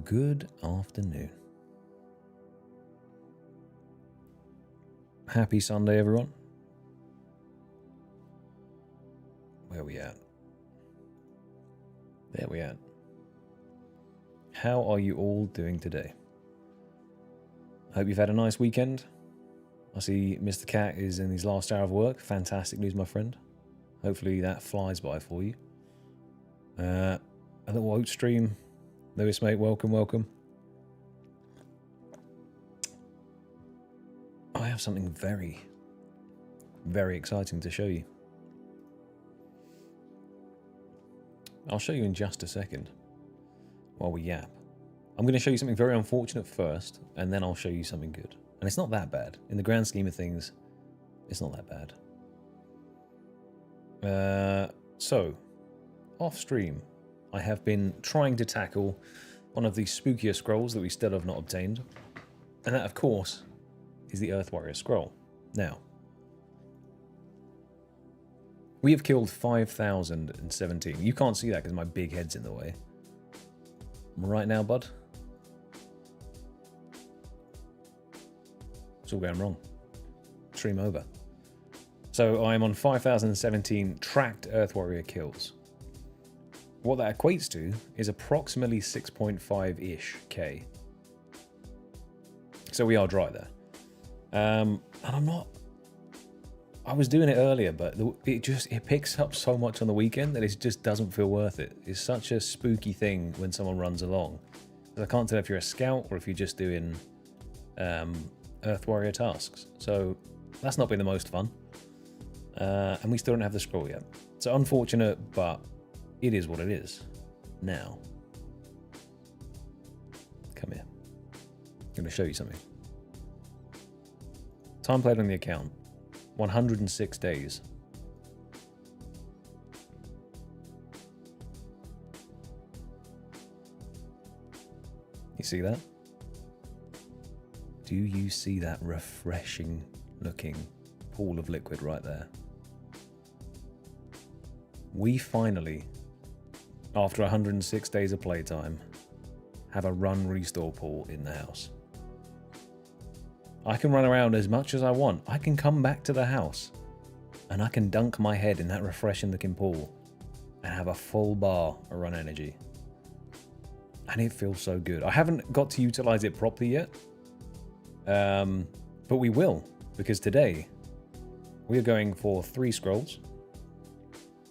Good afternoon. Happy Sunday, everyone. Where are we at? There we at. How are you all doing today? I hope you've had a nice weekend. I see Mr. Cat is in his last hour of work. Fantastic news, my friend. Hopefully that flies by for you. A little Oats stream. Lewis, mate, welcome, welcome. I have something very, very exciting to show you. I'll show you in just a second while we yap. I'm going to show you something very unfortunate first, and then I'll show you something good. And it's not that bad. In the grand scheme of things, it's not that bad. So, off stream, I have been trying to tackle one of the spookier scrolls that we still have not obtained. And that, of course, is the Earth Warrior scroll. Now, we have killed 5,017. You can't see that because my big head's in the way. Right now, bud? It's all going wrong. Stream over. So I'm on 5,017 tracked Earth Warrior kills. What that equates to is approximately 6.5-ish K. So we are dry there. And I'm not... I was doing it earlier, but it picks up so much on the weekend that it just doesn't feel worth it. It's such a spooky thing when someone runs along. I can't tell if you're a scout or if you're just doing Earth Warrior tasks. So that's not been the most fun. And we still don't have the scroll yet. So unfortunate, but it is what it is. Now, come here. I'm going to show you something. Time played on the account. 106 days. You see that? Do you see that refreshing looking pool of liquid right there? We finally, after 106 days of playtime, have a run restore pool in the house. I can run around as much as I want. I can come back to the house and I can dunk my head in that refreshing looking pool and have a full bar of run energy. And it feels so good. I haven't got to utilize it properly yet. But we will, because today we are going for 3 scrolls.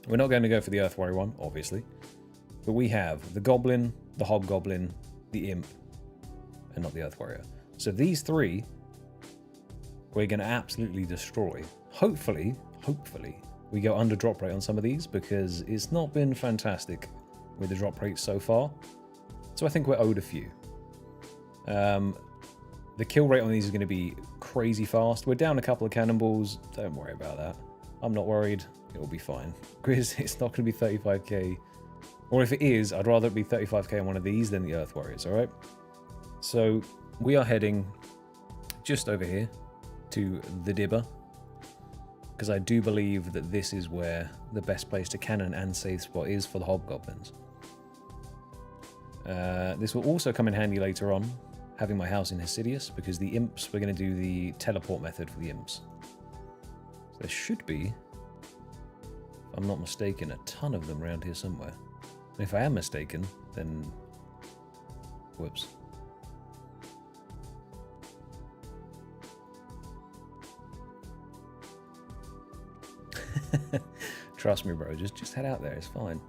We're not going to go for the Earth Warrior one, obviously. But we have the Goblin, the Hobgoblin, the Imp, and not the Earth Warrior. So these 3 we're going to absolutely destroy. Hopefully, we go under drop rate on some of these because it's not been fantastic with the drop rates so far. So I think we're owed a few. The kill rate on these is going to be crazy fast. We're down a couple of cannonballs. Don't worry about that. I'm not worried. It'll be fine. Because it's not going to be 35k. Or if it is, I'd rather it be 35k on one of these than the Earth Warriors, alright? So we are heading just over here to the Dibber, because I do believe that this is where the best place to cannon and safe spot is for the Hobgoblins. This will also come in handy later on, having my house in Hesidius, because the Imps, we're going to do the teleport method for the Imps. So there should be, if I'm not mistaken, a ton of them around here somewhere. And if I am mistaken, then... whoops. Trust me, bro. Just head out there. It's fine.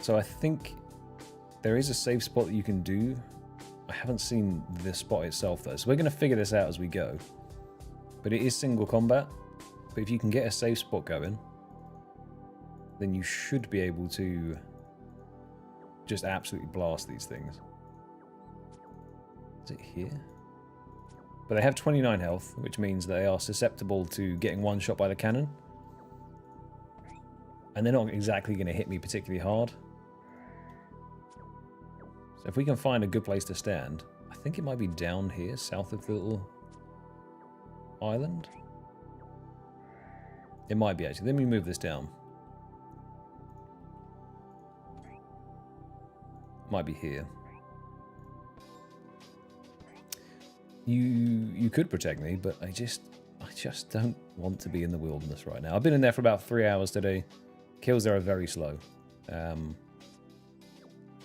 So I think there is a safe spot that you can do. I haven't seen the spot itself, though. So we're going to figure this out as we go. But it is single combat. But if you can get a safe spot going, then you should be able to just absolutely blast these things. Is it here? But they have 29 health, which means they are susceptible to getting one shot by the cannon. And they're not exactly going to hit me particularly hard. So if we can find a good place to stand, I think it might be down here, south of the little island. It might be, actually. Let me move this down. Might be here. You could protect me, but I just don't want to be in the wilderness right now. I've been in there for about 3 hours today. Kills there are very slow.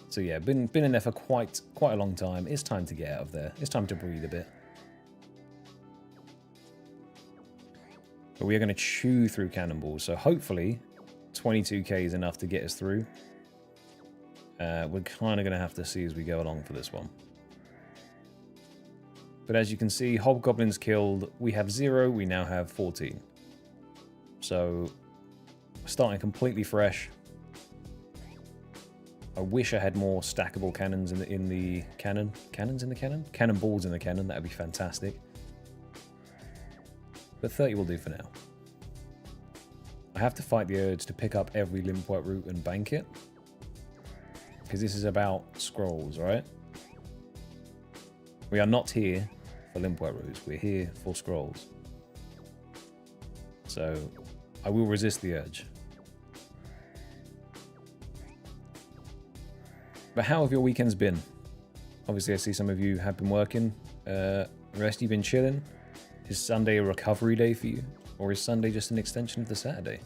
So yeah, been in there for quite a long time. It's time to get out of there. It's time to breathe a bit. But we are going to chew through cannonballs, so hopefully 22k is enough to get us through. We're kind of going to have to see as we go along for this one. But as you can see, hobgoblins killed. We have 0, we now have 14. So, starting completely fresh. I wish I had more stackable cannons in the cannon. Cannons in the cannon? Cannonballs in the cannon, that would be fantastic. But 30 will do for now. I have to fight the urge to pick up every limpwhite root and bank it. Because this is about scrolls, right? We are not here for limpwhite roots. We're here for scrolls. So, I will resist the urge. But how have your weekends been? Obviously, I see some of you have been working. The rest of you been chilling. Is Sunday a recovery day for you? Or is Sunday just an extension of the Saturday?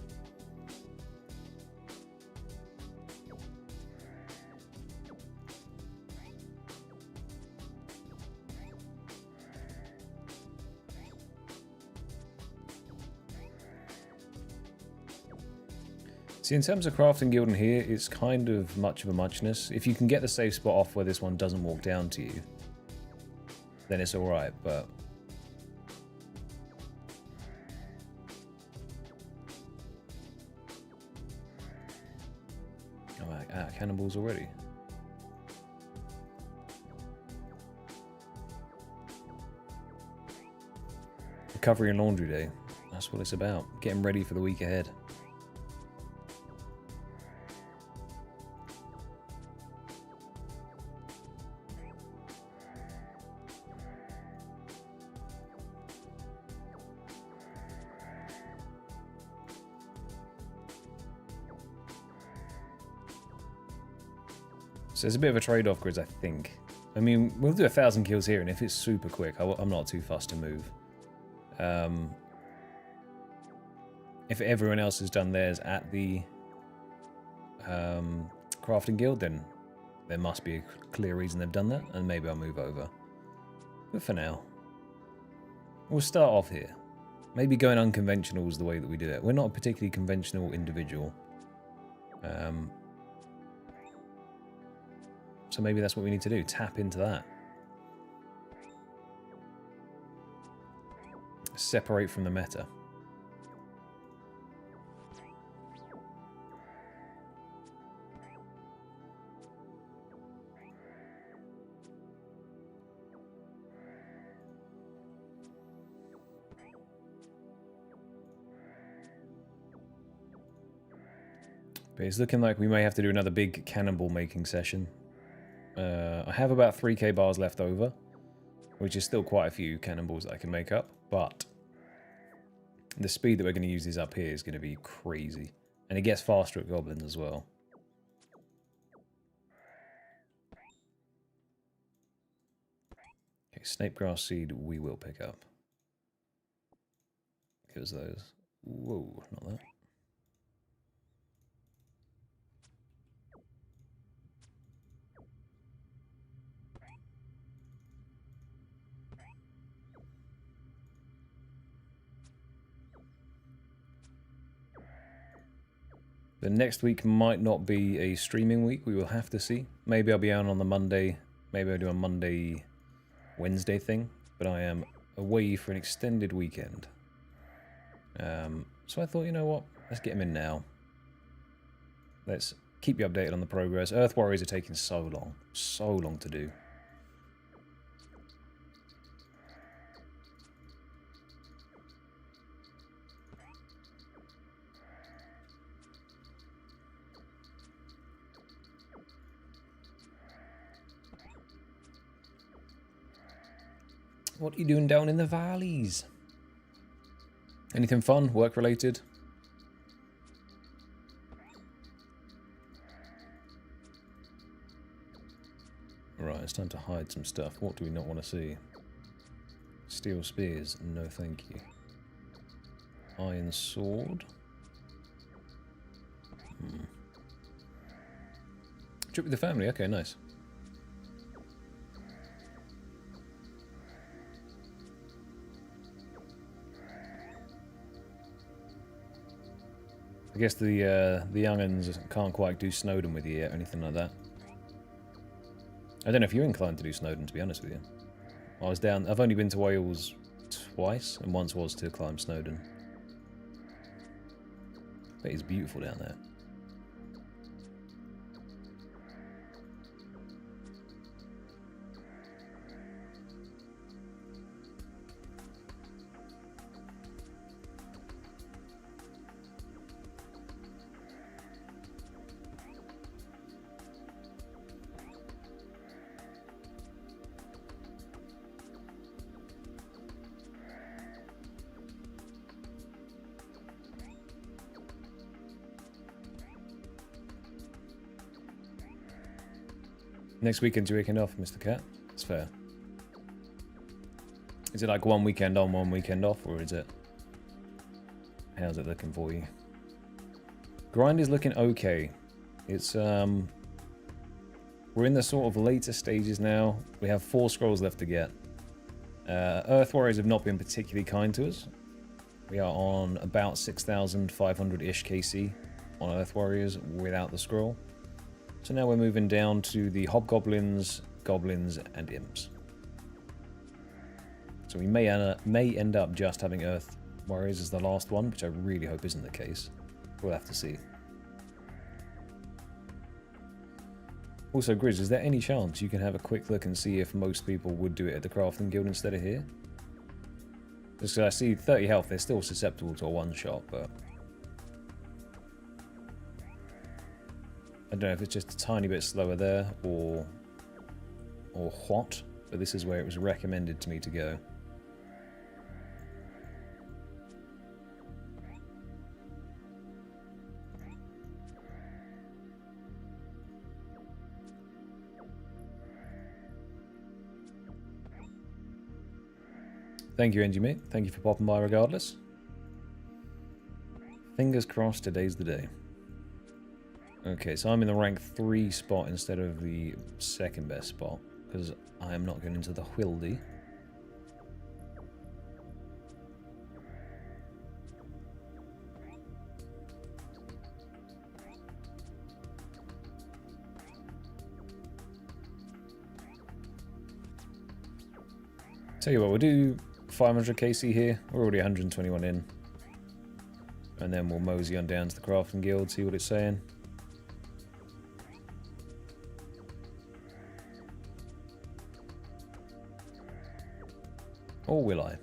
See, in terms of crafting guild in here, it's kind of much of a muchness. If you can get the safe spot off where this one doesn't walk down to you, then it's alright, but... Oh, out of cannonballs already. Recovery and laundry day. That's what it's about. Getting ready for the week ahead. So there's a bit of a trade-off, Grizz, I think. I mean, we'll do 1,000 kills here, and if it's super quick, I'm not too fussed to move. If everyone else has done theirs at the crafting guild, then there must be a clear reason they've done that, and maybe I'll move over. But for now, we'll start off here. Maybe going unconventional is the way that we do it. We're not a particularly conventional individual. So maybe that's what we need to do, tap into that. Separate from the meta. But it's looking like we may have to do another big cannonball making session. I have about 3k bars left over, which is still quite a few cannonballs that I can make up, but the speed that we're going to use these up here is going to be crazy. And it gets faster at goblins as well. Okay, snapegrass seed we will pick up. Because those... Whoa, not that. The next week might not be a streaming week, we will have to see. Maybe I'll be out on the Monday, maybe I'll do a Monday, Wednesday thing, but I am away for an extended weekend. So I thought, you know what, let's get him in now. Let's keep you updated on the progress. Earth Warriors are taking so long to do. What are you doing down in the valleys? Anything fun, work related? Right, it's time to hide some stuff. What do we not want to see? Steel spears, no thank you. Iron sword. Trip with the family, okay, nice. I guess the young'uns can't quite do Snowdon with you yet or anything like that. I don't know if you're inclined to do Snowdon, to be honest with you. I've only been to Wales twice, and once was to climb Snowdon. But it's beautiful down there. Next weekend's your weekend off, Mr. Cat. That's fair. Is it like one weekend on, one weekend off, or is it... How's it looking for you? Grind is looking okay. It's, we're in the sort of later stages now. We have 4 scrolls left to get. Earth Warriors have not been particularly kind to us. We are on about 6,500-ish KC on Earth Warriors without the scroll. So now we're moving down to the Hobgoblins, Goblins, and Imps. So we may end up just having Earth Warriors as the last one, which I really hope isn't the case. We'll have to see. Also, Grizz, is there any chance you can have a quick look and see if most people would do it at the Crafting Guild instead of here? Just 'cause I see 30 health, they're still susceptible to a one-shot, but... I don't know if it's just a tiny bit slower there, or what, but this is where it was recommended to me to go. Thank you, NG mate. Thank you for popping by regardless. Fingers crossed today's the day. Okay, so I'm in the rank 3 spot instead of the second best spot, because I am not going into the Whildy. Tell you what, we'll do 500 KC here. We're already 121 in. And then we'll mosey on down to the Crafting Guild, see what it's saying. Or will I?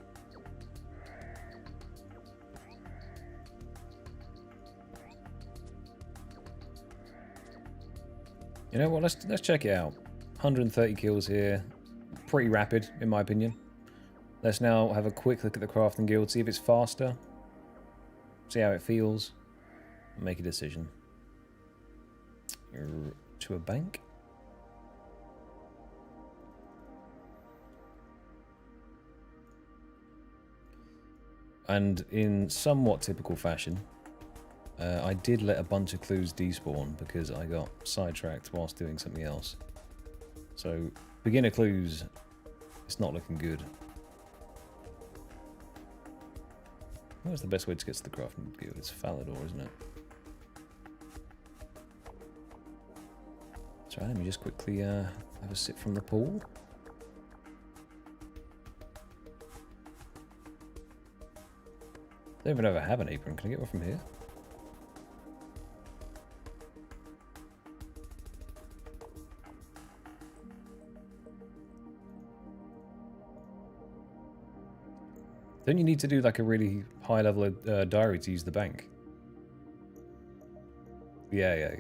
You know what, let's check it out. 130 kills here. Pretty rapid, in my opinion. Let's now have a quick look at the Crafting Guild, see if it's faster. See how it feels. Make a decision. To a bank. And in somewhat typical fashion, I did let a bunch of clues despawn because I got sidetracked whilst doing something else. So, beginner clues, it's not looking good. Where's the best way to get to the Crafting Guild? It's Falador, isn't it? So let me just quickly have a sip from the pool. I don't even ever have an apron. Can I get one from here? Don't you need to do like a really high level diary to use the bank? Yeah.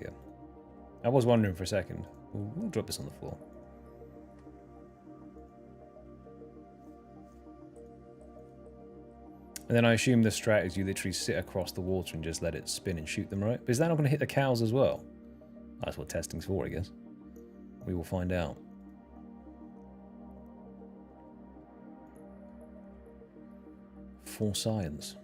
I was wondering for a second. We'll drop this on the floor. And then I assume the strat is you literally sit across the water and just let it spin and shoot them, right? But is that not going to hit the cows as well? That's what testing's for, I guess. We will find out. for science.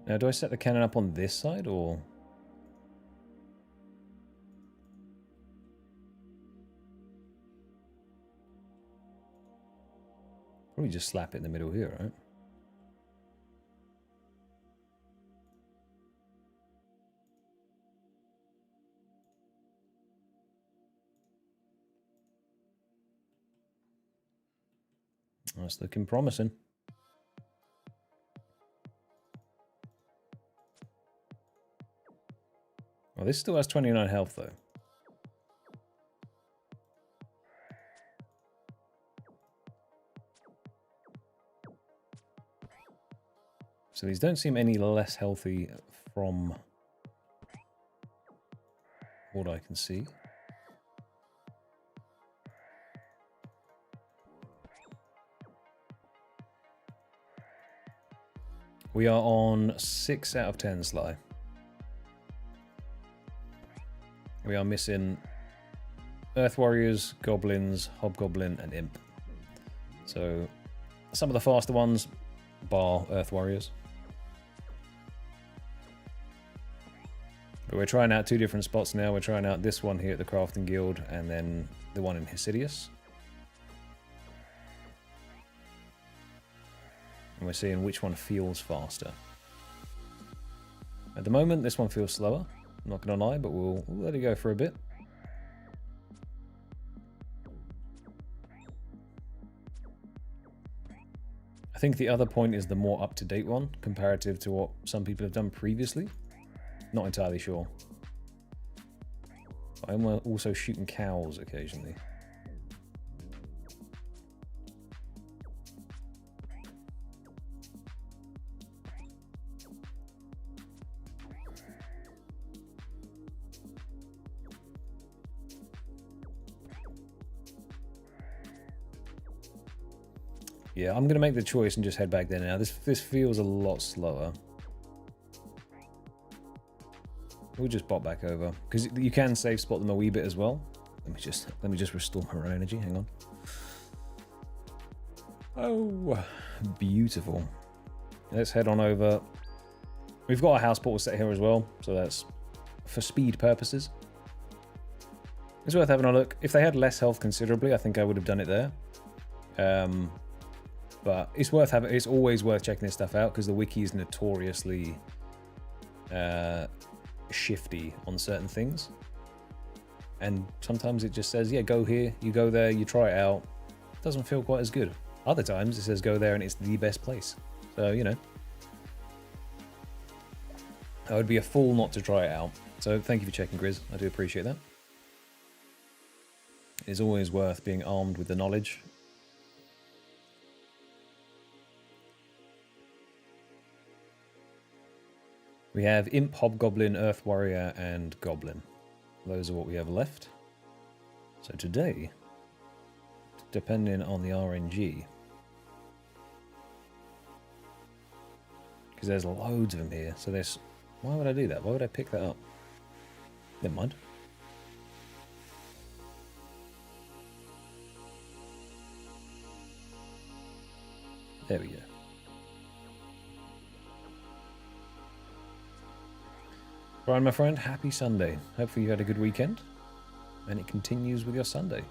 Now, do I set the cannon up on this side, or...? Probably just slap it in the middle here, right? That's looking promising. Well, this still has 29 health, though. So these don't seem any less healthy from what I can see. We are on 6 out of 10, Sly. We are missing Earth Warriors, Goblins, Hobgoblin, and Imp. So some of the faster ones, bar Earth Warriors. But we're trying out 2 different spots now. We're trying out this one here at the Crafting Guild, and then the one in Hesidius. And we're seeing which one feels faster. At the moment, this one feels slower. I'm not going to lie, but we'll let it go for a bit. I think the other point is the more up-to-date one, comparative to what some people have done previously. Not entirely sure. I'm also shooting cows occasionally. Yeah, I'm going to make the choice and just head back there now. This feels a lot slower. We'll just bot back over, because you can save spot them a wee bit as well. Let me just restore her energy. Hang on. Oh, beautiful. Let's head on over. We've got a house portal set here as well, so that's for speed purposes. It's worth having a look. If they had less health considerably, I think I would have done it there. But it's worth having. It's always worth checking this stuff out, because the wiki is notoriously shifty on certain things, and sometimes it just says, yeah, go here, you go there, you try it out. It doesn't feel quite as good. Other times it says go there and it's the best place. So, you know, I would be a fool not to try it out. So thank you for checking, Grizz. I do appreciate that. It is always worth being armed with the knowledge. We have Imp, Hobgoblin, Earth Warrior, and Goblin. Those are what we have left. So today, depending on the RNG, because there's loads of them here, so there's... Why would I do that? Why would I pick that up? Never mind. There we go. Brian, my friend, happy Sunday. Hopefully you had a good weekend, and it continues with your Sunday.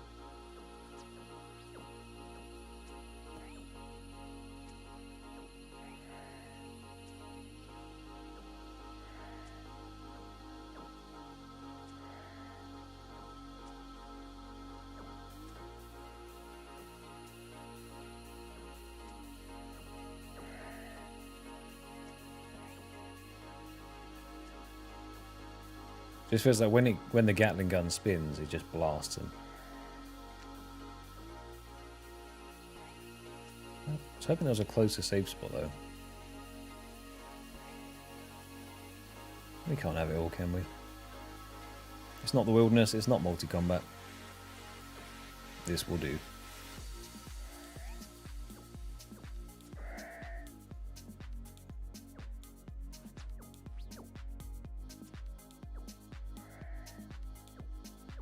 Just feels like when the Gatling gun spins, it just blasts them. I was hoping there was a closer save spot though. We can't have it all, can we? It's not the wilderness, it's not multi-combat. This will do.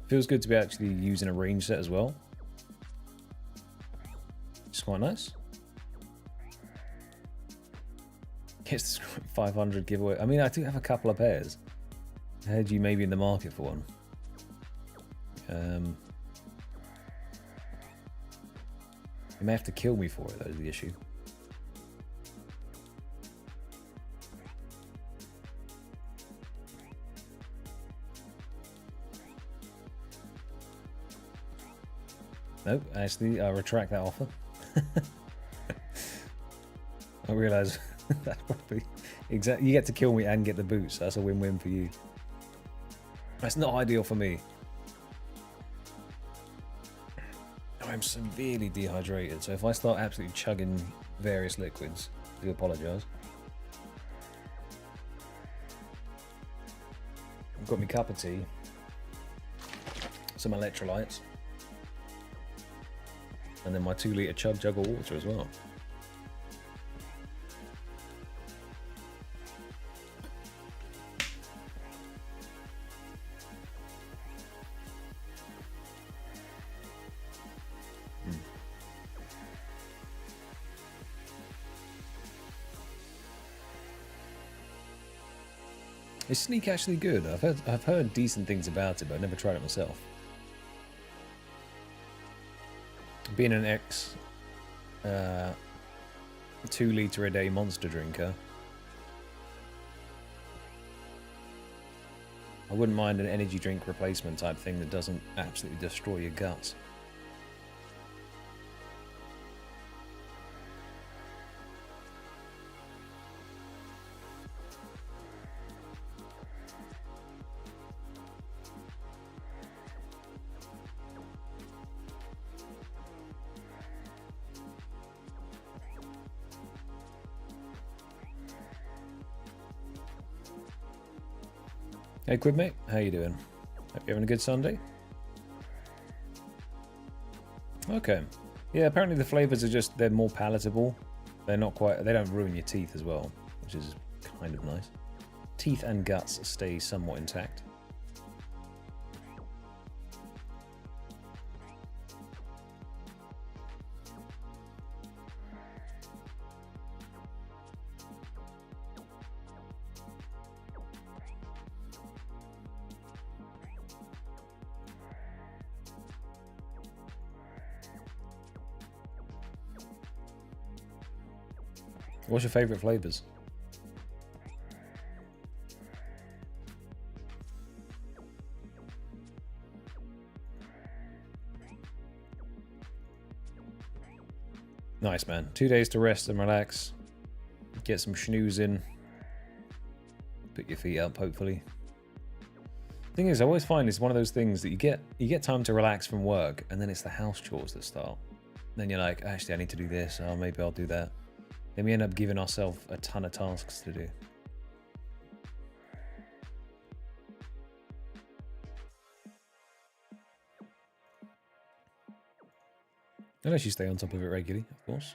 Feels good to be actually using a range set as well. It's quite nice. Gets the 500 giveaway. I mean, I do have a couple of pairs. I heard you maybe in the market for one. You may have to kill me for it, though, is the issue. Nope, actually, I retract that offer. I realise that's probably exactly. You get to kill me and get the boots. So that's a win-win for you. That's not ideal for me. I'm severely dehydrated, so if I start absolutely chugging various liquids, I do apologise. I've got my cup of tea, some electrolytes, and then my 2 litre chug of water as well. Is Sneak actually good? I've heard decent things about it, but I've never tried it myself. Being an ex 2 litre a day monster drinker, I wouldn't mind an energy drink replacement type thing that doesn't absolutely destroy your guts. Hey Quidmate, how you doing? Hope you're having a good Sunday? Okay. Yeah, apparently the flavours are just, they're more palatable. They're not quite, they don't ruin your teeth as well, which is kind of nice. Teeth and guts stay somewhat intact. What's your favourite flavours? Nice, man. 2 days to rest and relax. Get some snooze in. Put your feet up, hopefully. Thing is, I always find it's one of those things that you get time to relax from work, and then it's the house chores that start. Then you're like, actually, I need to do this. Oh, maybe I'll do that. Then we end up giving ourselves a ton of tasks to do. Unless you stay on top of it regularly, of course.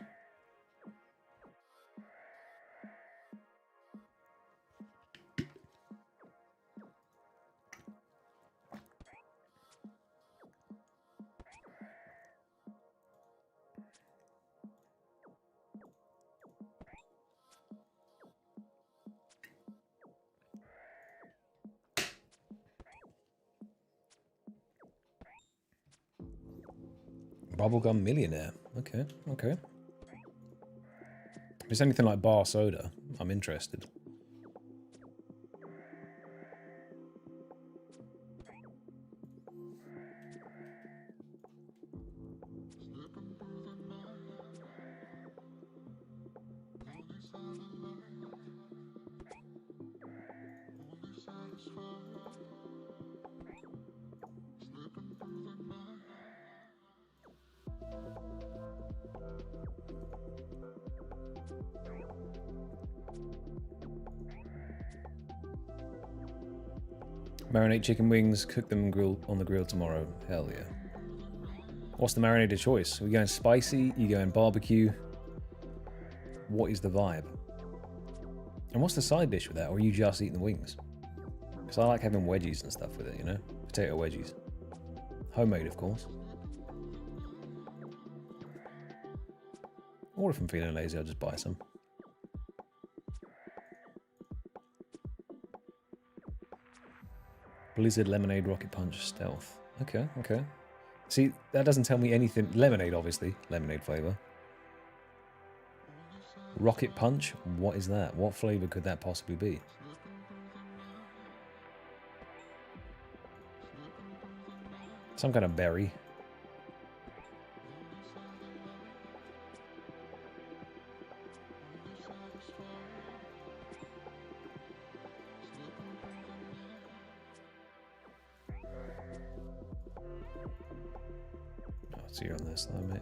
Bubblegum millionaire. Okay, okay. If it's anything like bar soda, I'm interested. Marinate chicken wings, cook them on the grill tomorrow. Hell yeah. What's the marinated choice? Are we going spicy? Are you going barbecue? What is the vibe? And what's the side dish with that? Or are you just eating the wings? Because I like having wedgies and stuff with it, you know? Potato wedgies. Homemade, of course. Or if I'm feeling lazy, I'll just buy some. Blizzard, lemonade, rocket punch, stealth. Okay, okay. See, that doesn't tell me anything. Lemonade, obviously. Lemonade flavour. Rocket punch? What is that? What flavour could that possibly be? Some kind of berry. Oh, so you're on this though, mate.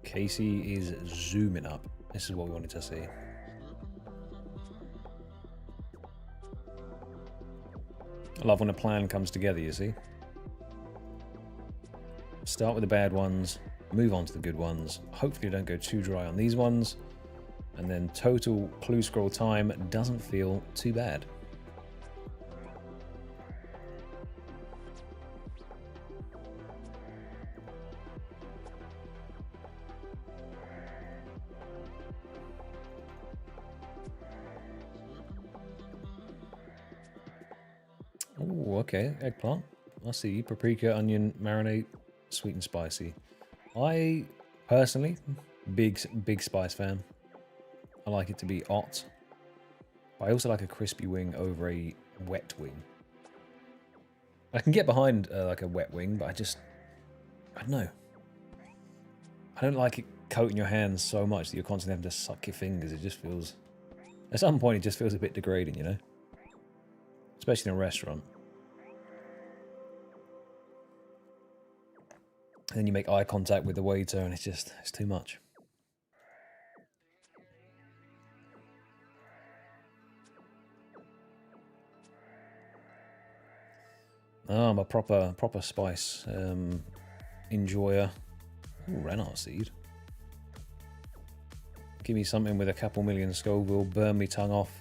Casey is zooming up. This is what we wanted to see. I love when a plan comes together, you see. Start with the bad ones, move on to the good ones. Hopefully don't go too dry on these ones. And then total clue scroll time doesn't feel too bad. Oh, okay. Eggplant. I see. Paprika, onion, marinate, sweet and spicy. I, personally, big spice fan. I like it to be hot. But I also like a crispy wing over a wet wing. I can get behind like a wet wing, but I don't know. I don't like it coating your hands so much that you're constantly having to suck your fingers. It just feels... At some point, it just feels a bit degrading, you know? Especially in a restaurant. And then you make eye contact with the waiter and it's too much. Oh, I'm a proper spice enjoyer. Ooh, rennet seed. Give me something with a couple million Scoville, burn me tongue off.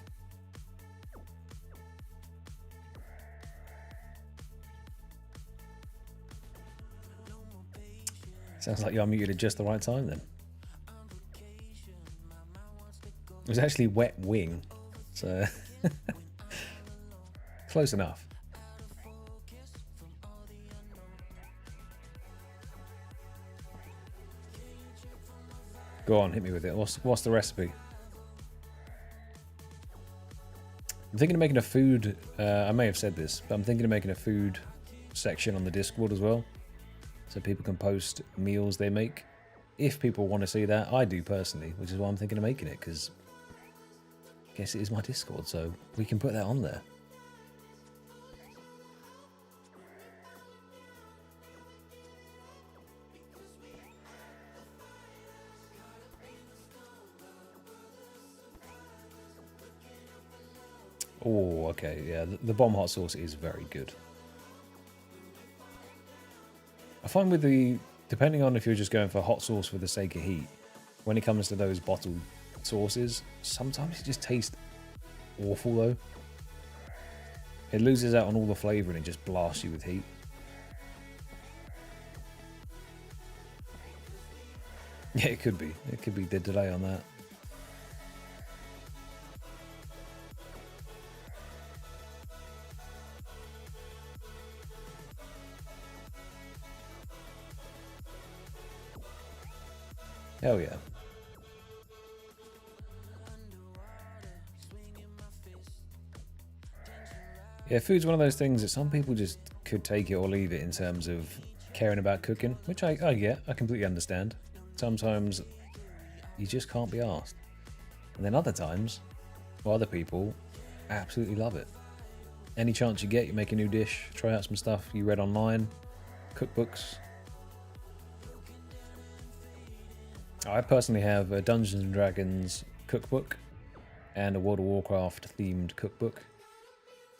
Sounds like you unmuted at just the right time then. It was actually wet wing, so close enough. Go on, hit me with it. What's the recipe? I'm thinking of making a food, I may have said this, but I'm thinking of making a food section on the Discord as well. So people can post meals they make. If people want to see that, I do personally, which is why I'm thinking of making it, because I guess it is my Discord, so we can put that on there. Oh, okay, yeah, the bomb hot sauce is very good. I find with the, depending on if you're just going for hot sauce for the sake of heat, when it comes to those bottled sauces, sometimes it just tastes awful though. It loses out on all the flavour and it just blasts you with heat. Yeah, it could be. It could be the delay on that. Hell yeah. Yeah, food's one of those things that some people just could take it or leave it in terms of caring about cooking, which I get, I completely understand. Sometimes you just can't be asked. And then other times, or other people absolutely love it. Any chance you get, you make a new dish, try out some stuff you read online, cookbooks. I personally have a Dungeons & Dragons cookbook, and a World of Warcraft themed cookbook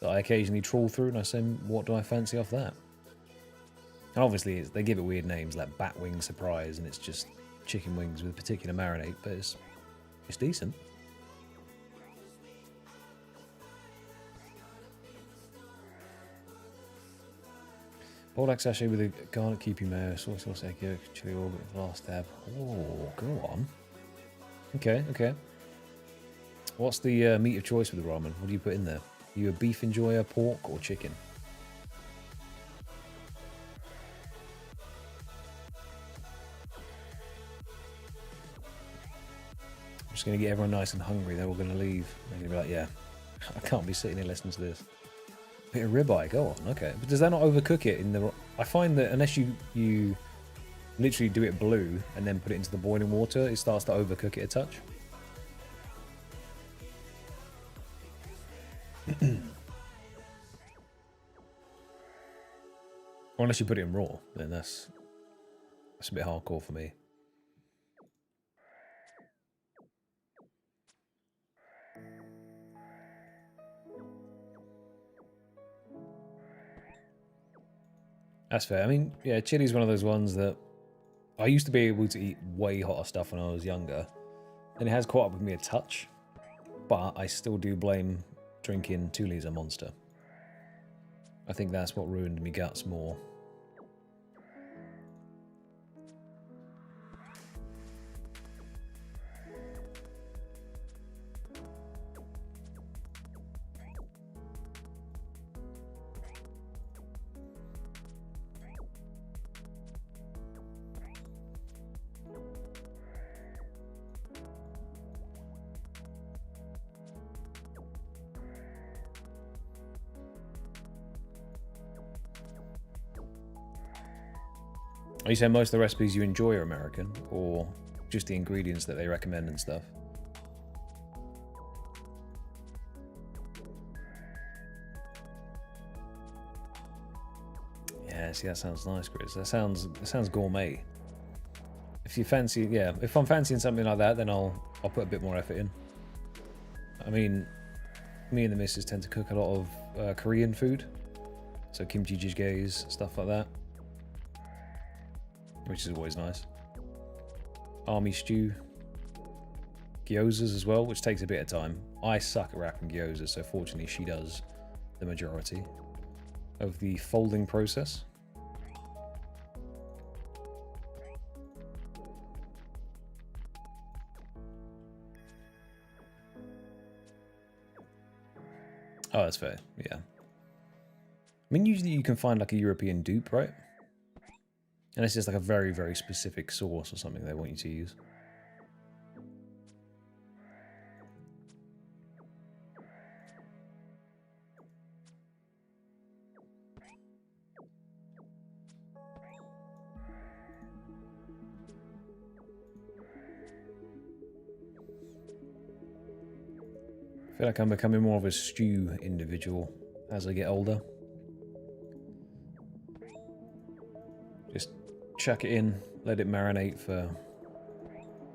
that I occasionally trawl through, and I say, what do I fancy off that? And obviously, they give it weird names like Batwing Surprise, and it's just chicken wings with a particular marinade, but it's decent. Boiled sachet with a garlic keeping mayo, soy sauce, egg yolk, chili oil, last tab. Oh, go on. Okay, okay. What's the meat of choice with the ramen? What do you put in there? Are you a beef enjoyer, pork, or chicken? I'm just going to get everyone nice and hungry. They're all going to leave. They're going to be like, yeah, I can't be sitting here listening to this. Bit of ribeye, go on, okay. But does that not overcook it in the... I find that unless you literally do it blue and then put it into the boiling water, it starts to overcook it a touch. Or unless you put it in raw, then that's a bit hardcore for me. That's fair. I mean, yeah, chili's one of those ones that I used to be able to eat way hotter stuff when I was younger, and it has caught up with me a touch, but I still do blame drinking 2 litres of Monster. I think that's what ruined me guts more. Are you saying most of the recipes you enjoy are American, or just the ingredients that they recommend and stuff? Yeah, see, that sounds nice, Chris. That sounds gourmet. If you fancy, yeah, if I'm fancying something like that, then I'll put a bit more effort in. I mean, me and the missus tend to cook a lot of Korean food, so kimchi jjigaes, stuff like that, which is always nice. Army stew, gyozas as well, which takes a bit of time. I suck at wrapping gyozas, so fortunately she does the majority of the folding process. Oh, that's fair, yeah. I mean, usually you can find like a European dupe, right? And it's just like a very, very specific sauce or something they want you to use. I feel like I'm becoming more of a stew individual as I get older. Just chuck it in, let it marinate for,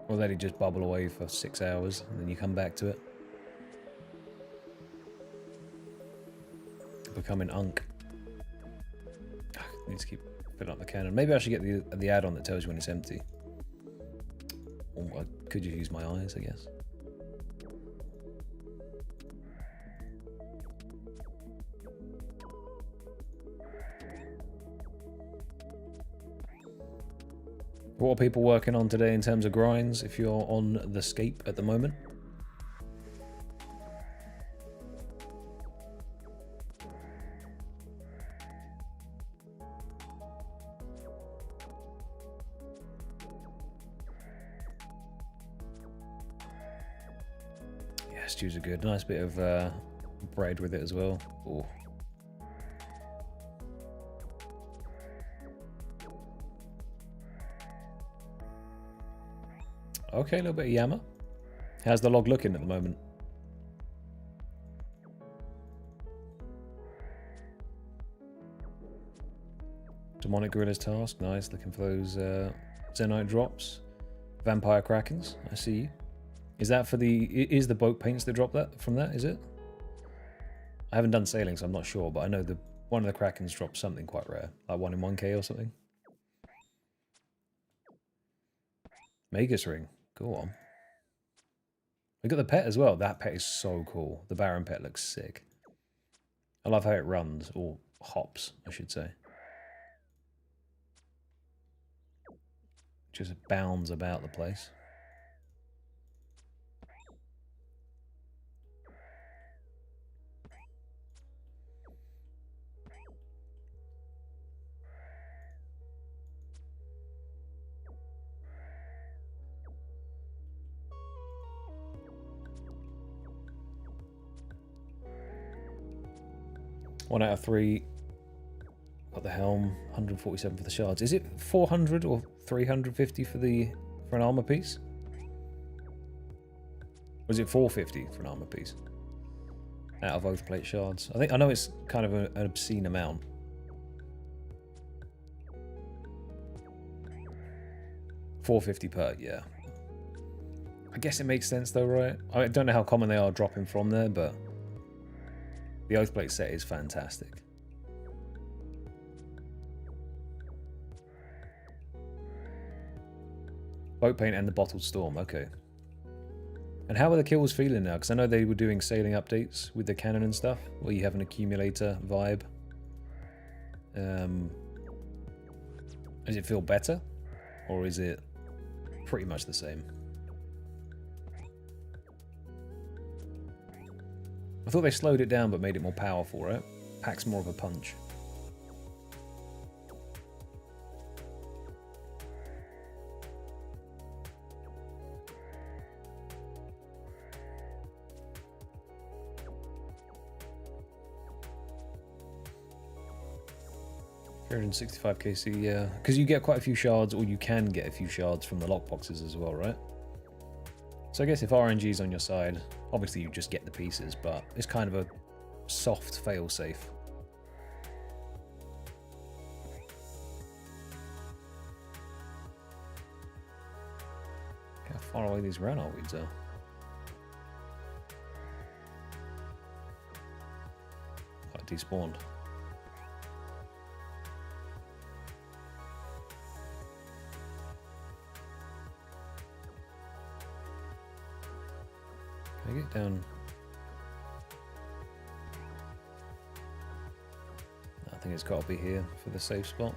or let it just bubble away for 6 hours, and then you come back to it. Becoming unk. I need to keep filling up the cannon. Maybe I should get the add-on that tells you when it's empty. Or I could just use my eyes, I guess. What are people working on today in terms of grinds if you're on the scape at the moment? Yeah, stews are good. Nice bit of bread with it as well. Ooh. Okay, a little bit of yammer. How's the log looking at the moment? Demonic Gorilla's Task, nice. Looking for those Zenite drops. Vampire Krakens, I see you. Is that for the... Is the boat paints that drop that from that, is it? I haven't done sailing, so I'm not sure, but I know one of the Krakens drops something quite rare. Like 1 in 1k or something. Magus ring. Go on. We got the pet as well. That pet is so cool. The Baron pet looks sick. I love how it runs, or hops, I should say. Just bounds about the place. One out of 3. Got the helm. 147 for the shards. Is it 400 or 350 for an armor piece? Or is it 450 for an armor piece? Out of oath plate shards. I know it's kind of an obscene amount. $450 per, yeah. I guess it makes sense though, right? I don't know how common they are dropping from there, but the Oathplate set is fantastic. Boat paint and the bottled storm, okay. And how are the kills feeling now? Because I know they were doing sailing updates with the cannon and stuff, where you have an accumulator vibe. Does it feel better? Or is it pretty much the same? I thought they slowed it down but made it more powerful, right? Packs more of a punch. $365 KC, yeah. Because you get quite a few shards, or you can get a few shards from the lockboxes as well, right? So I guess if RNG is on your side, obviously you just get the pieces, but it's kind of a soft failsafe. How far away these Ranarr weeds are. Quite despawned. Can I get down? I think it's got to be here for the safe spot.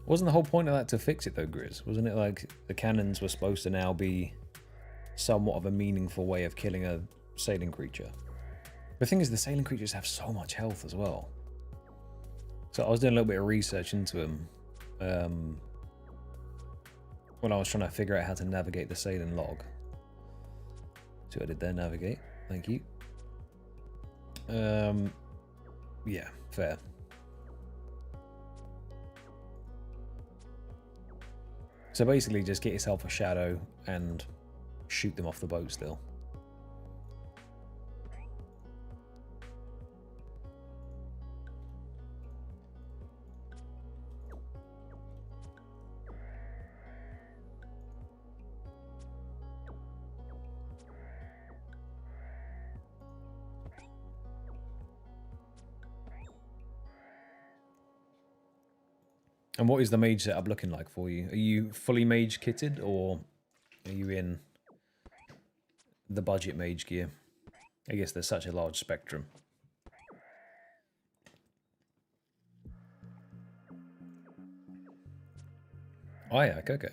Wasn't the whole point of that to fix it though, Grizz? Wasn't it like the cannons were supposed to now be somewhat of a meaningful way of killing a sailing creature? The thing is, the sailing creatures have so much health as well. So I was doing a little bit of research into them when I was trying to figure out how to navigate the sailing log. See what I did there, navigate. Thank you. Yeah, fair. So basically just get yourself a shadow and shoot them off the boat still. And what is the mage setup looking like for you? Are you fully mage kitted, or are you in the budget mage gear? I guess there's such a large spectrum. Oh yeah, okay.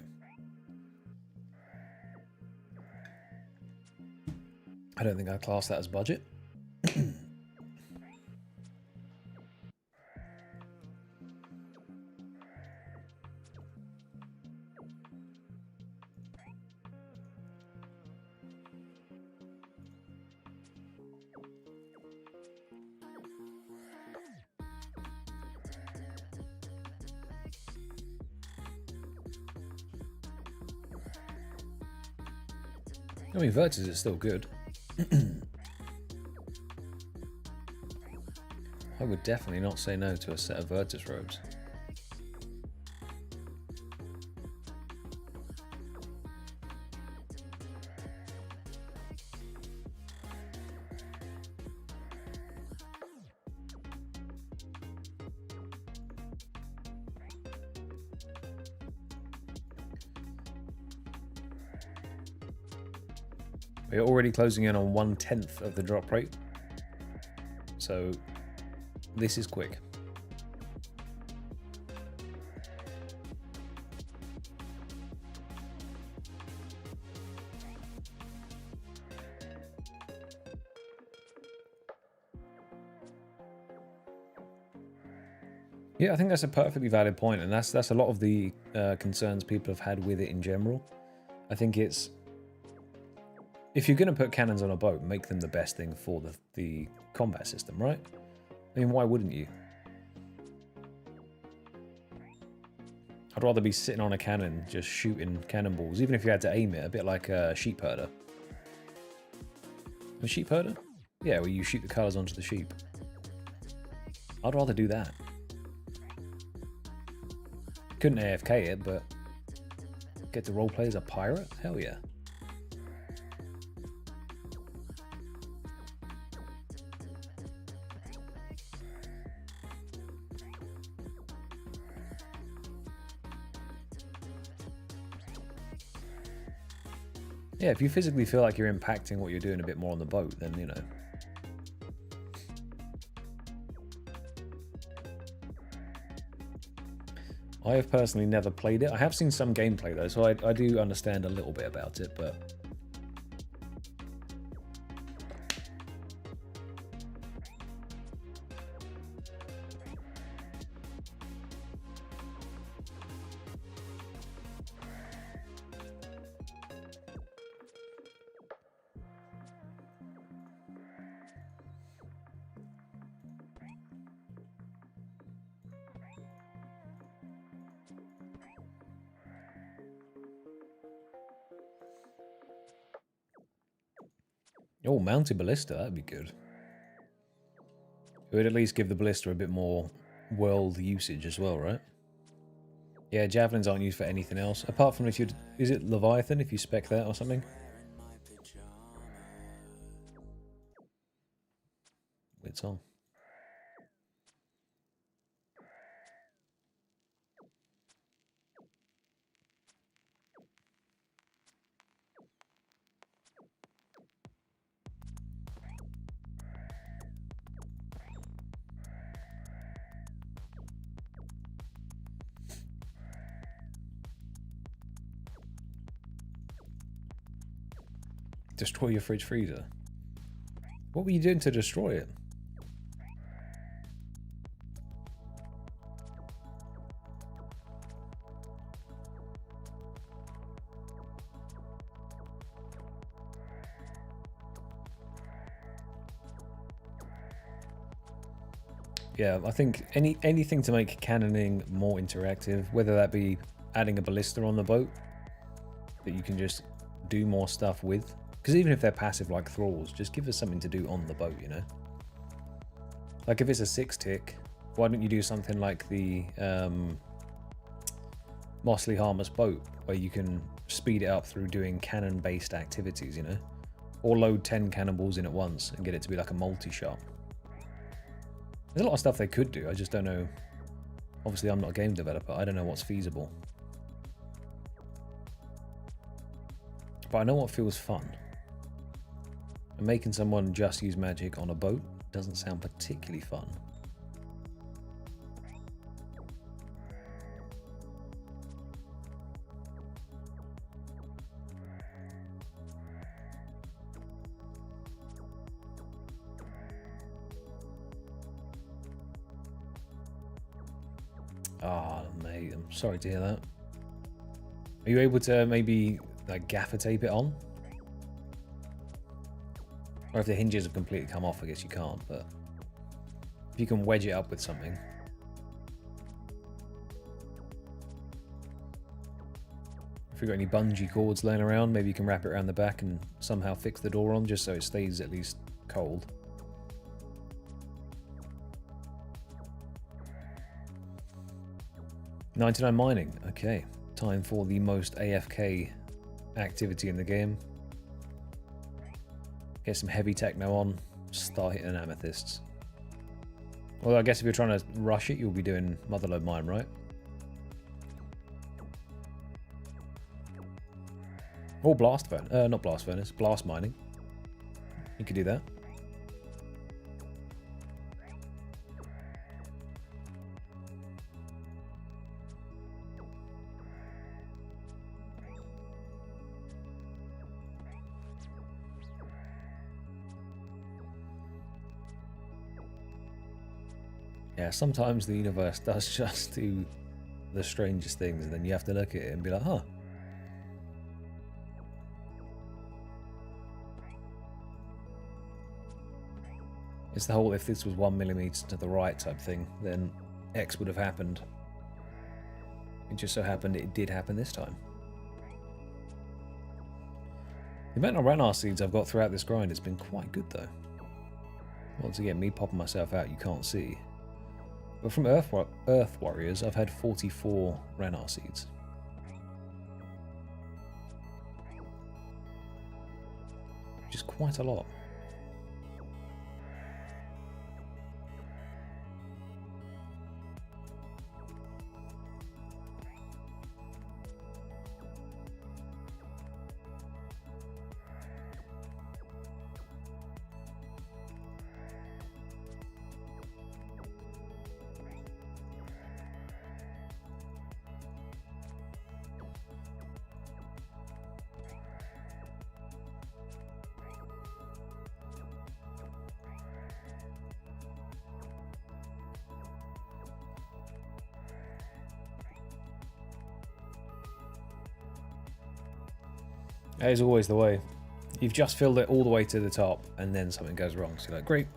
I don't think I class that as budget. I mean, Virtus is still good. I would definitely not say no to a set of Virtus robes. We're already closing in on 1/10 of the drop rate, so this is quick. Yeah, I think that's a perfectly valid point, and that's a lot of the concerns people have had with it in general. I think it's, if you're going to put cannons on a boat, make them the best thing for the combat system, right? I mean, why wouldn't you? I'd rather be sitting on a cannon just shooting cannonballs, even if you had to aim it, a bit like a sheep herder. A sheep herder? Yeah, where you shoot the colours onto the sheep. I'd rather do that. Couldn't AFK it, but get to roleplay as a pirate? Hell yeah. Yeah, if you physically feel like you're impacting what you're doing a bit more on the boat, then, you know. I have personally never played it. I have seen some gameplay though, so I do understand a little bit about it, but... Oh, mounted ballista, that'd be good. It would at least give the ballista a bit more world usage as well, right? Yeah, javelins aren't used for anything else. Apart from if you'd... Is it Leviathan if you spec that or something? Weird song. Destroy your fridge freezer. What were you doing to destroy it? Yeah, I think anything to make cannoning more interactive, whether that be adding a ballista on the boat that you can just do more stuff with. Because even if they're passive like thralls, just give us something to do on the boat, you know? Like if it's a 6-tick, why don't you do something like the Mossly Harmless boat, where you can speed it up through doing cannon-based activities, you know? Or load 10 cannonballs in at once and get it to be like a multi-shot. There's a lot of stuff they could do, I just don't know. Obviously I'm not a game developer, I don't know what's feasible. But I know what feels fun. And making someone just use magic on a boat doesn't sound particularly fun. Ah, oh, mate, I'm sorry to hear that. Are you able to maybe like gaffer tape it on? Or if the hinges have completely come off, I guess you can't, but if you can wedge it up with something. If you've got any bungee cords laying around, maybe you can wrap it around the back and somehow fix the door on just so it stays at least cold. 99 mining. Okay, time for the most AFK activity in the game. Get some heavy techno on, start hitting amethysts. Well, I guess if you're trying to rush it, you'll be doing Motherlode Mine, right? Or Blast Furnace. Not Blast Furnace, Blast Mining. You could do that. Yeah, sometimes the universe does just do the strangest things, and then you have to look at it and be like, huh. It's the whole, if this was 1 millimeter to the right type thing, then X would have happened. It just so happened it did happen this time. The amount of Ranar seeds I've got throughout this grind has been quite good though. Once again, me popping myself out you can't see. But from Earth Warriors, I've had 44 Ranar seeds. Which is quite a lot. That is always the way. You've just filled it all the way to the top and then something goes wrong. So you're like, great.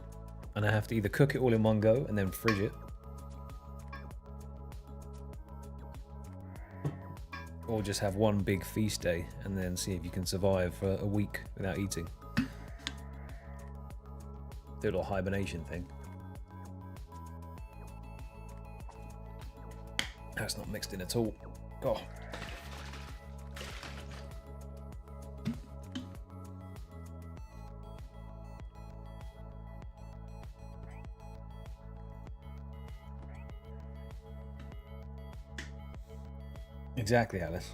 And I have to either cook it all in one go and then fridge it. Or just have one big feast day and then see if you can survive for a week without eating. Do a little hibernation thing. That's not mixed in at all. Oh. Exactly, Alice.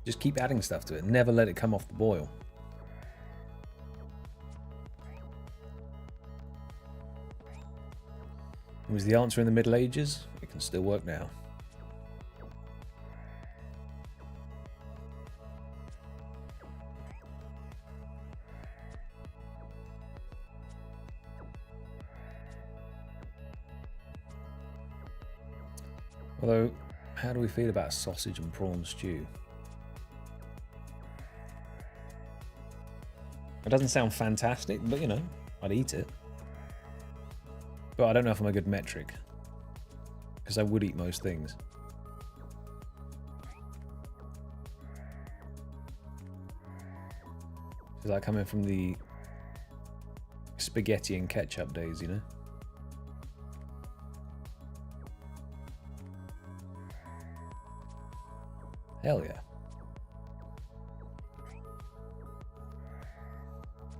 Just keep adding stuff to it. Never let it come off the boil. It was the answer in the Middle Ages. It can still work now. Although, how do we feel about sausage and prawn stew? It doesn't sound fantastic, but you know, I'd eat it. But I don't know if I'm a good metric, because I would eat most things. It's like coming from the spaghetti and ketchup days, you know? Hell yeah.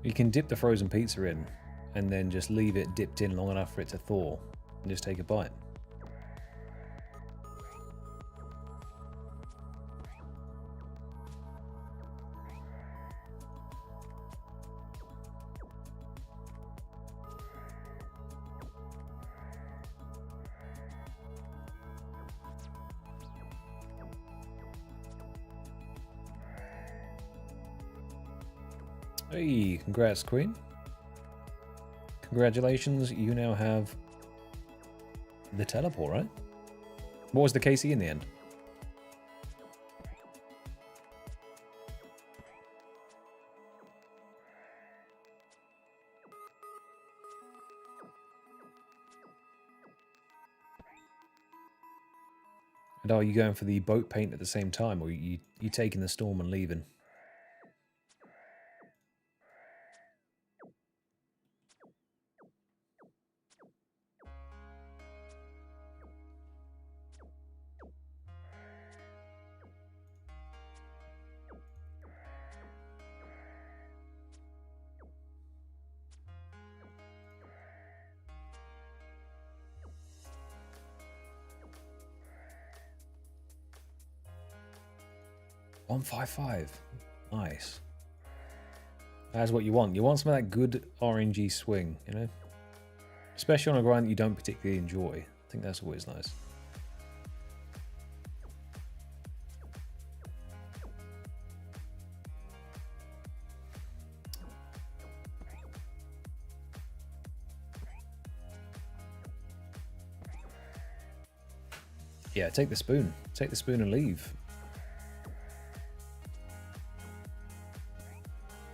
You can dip the frozen pizza in and then just leave it dipped in long enough for it to thaw and just take a bite. Hey, congrats, Queen. Congratulations, you now have the teleport, right? What was the KC in the end? And are you going for the boat paint at the same time, or you taking the storm and leaving? 155. Nice. That's what you want. You want some of that good RNG swing, you know? Especially on a grind that you don't particularly enjoy. I think that's always nice. Yeah, take the spoon. Take the spoon and leave.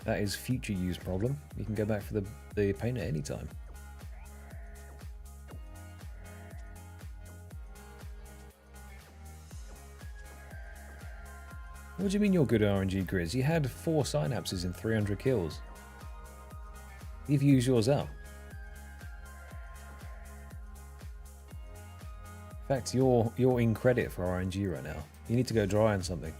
That is future use problem. You can go back for the paint at any time. What do you mean you're good at RNG, Grizz? You had 4 synapses in 300 kills. You've used yours up. In fact, you're in credit for RNG right now. You need to go dry on something.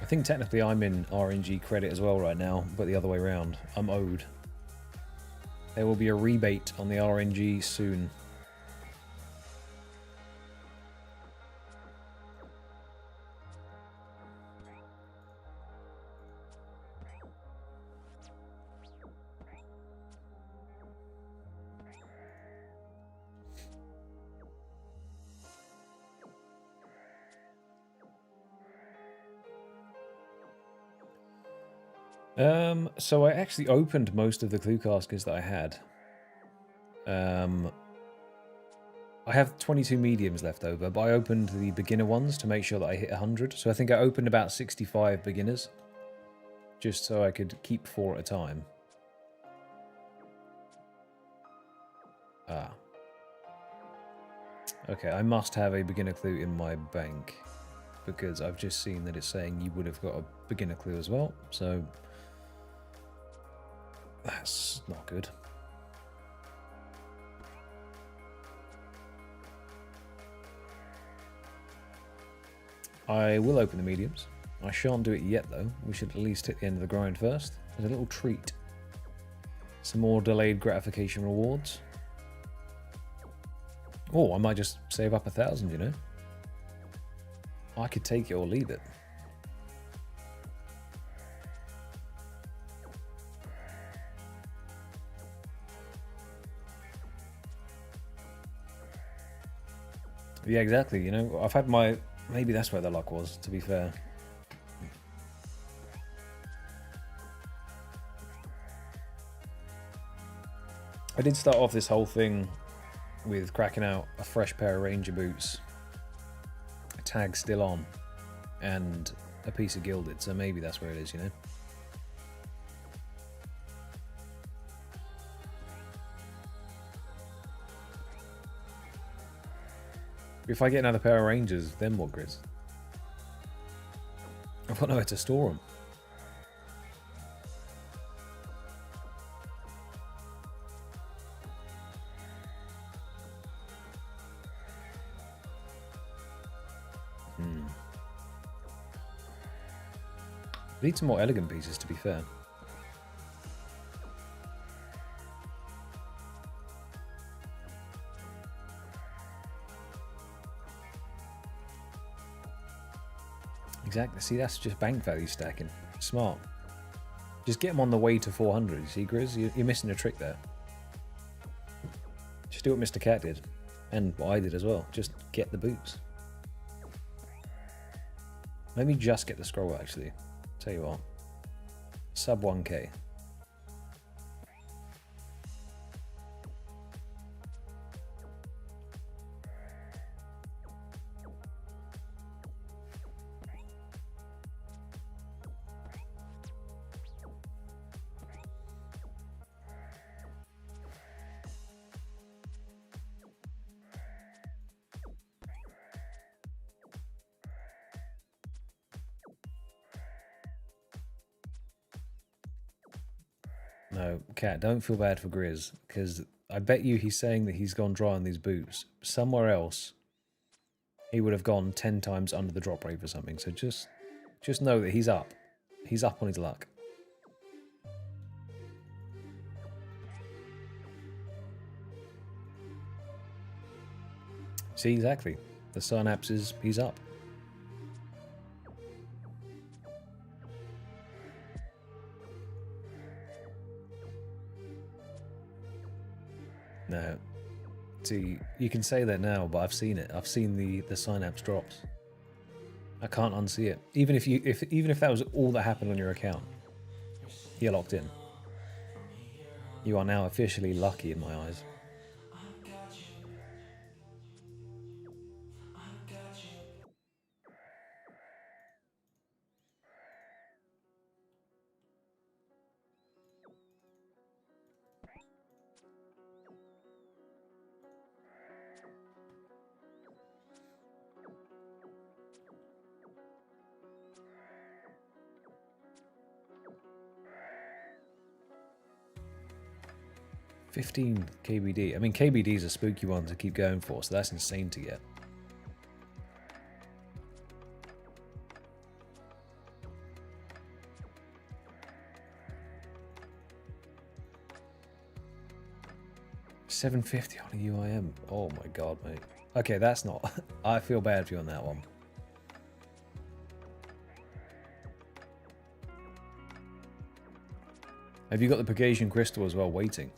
I think technically I'm in RNG credit as well right now, but the other way around. I'm owed. There will be a rebate on the RNG soon. So I actually opened most of the clue caskers that I had. I have 22 mediums left over, but I opened the beginner ones to make sure that I hit 100. So I think I opened about 65 beginners, just so I could keep 4 at a time. Ah. Okay, I must have a beginner clue in my bank, because I've just seen that it's saying you would have got a beginner clue as well, so that's not good. I will open the mediums. I shan't do it yet though. We should at least hit the end of the grind first. There's a little treat. Some more delayed gratification rewards. Oh, I might just save up 1,000, you know? I could take it or leave it. Yeah, exactly. You know, I've had my... Maybe that's where the luck was, to be fair. I did start off this whole thing with cracking out a fresh pair of Ranger boots, a tag still on, and a piece of gilded, so maybe that's where it is, you know? If I get another pair of Rangers, then what, Grizz? I've got nowhere to store them. Need some more elegant pieces, to be fair. Exactly. See, that's just bank value stacking. Smart. Just get them on the way to 400. You see, Grizz? You're missing a trick there. Just do what Mr. Cat did. And what I did as well. Just get the boots. Let me just get the scroll, actually. Tell you what. Sub 1k. No, Cat, don't feel bad for Grizz, because I bet you he's saying that he's gone dry on these boots. Somewhere else, he would have gone 10 times under the drop rate for something. So just know that he's up. He's up on his luck. See, exactly. The synapse is, he's up. No. See, you can say that now, but I've seen it. I've seen the synapse drops. I can't unsee it. Even if that was all that happened on your account, you're locked in. You are now officially lucky in my eyes. $15 KBD. I mean, KBD is a spooky one to keep going for, so that's insane to get. $750 on a UIM. Oh my god, mate. Okay, that's not... I feel bad for you on that one. Have you got the Pegasian Crystal as well waiting?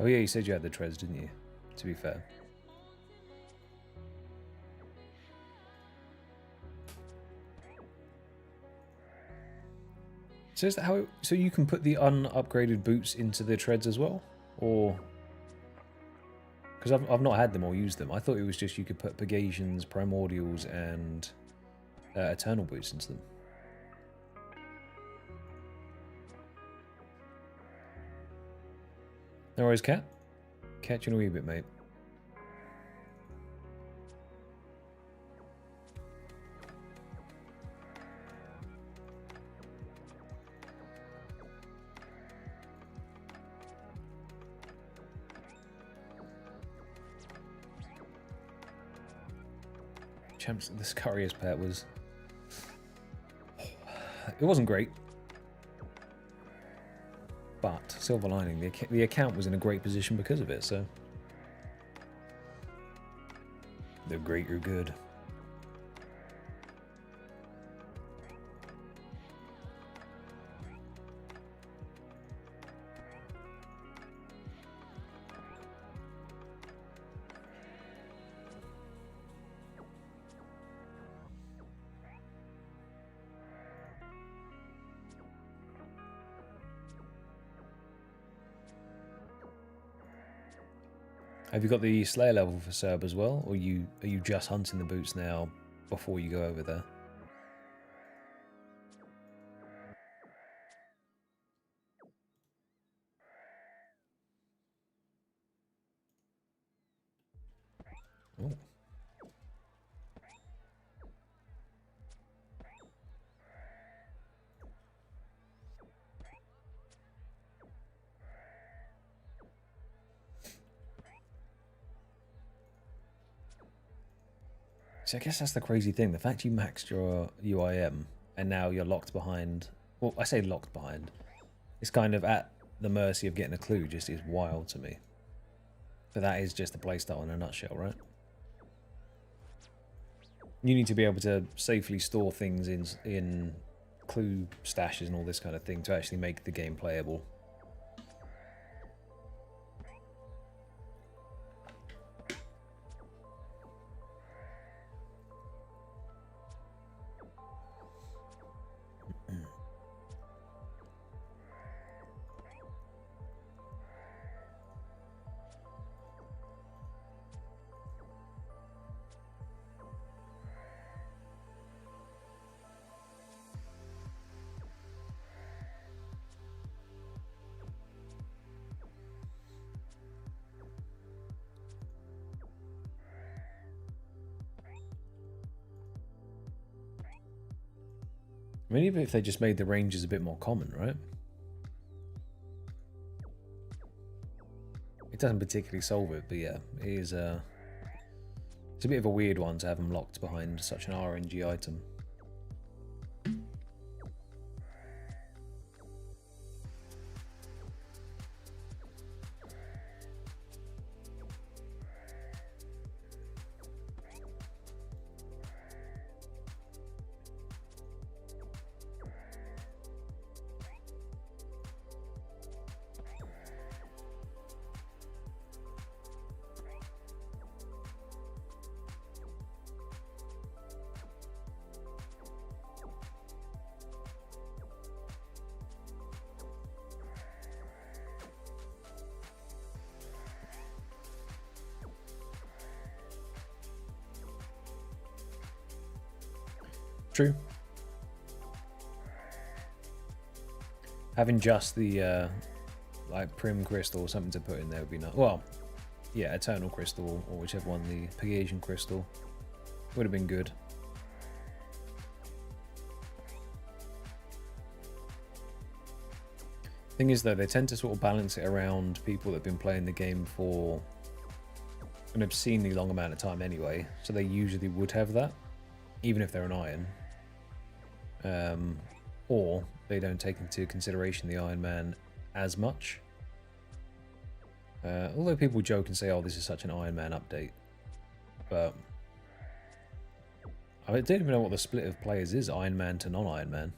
Oh yeah, you said you had the treads, didn't you? To be fair. So is that how? So you can put the unupgraded boots into the treads as well, or? Because I've not had them or used them. I thought it was just you could put Pegasians, Primordials, and Eternal boots into them. No worries, Cat. Catch you in a wee bit, mate. Champs, this Courier's pet was... It wasn't great. But, silver lining, the account was in a great position because of it, so... The greater good. Have you got the Slayer level for Serb as well, or are you just hunting the boots now before you go over there? Oh. So I guess that's the crazy thing. The fact you maxed your UIM and now you're locked behind... Well, I say locked behind. It's kind of at the mercy of getting a clue just is wild to me. But that is just the playstyle in a nutshell, right? You need to be able to safely store things in clue stashes and all this kind of thing to actually make the game playable. I mean, even if they just made the ranges a bit more common, right? It doesn't particularly solve it, but yeah, it is it's a bit of a weird one to have them locked behind such an RNG item. True. Having just the like Prim Crystal or something to put in there would be nice. Well, yeah, Eternal Crystal or whichever one, the Pegasian Crystal, would have been good. Thing is though, they tend to sort of balance it around people that have been playing the game for an obscenely long amount of time anyway, so they usually would have that, even if they're an Iron. Or they don't take into consideration the Iron Man as much. Although people joke and say, oh, this is such an Iron Man update. But I don't even know what the split of players is, Iron Man to non-Iron Man.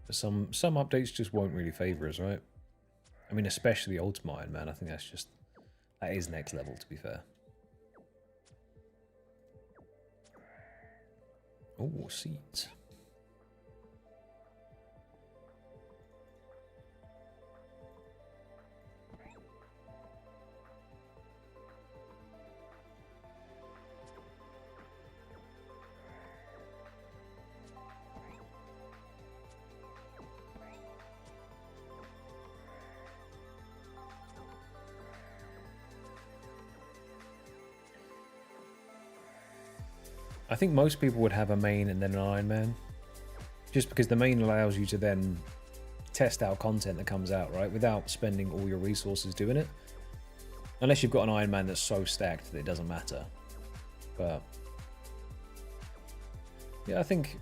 But some updates just won't really favour us, right? I mean, especially Ultimate Iron Man, I think that is next level, to be fair. Oh, seeds. I think most people would have a main and then an Iron Man, just because the main allows you to then test out content that comes out, right, without spending all your resources doing it. Unless you've got an Iron Man that's so stacked that it doesn't matter. But yeah, I think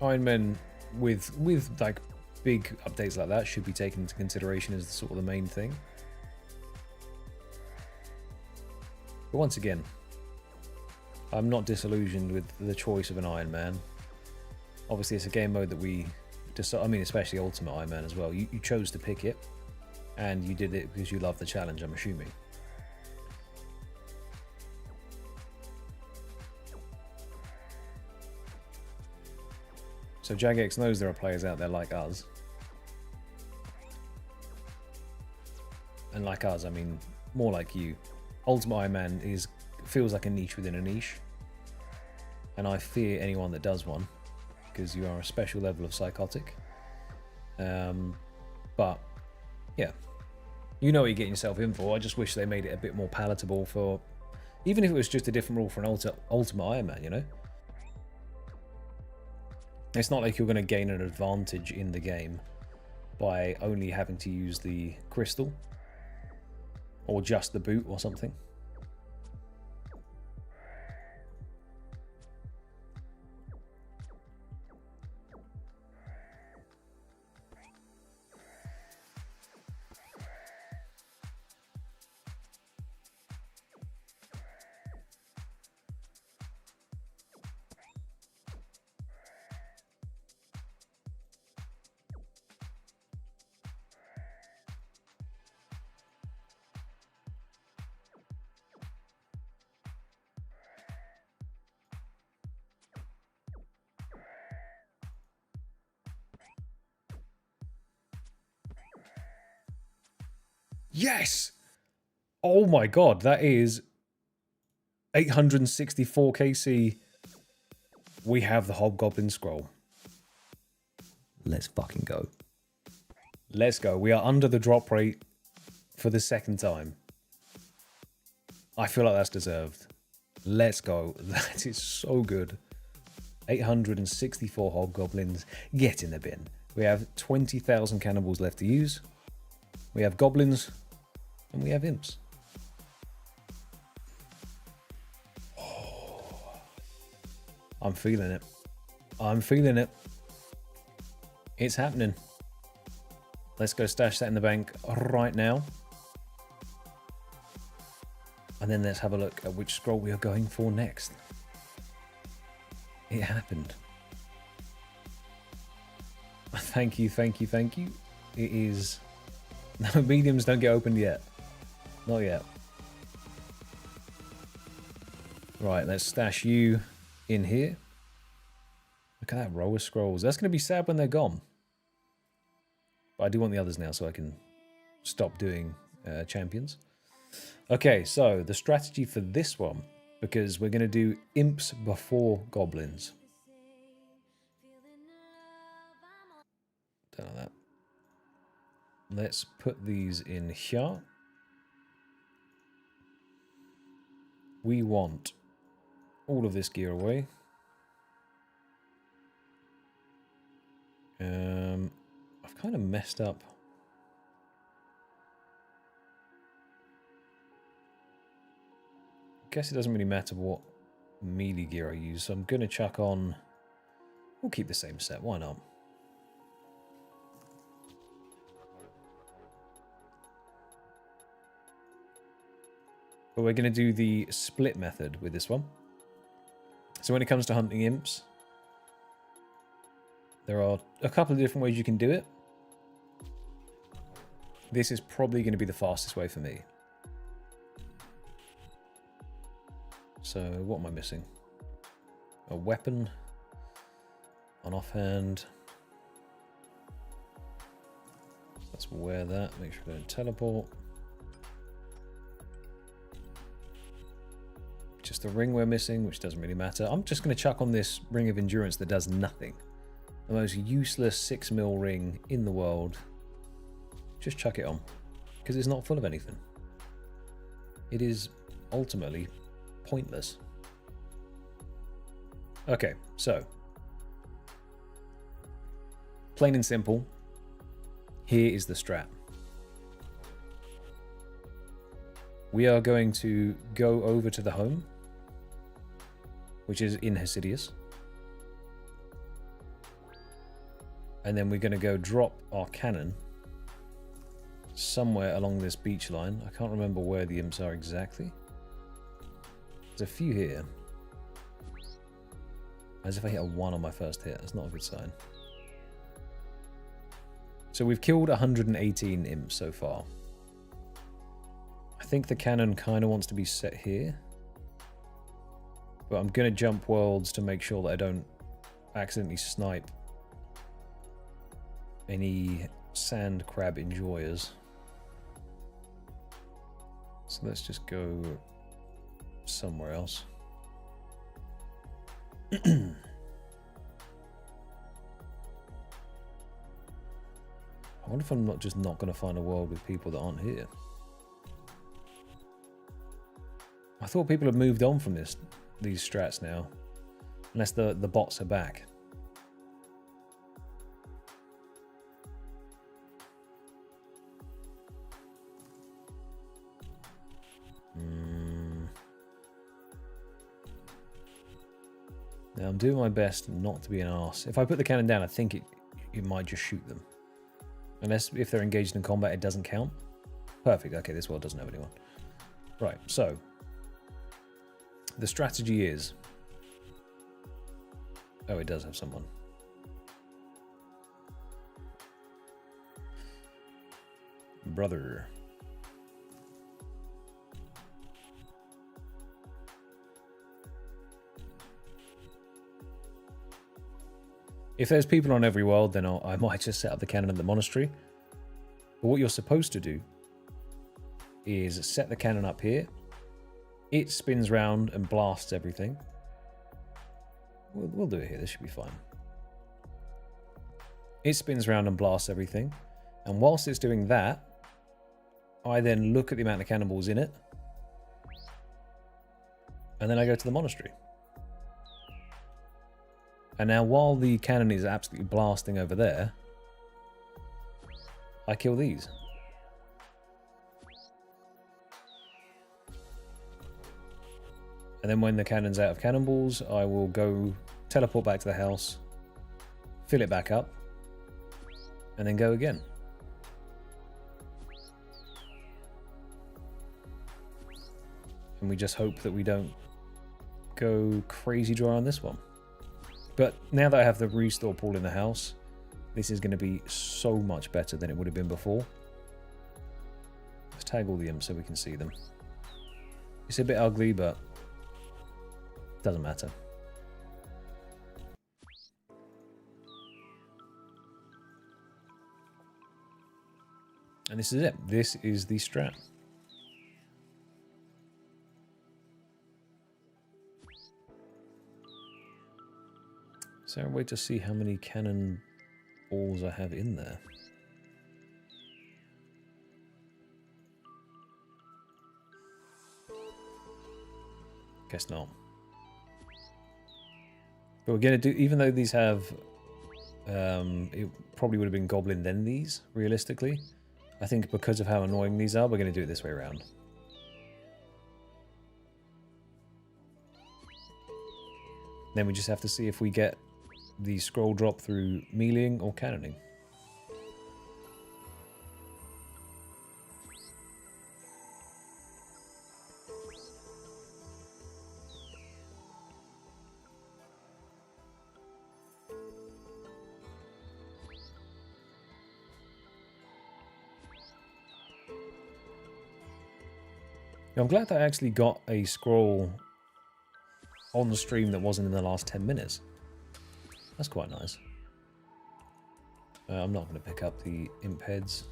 Iron Man with like big updates like that should be taken into consideration as sort of the main thing. But once again, I'm not disillusioned with the choice of an Iron Man. Obviously, it's a game mode that we decide. I mean, especially Ultimate Iron Man as well. You chose to pick it, and you did it because you love the challenge, I'm assuming. So Jagex knows there are players out there like us. And like us, I mean, more like you. Ultimate Iron Man feels like a niche within a niche. And I fear anyone that does one, because you are a special level of psychotic. But, yeah. You know what you're getting yourself in for. I just wish they made it a bit more palatable for... Even if it was just a different rule for an Ultimate Iron Man, you know? It's not like you're going to gain an advantage in the game by only having to use the crystal. Or just the boot or something. Yes! Oh my god, that is 864 KC. We have the Hobgoblin Scroll. Let's fucking go. Let's go. We are under the drop rate for the second time. I feel like that's deserved. Let's go. That is so good. 864 hobgoblins. Get in the bin. We have 20,000 cannibals left to use. We have goblins. And we have imps. Oh, I'm feeling it. I'm feeling it. It's happening. Let's go stash that in the bank right now. And then let's have a look at which scroll we are going for next. It happened. Thank you, thank you, thank you. It is... No, mediums don't get opened yet. Not yet. Right, let's stash you in here. Look at that row of scrolls. That's going to be sad when they're gone. But I do want the others now so I can stop doing champions. Okay, so the strategy for this one, because we're going to do imps before goblins. Don't know that. Let's put these in here. We want all of this gear away. I've kind of messed up. I guess it doesn't really matter what melee gear I use, so I'm going to chuck on... We'll keep the same set, why not? But we're going to do the split method with this one. So when it comes to hunting imps, there are a couple of different ways you can do it. This is probably going to be the fastest way for me. So what am I missing? A weapon, an offhand. Let's wear that, make sure I don't teleport. Just the ring we're missing, which doesn't really matter. I'm just going to chuck on this ring of endurance that does nothing. The most useless 6 mil ring in the world. Just chuck it on. Because it's not full of anything. It is ultimately pointless. Okay, so. Plain and simple. Here is the strat. We are going to go over to the home, which is in Hasidius. And then we're going to go drop our cannon somewhere along this beach line. I can't remember where the imps are exactly. There's a few here. As if I hit a 1 on my first hit. That's not a good sign. So we've killed 118 imps so far. I think the cannon kind of wants to be set here. But I'm going to jump worlds to make sure that I don't accidentally snipe any sand crab enjoyers. So let's just go somewhere else. I wonder if I'm not going to find a world with people that aren't here. I thought people had moved on from these strats now. Unless the bots are back. Now I'm doing my best not to be an arse. If I put the cannon down, I think it might just shoot them. Unless if they're engaged in combat, it doesn't count. Perfect. Okay, this world doesn't have anyone. Right, so the strategy is... Oh, it does have someone. Brother. If there's people on every world, then I might just set up the cannon at the monastery. But what you're supposed to do is set the cannon up here. It spins round and blasts everything. We'll do it here. This should be fine. It spins round and blasts everything. And whilst it's doing that, I then look at the amount of cannonballs in it. And then I go to the monastery. And now while the cannon is absolutely blasting over there, I kill these. And then when the cannon's out of cannonballs, I will go teleport back to the house, fill it back up, and then go again. And we just hope that we don't go crazy dry on this one. But now that I have the restore pool in the house, this is going to be so much better than it would have been before. Let's tag all the imps so we can see them. It's a bit ugly, but doesn't matter. And this is it. This is the strat. Is there a way to see how many cannon balls I have in there? Guess not. But we're going to do, even though these have, it probably would have been Goblin then these, realistically. I think because of how annoying these are, we're going to do it this way around. Then we just have to see if we get the scroll drop through meleeing or cannoning. I'm glad that I actually got a scroll on the stream that wasn't in the last 10 minutes. That's quite nice. I'm not going to pick up the imp heads.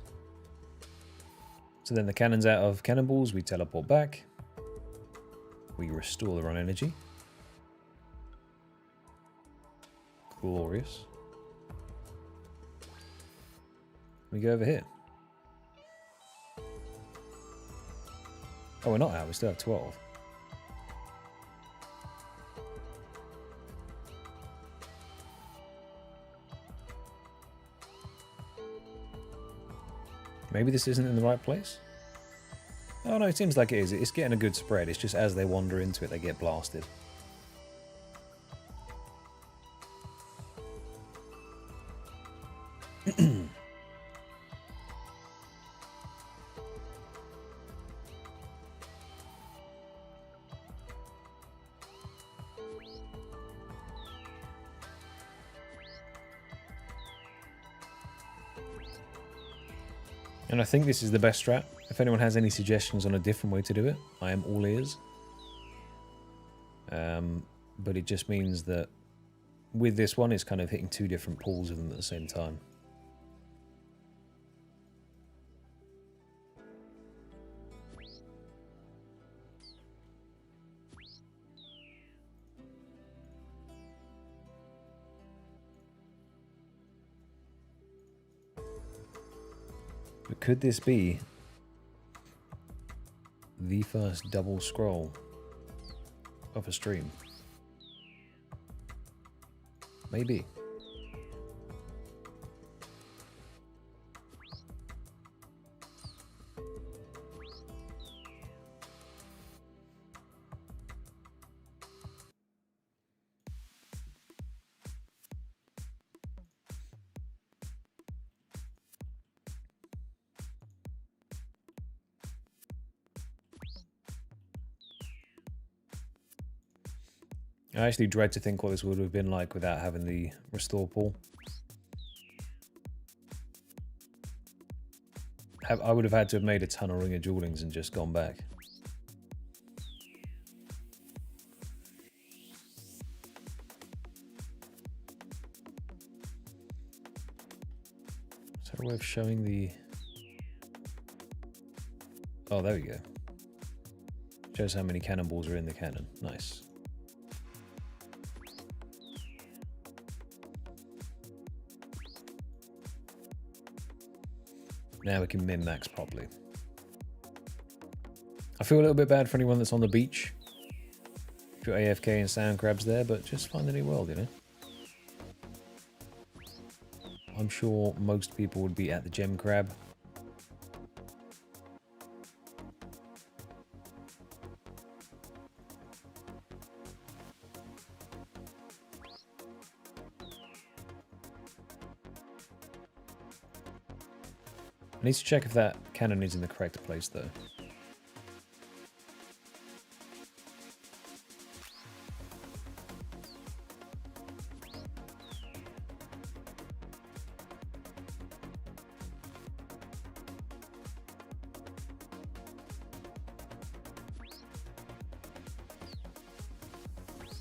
So then the cannon's out of cannonballs, we teleport back. We restore the run energy. Glorious. We go over here. Oh, we're not out, we still have 12. Maybe this isn't in the right place? Oh no, it seems like it is. It's getting a good spread. It's just as they wander into it, they get blasted. And I think this is the best strat. If anyone has any suggestions on a different way to do it, I am all ears. But it just means that with this one, it's kind of hitting two different pools of them at the same time. But could this be the first double scroll of a stream? Maybe. I actually dread to think what this would have been like without having the restore pool. I would have had to have made a ton of Ring of Jewelings and just gone back. Is there a way of showing the... Oh, there we go. Shows how many cannonballs are in the cannon. Nice. Now we can min-max properly. I feel a little bit bad for anyone that's on the beach Keep your AFK and sand crabs there, but just find a new world, you know? I'm sure most people would be at the gem crab. I need to check if that cannon is in the correct place, though.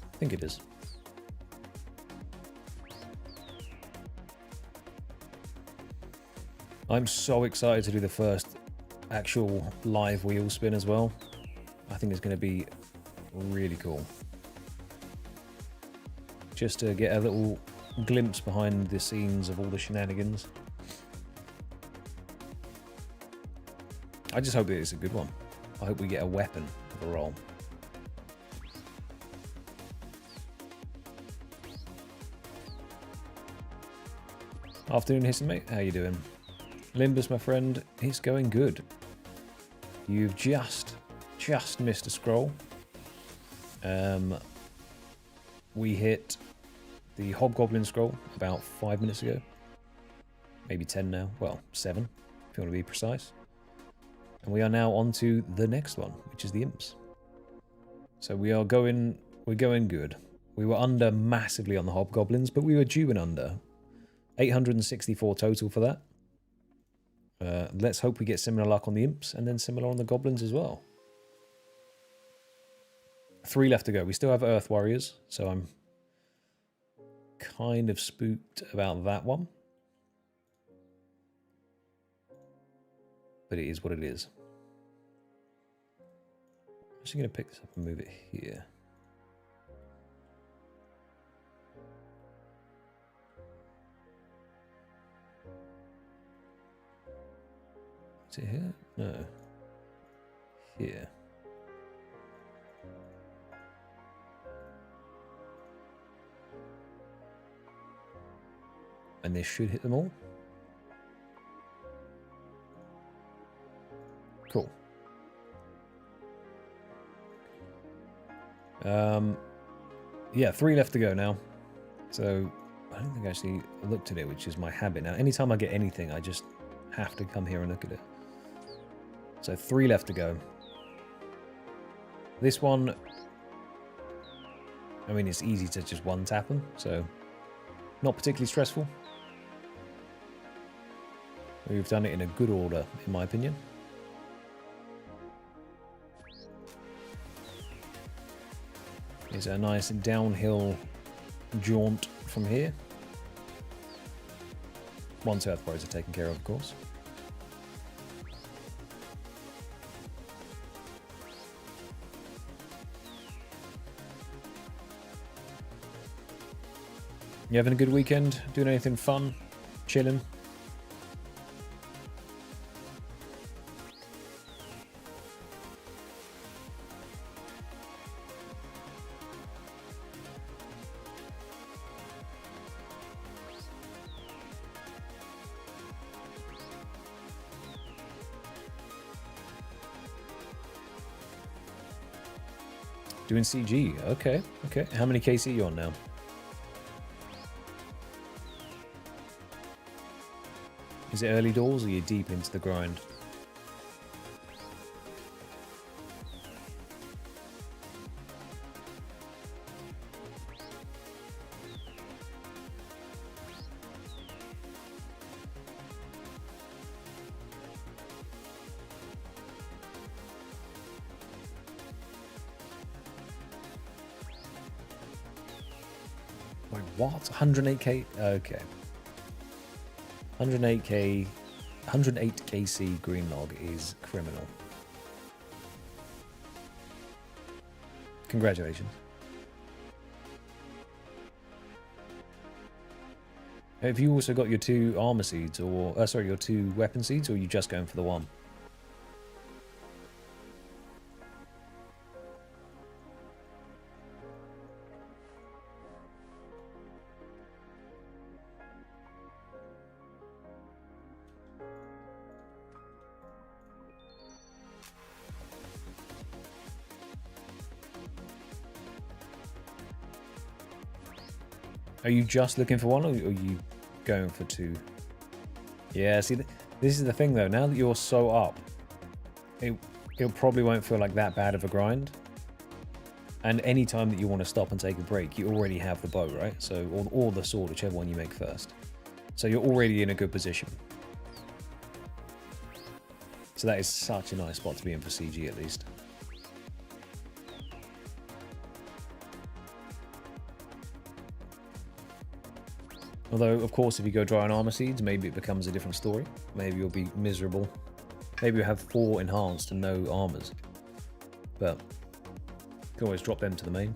I think it is. I'm so excited to do the first actual live wheel spin as well. I think it's going to be really cool. Just to get a little glimpse behind the scenes of all the shenanigans. I just hope that it's a good one. I hope we get a weapon of a roll. Afternoon, Hisson mate. How you doing? Limbus, my friend, it's going good. You've just missed a scroll. We hit the Hobgoblin scroll about 5 minutes ago. Maybe 10 now. Well, 7, if you want to be precise. And we are now on to the next one, which is the Imps. So we're going good. We were under massively on the Hobgoblins, but we were due and under. 864 total for that. Let's hope we get similar luck on the Imps and then similar on the Goblins as well. 3 left to go. We still have Earth Warriors, so I'm kind of spooked about that one. But it is what it is. I'm just going to pick this up and move it here. Is it here? No. Here. And this should hit them all. Cool. Yeah, 3 left to go now. So I don't think I actually looked at it, which is my habit now. Anytime I get anything, I just have to come here and look at it. So 3 left to go. This one, I mean, it's easy to just one tap them, so not particularly stressful. We've done it in a good order, in my opinion. It's a nice downhill jaunt from here. Once Earth Warriors are taken care of course. You having a good weekend? Doing anything fun? Chilling? Doing CG. Okay, okay. How many KC are you on now? Is it early doors or are you deep into the grind? Wait, what? 108k? Okay. 108k, 108 KC greenlog is criminal. Congratulations. Have you also got your 2 armor seeds, or sorry, your 2 weapon seeds, or are you just going for the 1? Are you just looking for one, or are you going for two? Yeah, see, this is the thing though. Now that you're so up, it probably won't feel like that bad of a grind. And any time that you want to stop and take a break, you already have the bow, right? So, or the sword, whichever one you make first. So you're already in a good position. So that is such a nice spot to be in for CG, at least. Although, of course, if you go dry on armor seeds, maybe it becomes a different story. Maybe you'll be miserable. Maybe you'll have 4 enhanced and no armors. But you can always drop them to the main.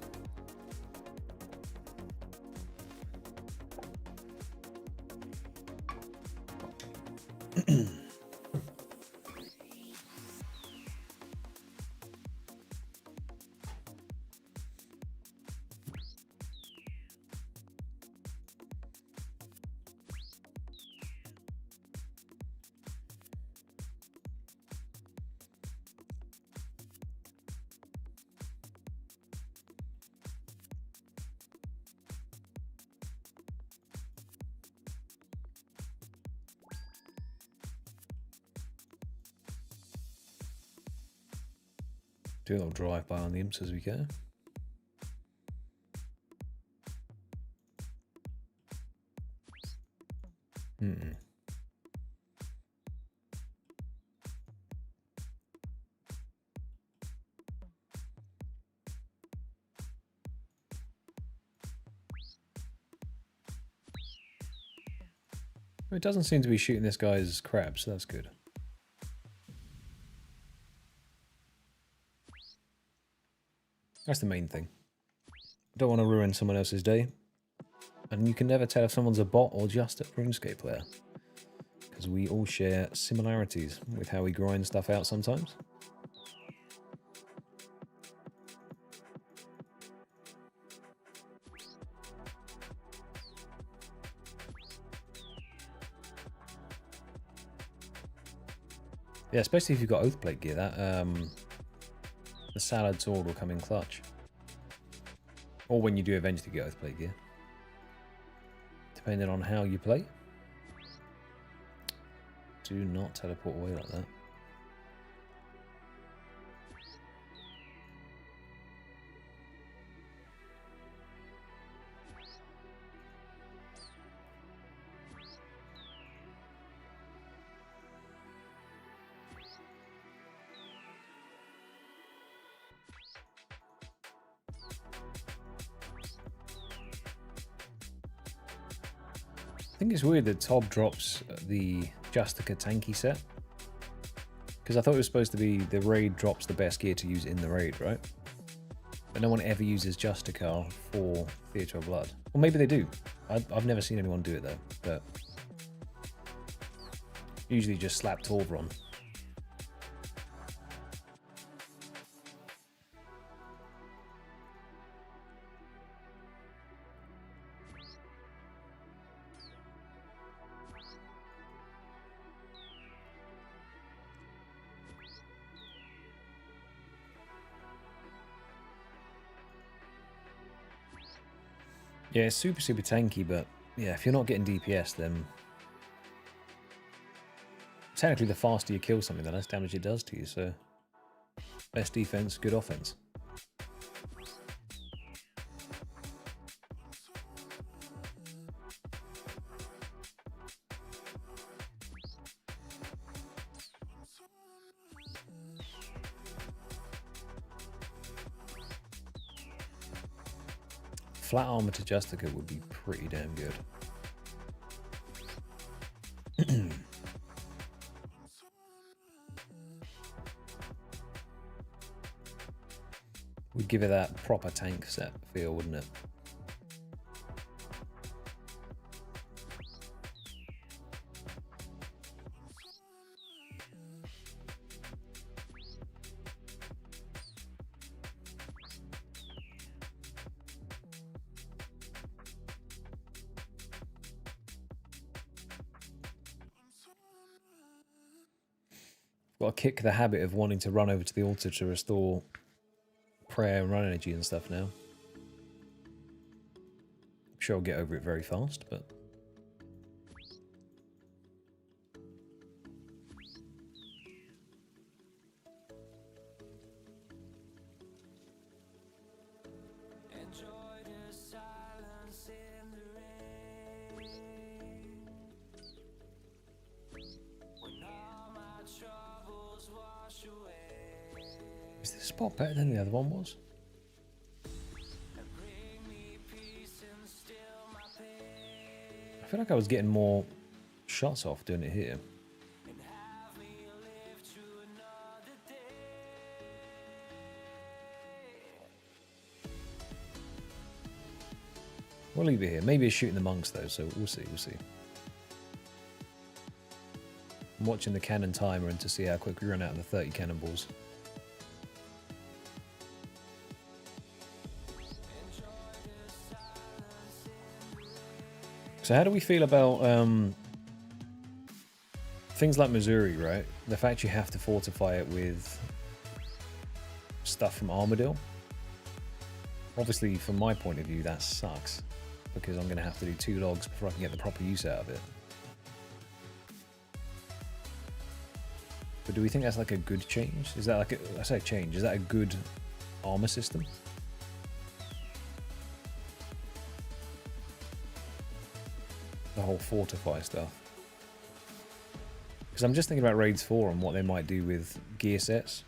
Do a little drive-by on the imps as we go. It doesn't seem to be shooting this guy's crabs, so that's good. That's the main thing. Don't want to ruin someone else's day. And you can never tell if someone's a bot or just a RuneScape player. Because we all share similarities with how we grind stuff out sometimes. Yeah, especially if you've got Oathplate gear, that the Salad Sword will come in clutch. Or when you do eventually get Oathplate gear. Depending on how you play. Do not teleport away like that. I think it's weird that Tob drops the Justica tanky set. Because I thought it was supposed to be the raid drops the best gear to use in the raid, right? But no one ever uses Justica for Theatre of Blood. Or maybe they do. I've never seen anyone do it though. But usually just slap Torv on. Yeah, it's super tanky, but yeah, if you're not getting DPS, then technically the faster you kill something, the less damage it does to you, so best defense, good offense. Flat armor to Justica would be pretty damn good. Would give it that proper tank set feel, wouldn't it? Got to kick the habit of wanting to run over to the altar to restore prayer and run energy and stuff now. I'm sure I'll get over it very fast, but... Is this spot better than the other one was? I feel like I was getting more shots off doing it here. We'll leave it here. Maybe it's shooting the monks though, so we'll see, we'll see. I'm watching the cannon timer and to see how quick we run out of the 30 cannonballs. So how do we feel about things like Missouri, right? The fact you have to fortify it with stuff from Armadillo. Obviously, from my point of view, that sucks, because I'm going to have to do 2 logs before I can get the proper use out of it. But do we think that's like a good change? Is that like a, I say change, is that a good armor system? The whole fortify stuff. Because I'm just thinking about Raids 4 and what they might do with gear sets.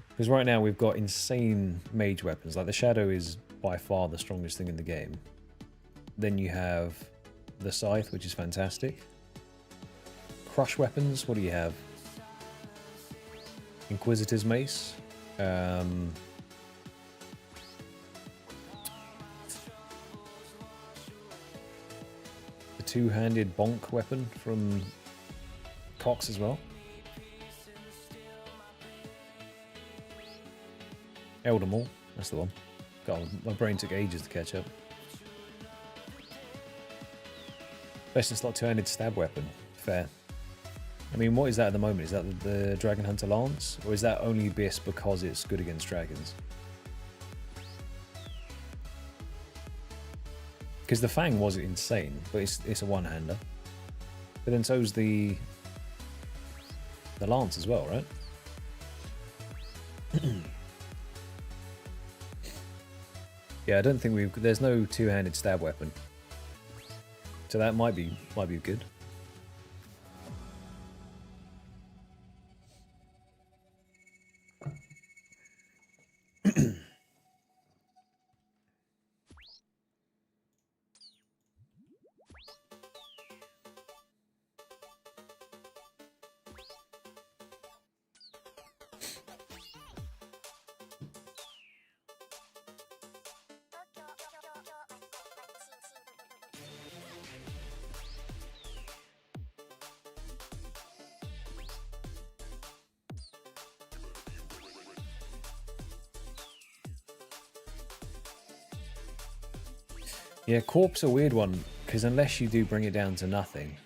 Because right now we've got insane mage weapons. Like the Shadow is by far the strongest thing in the game. Then you have the Scythe, which is fantastic. Crush weapons, what do you have? Inquisitor's Mace. Two-handed bonk weapon from Cox as well. Elder Maul, that's the one. God, my brain took ages to catch up. Best in slot two-handed stab weapon. Fair. I mean, what is that at the moment? Is that the Dragon Hunter Lance? Or is that only Biss because it's good against dragons? Because the Fang was insane, but it's a one-hander. But then so's the Lance as well, right? Yeah, I don't think there's no two-handed stab weapon. So that might be good. Yeah, Corp's a weird one, because unless you do bring it down to nothing,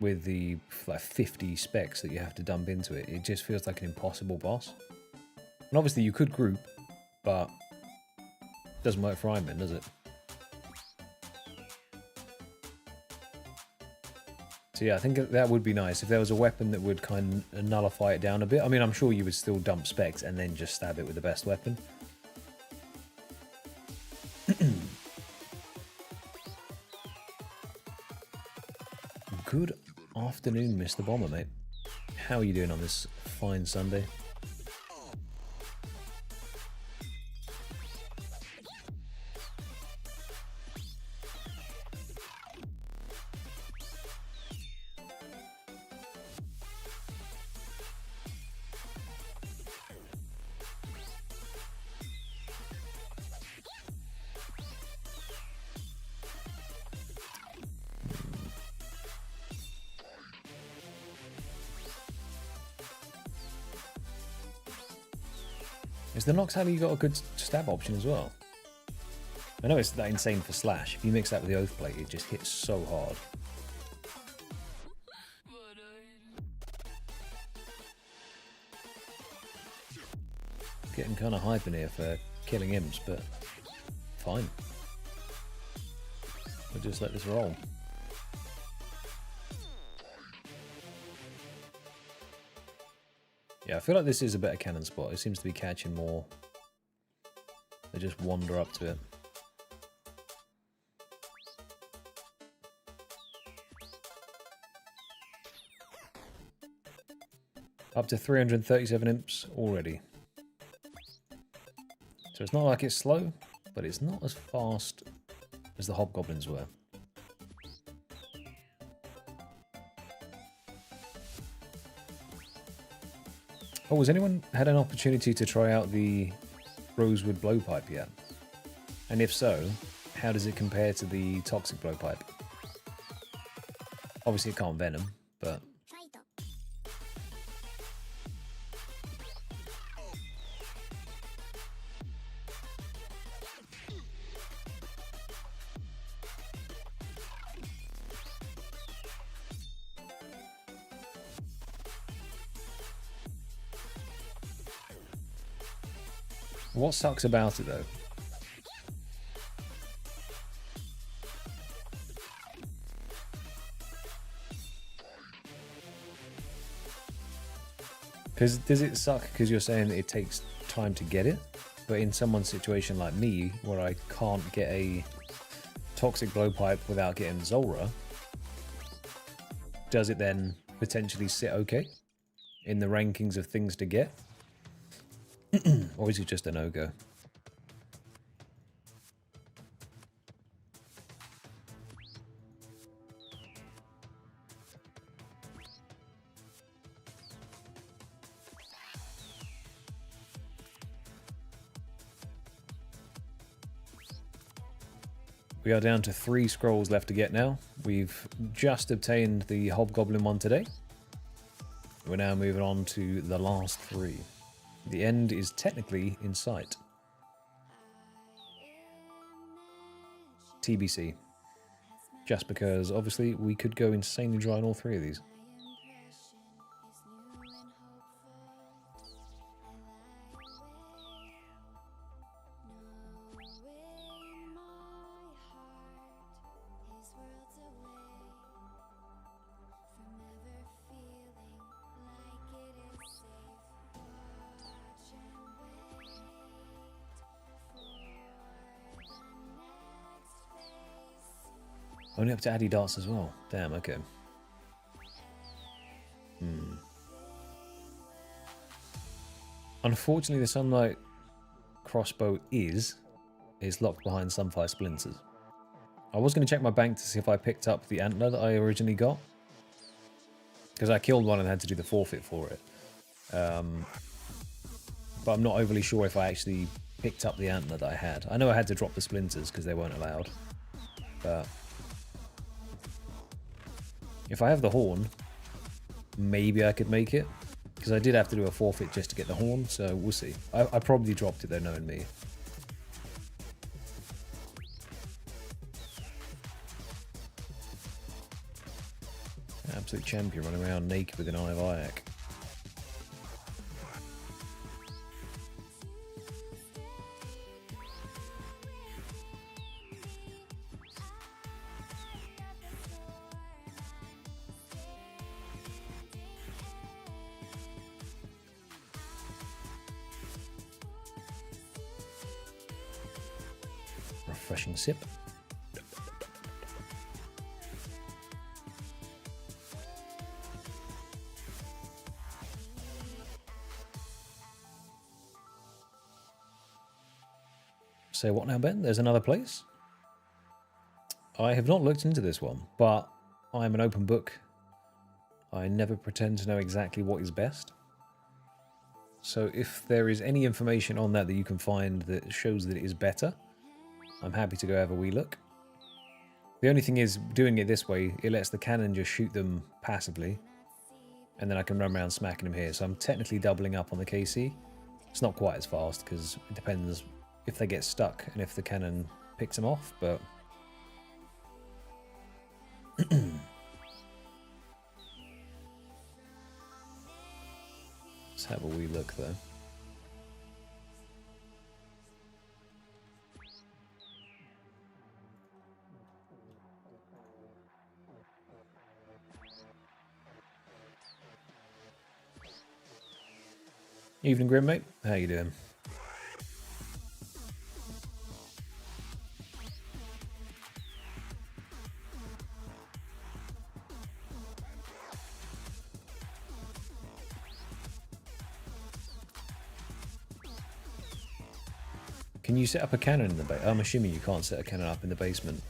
with the like 50 specs that you have to dump into it, it just feels like an impossible boss. And obviously you could group, but it doesn't work for Iron Man, does it? So yeah, I think that would be nice if there was a weapon that would kind of nullify it down a bit. I mean, I'm sure you would still dump specs and then just stab it with the best weapon. Good afternoon, Mr. Bomber, mate. How are you doing on this fine Sunday? Is the Nox Alley got a good stab option as well? I know it's that insane for slash. If you mix that with the Oath Plate, it just hits so hard. Getting kind of hype in here for killing imps, but fine. We'll just let this roll. Yeah, I feel like this is a better cannon spot. It seems to be catching more. They just wander up to it. Up to 337 imps already. So it's not like it's slow, but it's not as fast as the hobgoblins were. Oh, has anyone had an opportunity to try out the rosewood blowpipe yet? And if so, how does it compare to the toxic blowpipe? Obviously it can't venom, but... What sucks about it though? Because does it suck because you're saying that it takes time to get it? But in someone's situation like me, where I can't get a toxic blowpipe without getting Zulrah, does it then potentially sit okay in the rankings of things to get? Or is it just a no-go? We are down to 3 scrolls left to get now. We've just obtained the Hobgoblin one today. We're now moving on to the last 3. The end is technically in sight. TBC. Just because, obviously, we could go insanely dry on all 3 of these. Only up to Addy darts as well. Damn, okay. Unfortunately, the Sunlight crossbow is locked behind Sunfire Splinters. I was going to check my bank to see if I picked up the antler that I originally got. Because I killed one and had to do the forfeit for it. But I'm not overly sure if I actually picked up the antler that I had. I know I had to drop the splinters because they weren't allowed. But... if I have the horn, maybe I could make it. Because I did have to do a forfeit just to get the horn, so we'll see. I probably dropped it though, knowing me. Absolute champion running around naked with an Eye of Ayak. Refreshing sip. Say what now, Ben? There's another place? I have not looked into this one, but I'm an open book. I never pretend to know exactly what is best. So if there is any information on that you can find that shows that it is better, I'm happy to go have a wee look. The only thing is, doing it this way, it lets the cannon just shoot them passively, and then I can run around smacking them here. So I'm technically doubling up on the KC. It's not quite as fast, because it depends if they get stuck and if the cannon picks them off, but... let's have a wee look, though. Evening, Grim, mate. How you doing? Can you set up a cannon in the basement? I'm assuming you can't set a cannon up in the basement.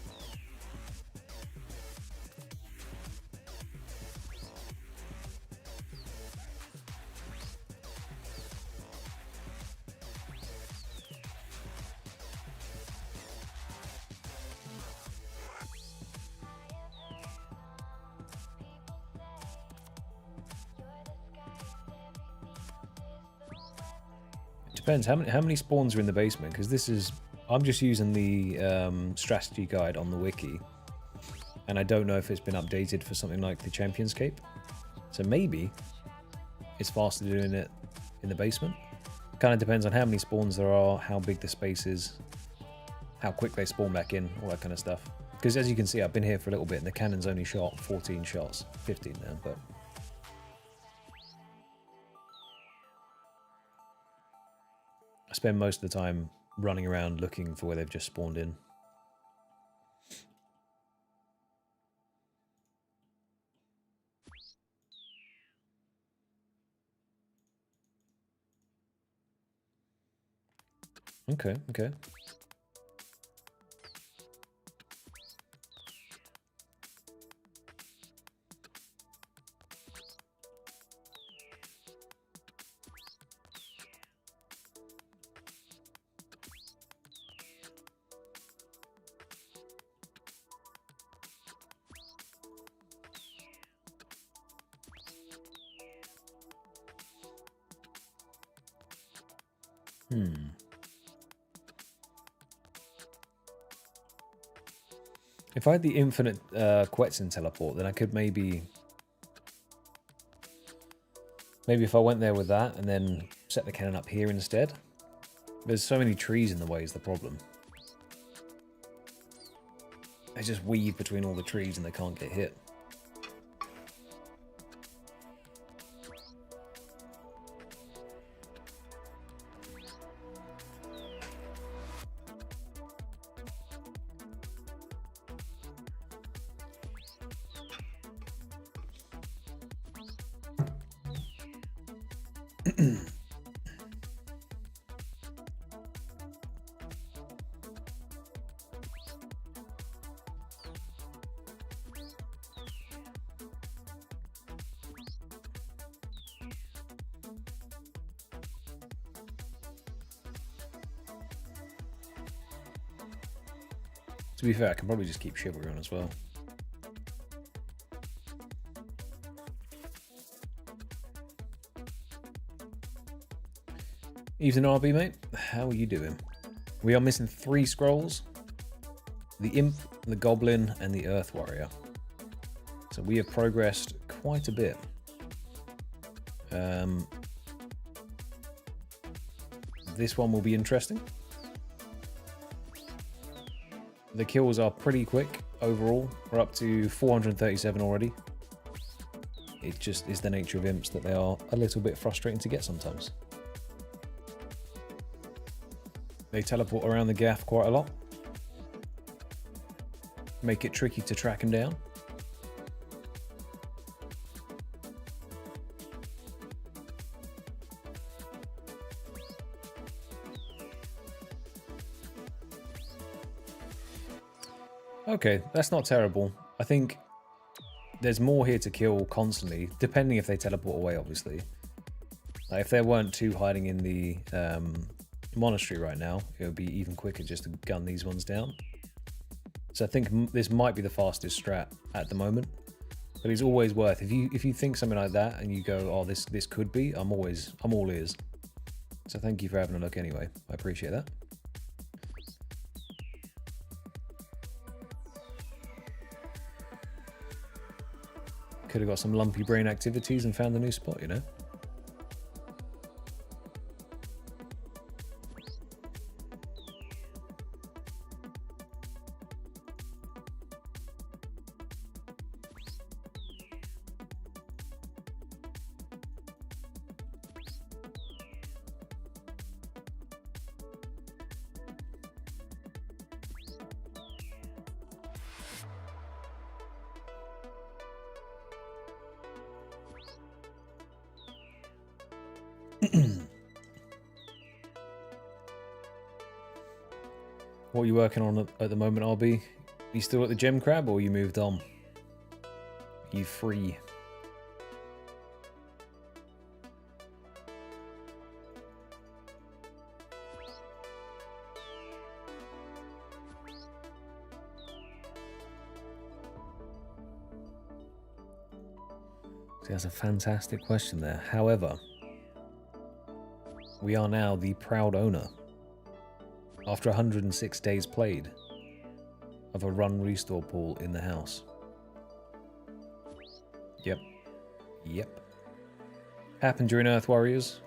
Depends how many spawns are in the basement, because this is, I'm just using the strategy guide on the wiki, and I don't know if it's been updated for something like the Champions Cape. So maybe it's faster doing it in the basement. Kind of depends on how many spawns there are, how big the space is, how quick they spawn back in, all that kind of stuff. Because as you can see, I've been here for a little bit, and the cannon's only shot 14 shots, 15 now, but. I spend most of the time running around looking for where they've just spawned in. Okay, okay. If I had the infinite Quetzin teleport, then I could maybe if I went there with that and then set the cannon up here instead. There's so many trees in the way is the problem. They just weave between all the trees and they can't get hit. To be fair, I can probably just keep chivalry on as well. Evening, RB, mate. How are you doing? We are missing 3 scrolls. The Imp, the Goblin, and the Earth Warrior. So we have progressed quite a bit. This one will be interesting. The kills are pretty quick overall. We're up to 437 already. It just is the nature of imps that they are a little bit frustrating to get sometimes. They teleport around the gaff quite a lot. Make it tricky to track them down. Okay, that's not terrible. I think there's more here to kill constantly, depending if they teleport away, obviously. Like if there weren't 2 hiding in the monastery right now, it would be even quicker just to gun these ones down. So I think this might be the fastest strat at the moment, but it's always worth, if you think something like that and you go, oh, this could be, I'm all ears. So thank you for having a look anyway. I appreciate that. Could have got some lumpy brain activities and found a new spot, you know? What are you working on at the moment, RB? You still at the gem crab, or you moved on? Are you free? See, that's a fantastic question there. However, we are now the proud owner, after 106 days played, of a run restore pool in the house. Yep. Yep. Happened during Earth Warriors.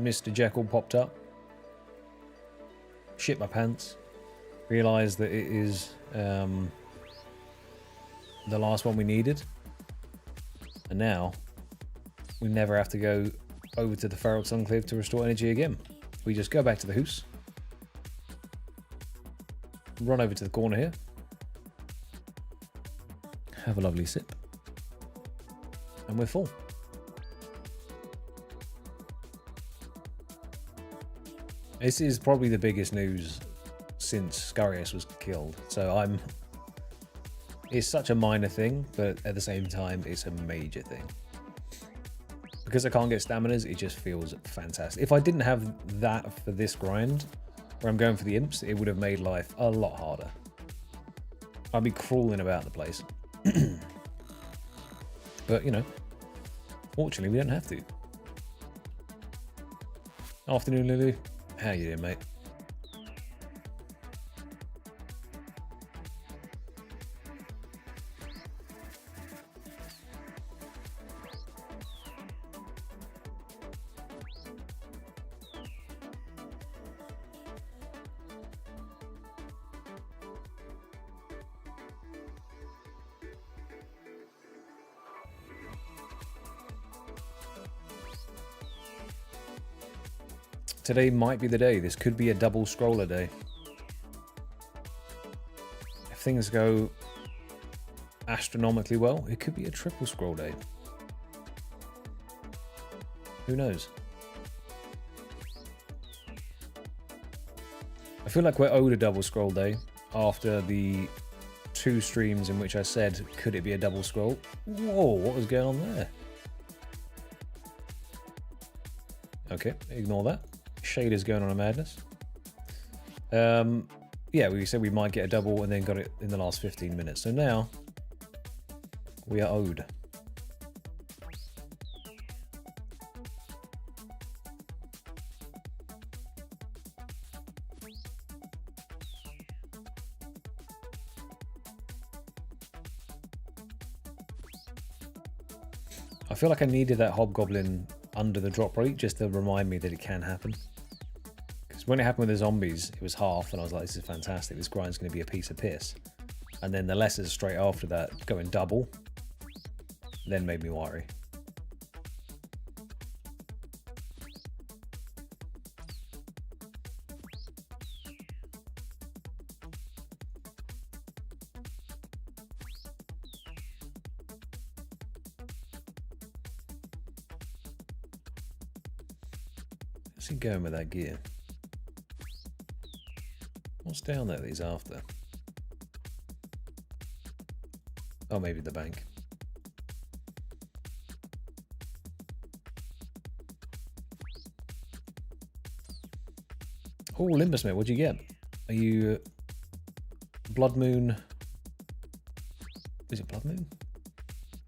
Mr. Jekyll popped up. Shit my pants. Realised that it is the last one we needed. And now, we never have to go over to the Ferox Enclave to restore energy again. We just go back to the house. Run over to the corner here. Have a lovely sip. And we're full. This is probably the biggest news since Scarius was killed. So it's such a minor thing, but at the same time, it's a major thing. Because I can't get staminas, it just feels fantastic. If I didn't have that for this grind, where I'm going for the imps, it would have made life a lot harder. I'd be crawling about the place. But, you know, fortunately, we don't have to. Afternoon, Lulu. How you doing, mate? Today might be the day. This could be a double scroller day. If things go astronomically well, it could be a triple scroll day. Who knows? I feel like we're owed a double scroll day after the 2 streams in which I said, could it be a double scroll? Whoa, what was going on there? Okay, ignore that. Shader's going on a madness. Yeah, we said we might get a double and then got it in the last 15 minutes. So now we are owed. I feel like I needed that hobgoblin under the drop rate just to remind me that it can happen. Because when it happened with the zombies, it was half, and I was like, this is fantastic, this grind's going to be a piece of piss. And then the lessers straight after that going double, then made me worry. What's he going with that gear? What's down there that he's after? Oh, maybe the bank. Oh, Limbusmith, what'd you get? Are you Blood Moon? Is it Blood Moon?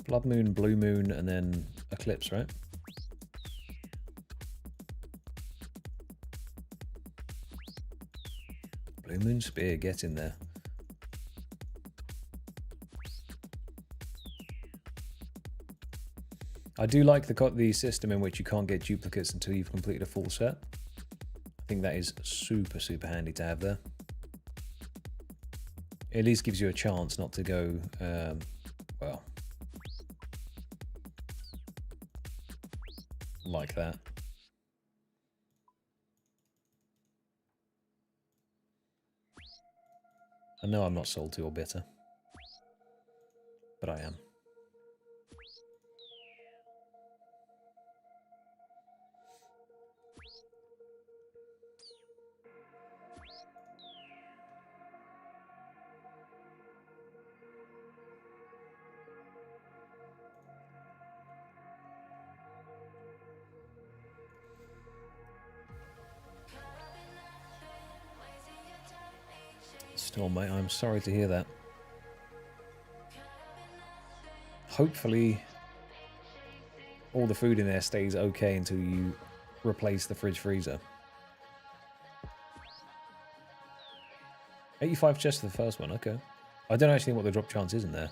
Blood Moon, Blue Moon, and then Eclipse, right? Blue Moon Spear, get in there. I do like the system in which you can't get duplicates until you've completed a full set. I think that is super, super handy to have there. It at least gives you a chance not to go, well, like that. I know I'm not salty or bitter, but I am. Oh mate, I'm sorry to hear that. Hopefully all the food in there stays okay until you replace the fridge freezer. 85 chests for the first one, okay. I don't actually know what the drop chance is in there.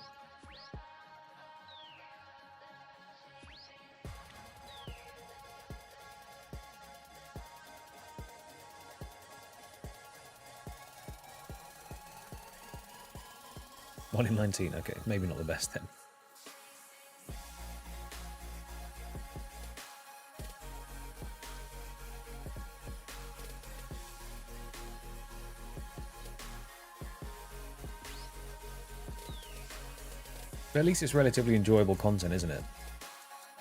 One in 19, okay, maybe not the best then. But at least it's relatively enjoyable content, isn't it?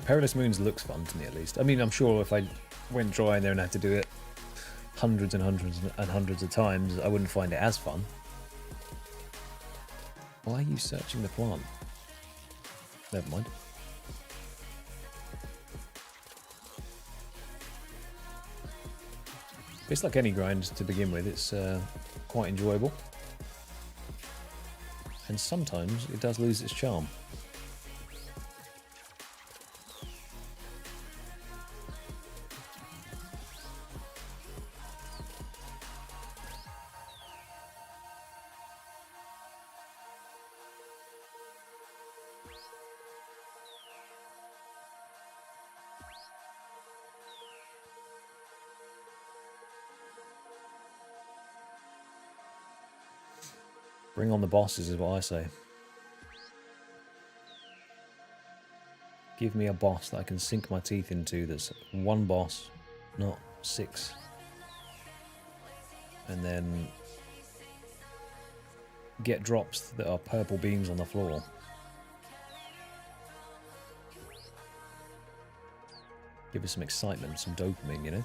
Perilous Moons looks fun to me, at least. I mean, I'm sure if I went dry in there and had to do it hundreds and hundreds and hundreds of times, I wouldn't find it as fun. Why are you searching the plant? Never mind. It's like any grind to begin with. It's quite enjoyable. And sometimes it does lose its charm. Bring on the bosses is what I say. Give me a boss that I can sink my teeth into that's one boss, not 6. And then get drops that are purple beams on the floor. Give us some excitement, some dopamine, you know?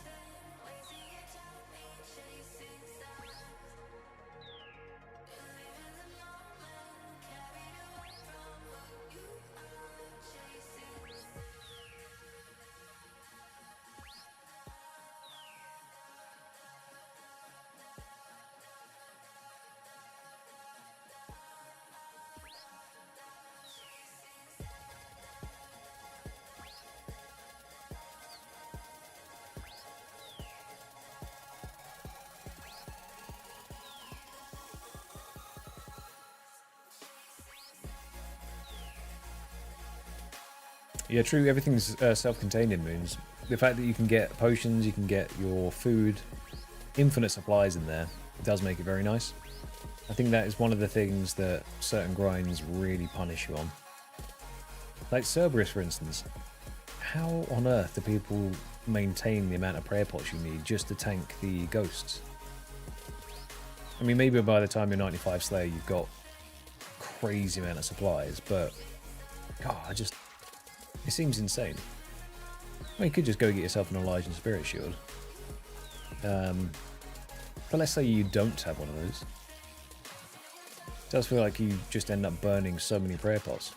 Yeah, true. Everything's self-contained in Moons. The fact that you can get potions, you can get your food, infinite supplies in there, does make it very nice. I think that is one of the things that certain grinds really punish you on. Like Cerberus, for instance. How on earth do people maintain the amount of prayer pots you need just to tank the ghosts? I mean, maybe by the time you're 95 Slayer, you've got crazy amount of supplies, but God, it seems insane. Well, you could just go get yourself an Elijah Spirit Shield. But let's say you don't have one of those. It does feel like you just end up burning so many prayer pots.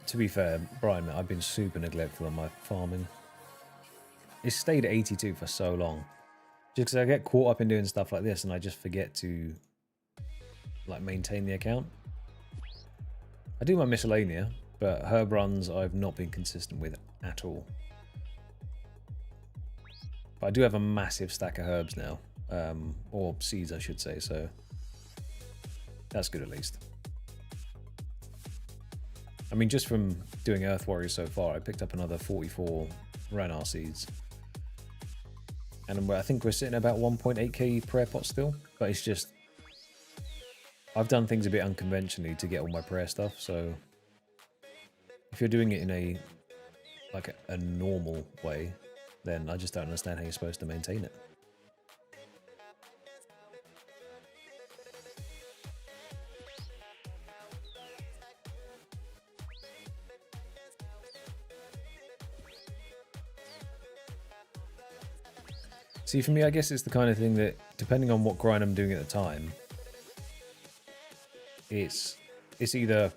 To be fair, Brian, I've been super neglectful on my farming. It's stayed at 82 for so long. Just because I get caught up in doing stuff like this and I just forget to like maintain the account. I do my miscellanea, but herb runs I've not been consistent with at all. But I do have a massive stack of herbs now. Or seeds, I should say, so that's good at least. I mean, just from doing Earth Warriors so far, I picked up another 44 Ranar seeds. And I think we're sitting at about 1.8k prayer pot still. But it's just, I've done things a bit unconventionally to get all my prayer stuff. So if you're doing it in a normal way, then I just don't understand how you're supposed to maintain it. See, for me, I guess it's the kind of thing that, depending on what grind I'm doing at the time, it's either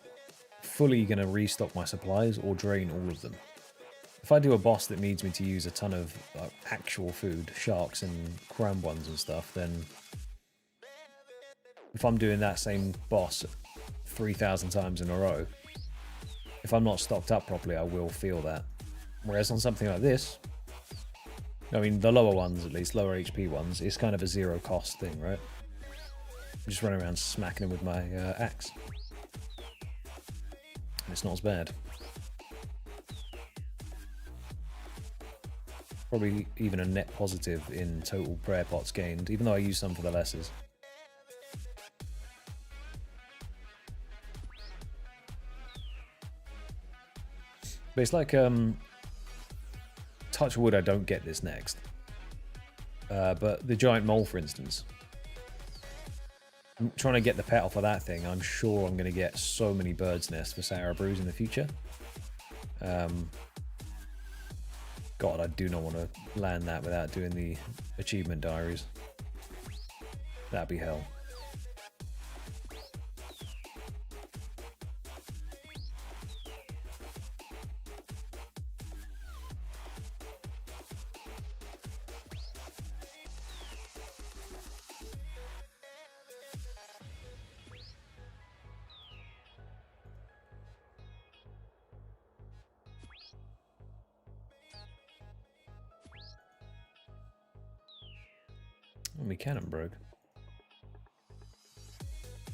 fully going to restock my supplies or drain all of them. If I do a boss that needs me to use a ton of actual food, sharks and cram ones and stuff, then if I'm doing that same boss 3,000 times in a row, if I'm not stocked up properly, I will feel that. Whereas on something like this, I mean, the lower ones at least, lower HP ones, it's kind of a zero cost thing, right? I'm just running around smacking them with my axe. And it's not as bad. Probably even a net positive in total prayer pots gained, even though I use some for the lessers. But it's like, touch wood I don't get this next. But the giant mole, for instance. I'm trying to get the pet off of that thing. I'm sure I'm going to get so many bird's nests for Sarah Brews in the future. God, I do not want to land that without doing the achievement diaries. That'd be hell. Oh, my cannon broke.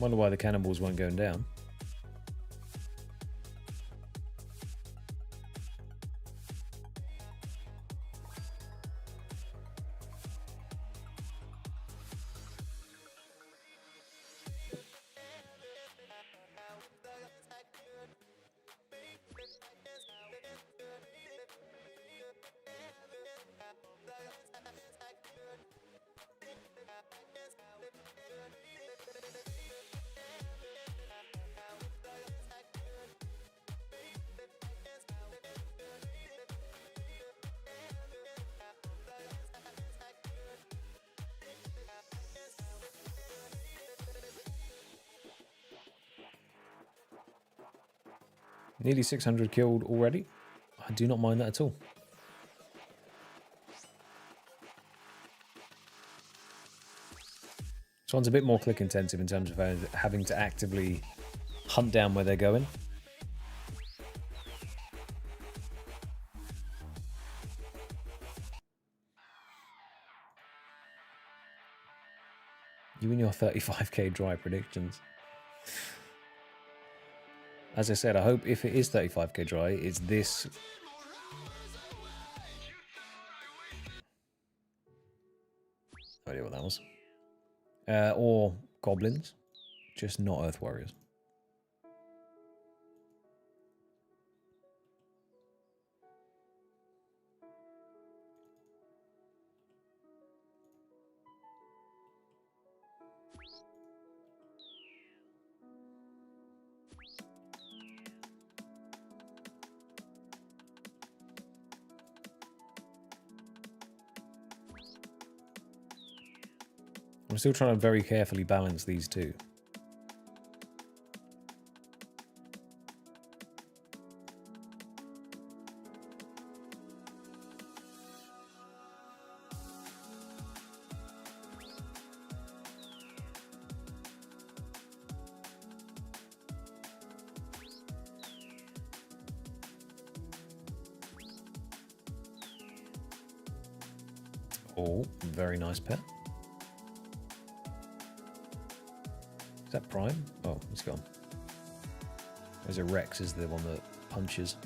Wonder why the cannonballs weren't going down. Nearly 600 killed already. I do not mind that at all. This one's a bit more click intensive in terms of having to actively hunt down where they're going. You and your 35k dry predictions. As I said, I hope if it is 35k dry, it's this. No idea what that was. Or goblins, just not earth warriors. I'm still trying to very carefully balance these two. Oh, very nice pet. Is that Prime? Oh, it's gone. There's a Rex is the one that punches.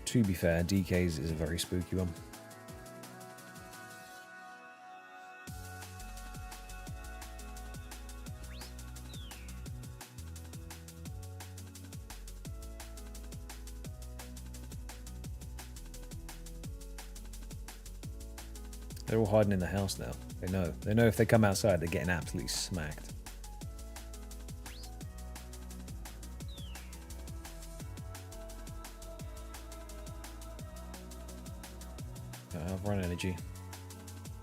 To be fair, DK's is a very spooky one. They're all hiding in the house now. They know. They know if they come outside, they're getting absolutely smacked. I've run energy.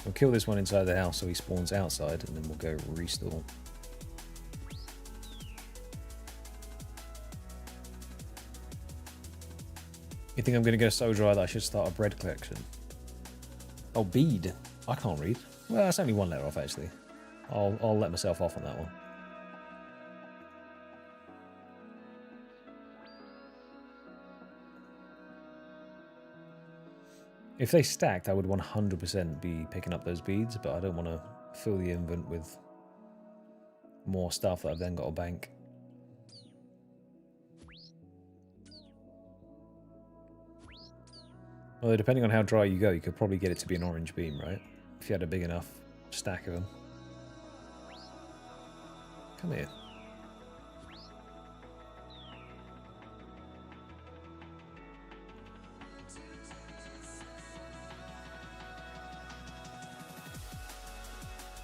We'll kill this one inside the house so he spawns outside, and then we'll go restore. You think I'm going to go so dry that I should start a bread collection? Oh, bead. I can't read. Well, that's only one letter off, actually. I'll let myself off on that one. If they stacked, I would 100% be picking up those beads, but I don't want to fill the invent with more stuff that I've then got to bank. Although, depending on how dry you go, you could probably get it to be an orange beam, right? If you had a big enough stack of them. Come here.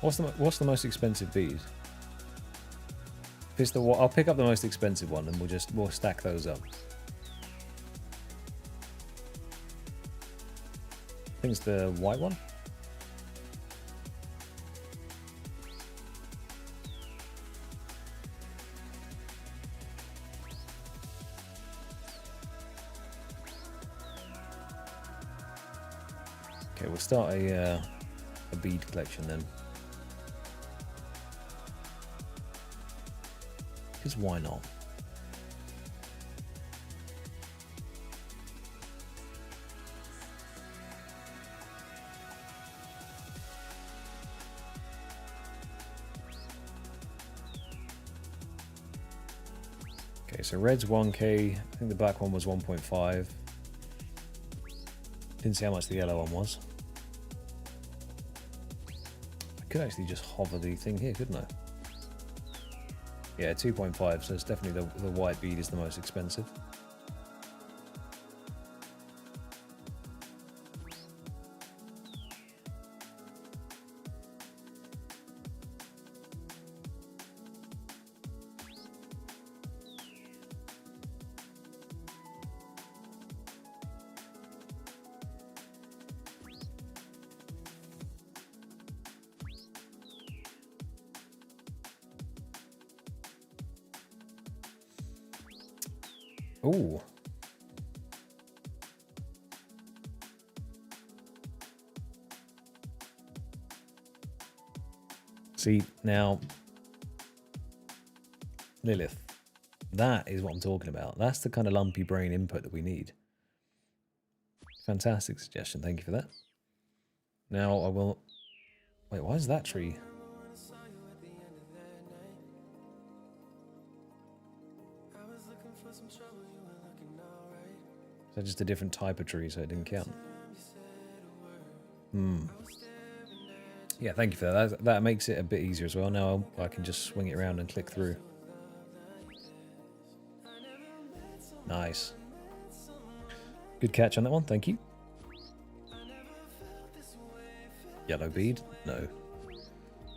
What's the most expensive bead? If it's the I'll pick up the most expensive one, and we'll stack those up. I think it's the white one. Okay, we'll start a bead collection then. Because why not? Okay, so red's 1k. I think the black one was 1.5. Didn't see how much the yellow one was. I could actually just hover the thing here, couldn't I? Yeah, 2.5, so it's definitely the white bead is the most expensive. Ooh. See, now, Lilith, that is what I'm talking about. That's the kind of lumpy brain input that we need. Fantastic suggestion. Thank you for that. Now I will... Wait, why is that tree? Is that just a different type of tree, so it didn't count? Yeah, thank you for that. That makes it a bit easier as well. Now I can just swing it around and click through. Nice. Good catch on that one, thank you. Yellow bead? No.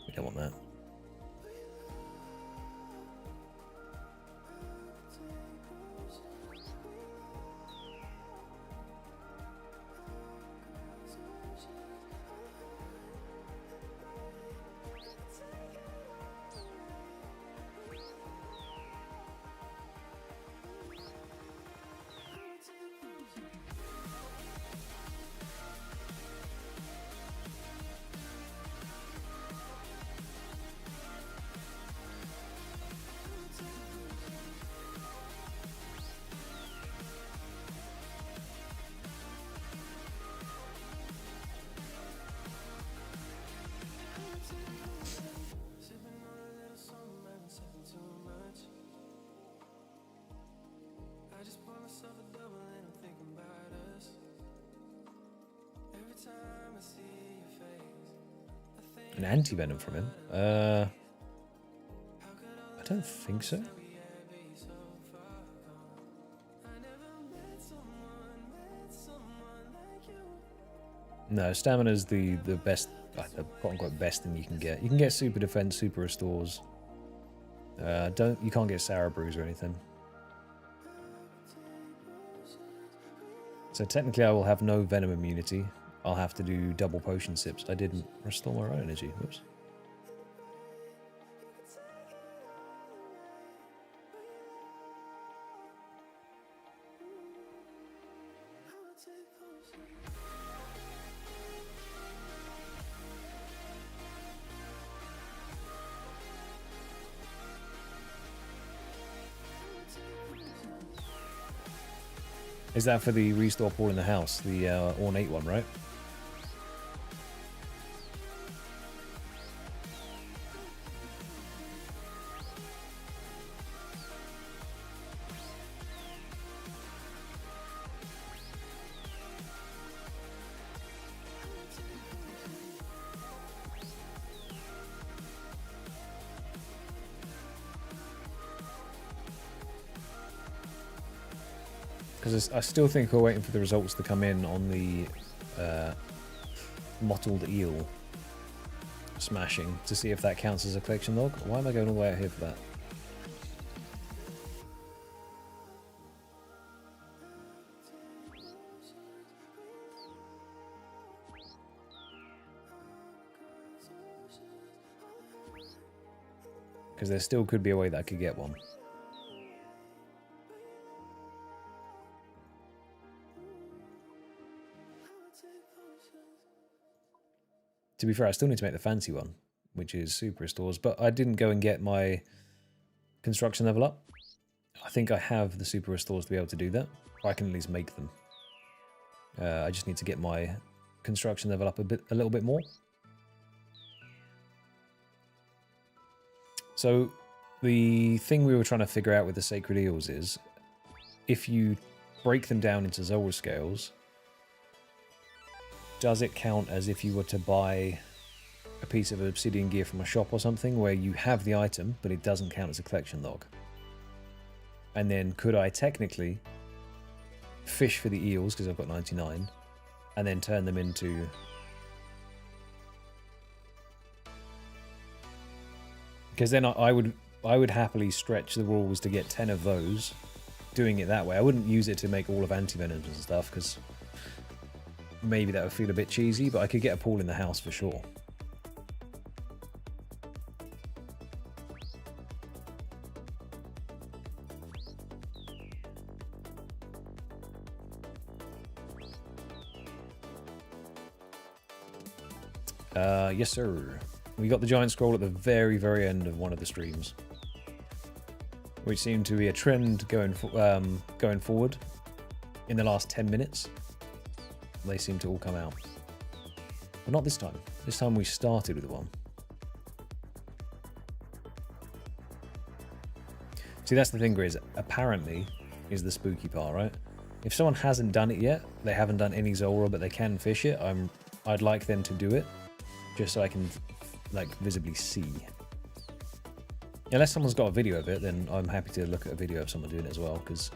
We don't want that. An anti-venom from him? I don't think so. No, stamina's the best, the quote-unquote best thing you can get. You can get super defense, super restores. You can't get sour brews or anything. So technically I will have no venom immunity. I'll have to do double potion sips. I didn't restore my own energy. Whoops. Is that for the restore pool in the house? The ornate one, right? Because I still think we're waiting for the results to come in on the mottled eel smashing to see if that counts as a collection log. Why am I going all the way out here for that? Because there still could be a way that I could get one. To be fair, I still need to make the fancy one, which is super restores, but I didn't go and get my construction level up. I think I have the super restores to be able to do that. Or I can at least make them. I just need to get my construction level up a little bit more. So the thing we were trying to figure out with the sacred eels is if you break them down into Zora scales, does it count as if you were to buy a piece of obsidian gear from a shop or something where you have the item but it doesn't count as a collection log? And then could I technically fish for the eels because I've got 99 and then turn them into... Because then I would happily stretch the rules to get 10 of those doing it that way. I wouldn't use it to make all of anti-venoms and stuff because maybe that would feel a bit cheesy, but I could get a pool in the house for sure. Yes, sir. We got the giant scroll at the very, very end of one of the streams, which seemed to be a trend going forward in the last 10 minutes. They seem to all come out. But not this time. This time we started with one. See, that's the thing, Grizz. Apparently is the spooky part, right? If someone hasn't done it yet, they haven't done any Zora, but they can fish it, I'd like them to do it, just so I can, like, visibly see. Unless someone's got a video of it, then I'm happy to look at a video of someone doing it as well, because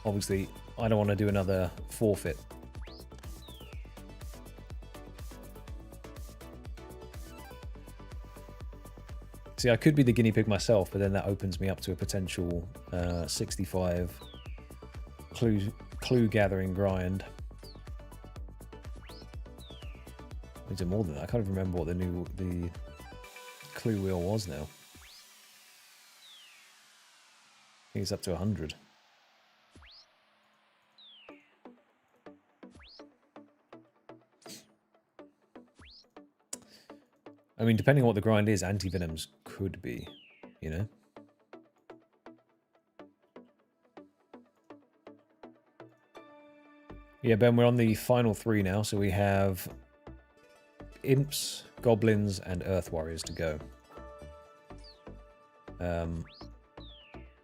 obviously I don't want to do another forfeit. See, I could be the guinea pig myself, but then that opens me up to a potential 65 clue gathering grind. Is it more than that? I can't even remember what the clue wheel was now. I think it's up to 100. I mean, depending on what the grind is, anti-venoms could be, you know? Yeah, Ben, we're on the final 3 now, so we have imps, goblins, and earth warriors to go.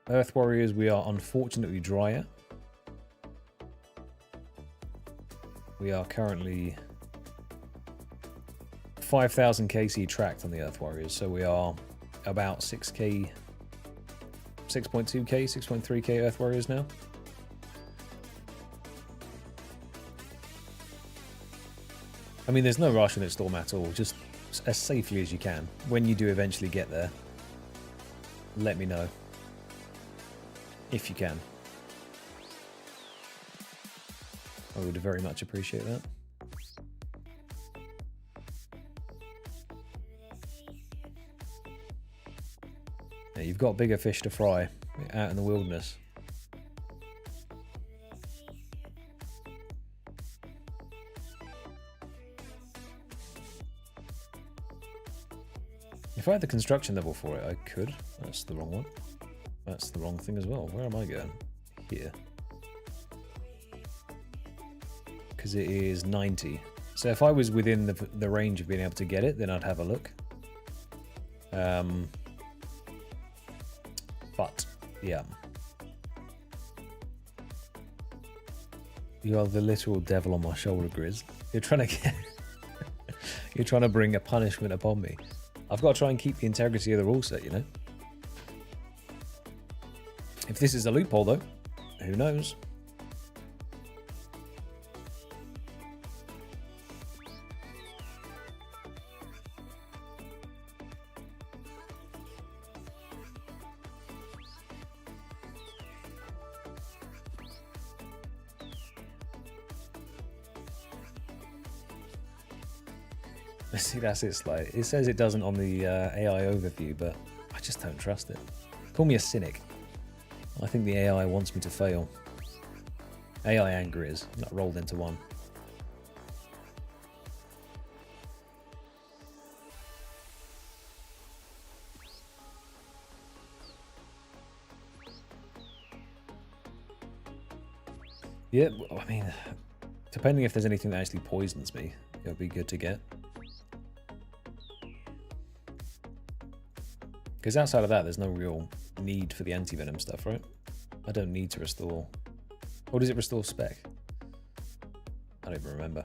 Earth warriors we are unfortunately dry at. We are currently 5,000 KC tracked on the earth warriors, so we are about 6k, 6.2k, 6.3k earth warriors now. I mean, there's no rush in its storm at all. Just as safely as you can. When you do eventually get there, let me know. If you can. I would very much appreciate that. Yeah, you've got bigger fish to fry out in the wilderness. If I had the construction level for it, I could. That's the wrong one. That's the wrong thing as well. Where am I going? Here. Because it is 90. So if I was within the range of being able to get it, then I'd have a look. But, yeah. You are the literal devil on my shoulder, Grizz. You're trying to get... You're trying to bring a punishment upon me. I've got to try and keep the integrity of the rule set, you know? If this is a loophole, though, who knows? See, that's it. Like, it says it doesn't on the AI overview, but I just don't trust it. Call me a cynic. I think the AI wants me to fail. AI and Grizz, not rolled into one. Yeah, I mean, depending if there's anything that actually poisons me, it would be good to get. Because outside of that, there's no real need for the anti-venom stuff, right? I don't need to restore... Or does it restore spec? I don't even remember.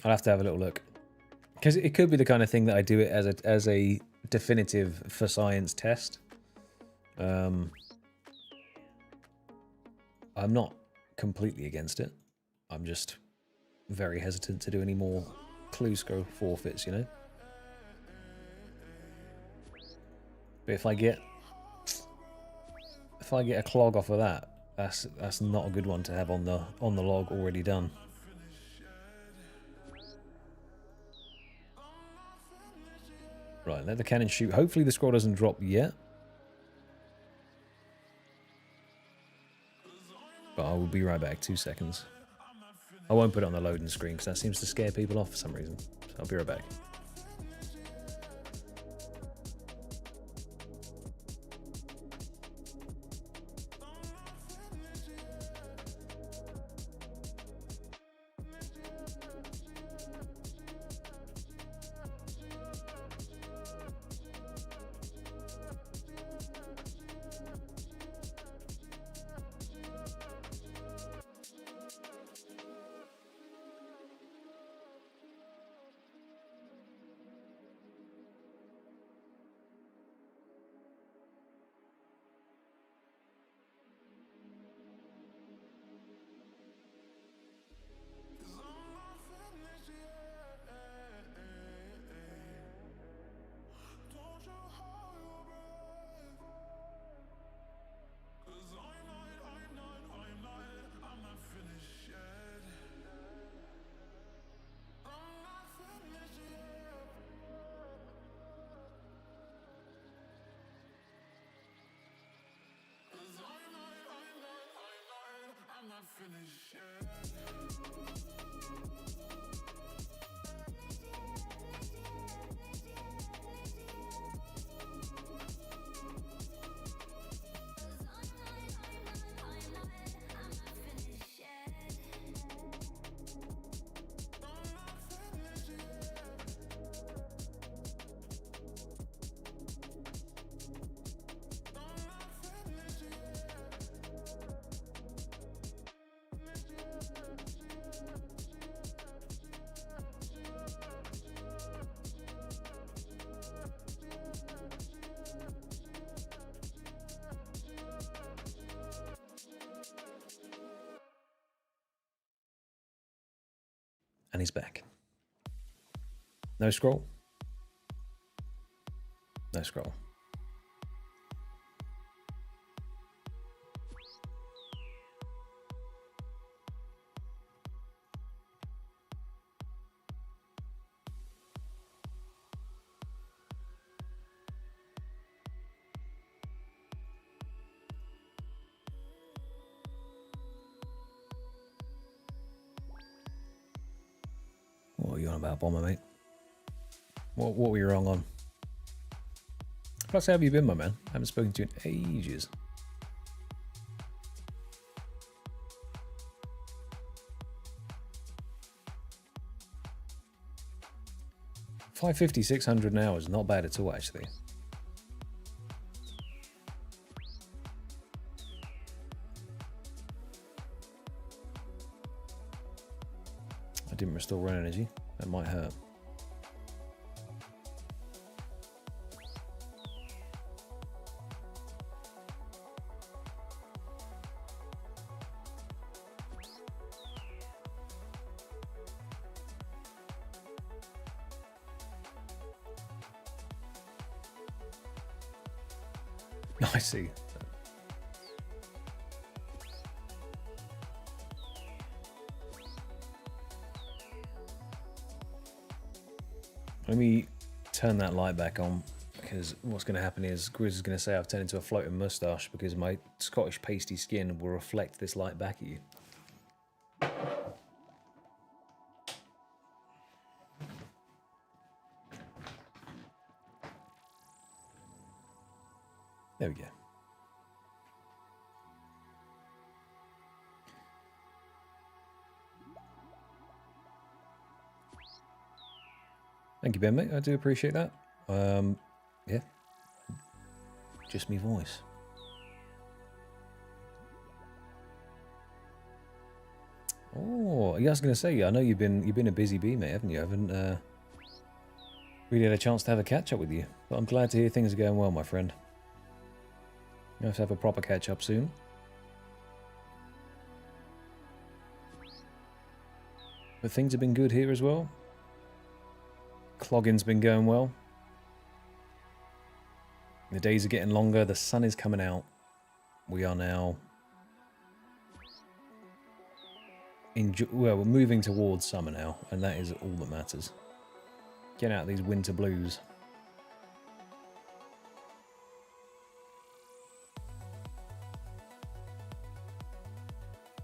I'll have to have a little look. Because it could be the kind of thing that I do it as a definitive for science test. I'm not completely against it. I'm just very hesitant to do any more clue scroll forfeits, you know? But if I get a clog off of that, that's not a good one to have on the log already done. Right, let the cannon shoot. Hopefully the scroll doesn't drop yet. But I will be right back, 2 seconds. I won't put it on the loading screen because that seems to scare people off for some reason. So I'll be right back. And he's back. No scroll. No scroll. What are you on about, Bomber, mate? What were you wrong on? Plus, how have you been, my man? I haven't spoken to you in ages. $550, 600 an hour is not bad at all, actually. I didn't restore run energy. That might hurt. I see. Let me turn that light back on, because what's going to happen is Grizz is going to say I've turned into a floating moustache because my Scottish pasty skin will reflect this light back at you. There we go. Thank you, Ben, mate. I do appreciate that. Yeah. Just me voice. Oh, yeah, I was going to say, I know you've been a busy bee, mate, haven't you? I haven't really had a chance to have a catch up with you, but I'm glad to hear things are going well, my friend. You have to have a proper catch up soon. But things have been good here as well. Clogging's been going well. The days are getting longer. The sun is coming out. We are now... well, we're moving towards summer now, and that is all that matters. Get out of these winter blues.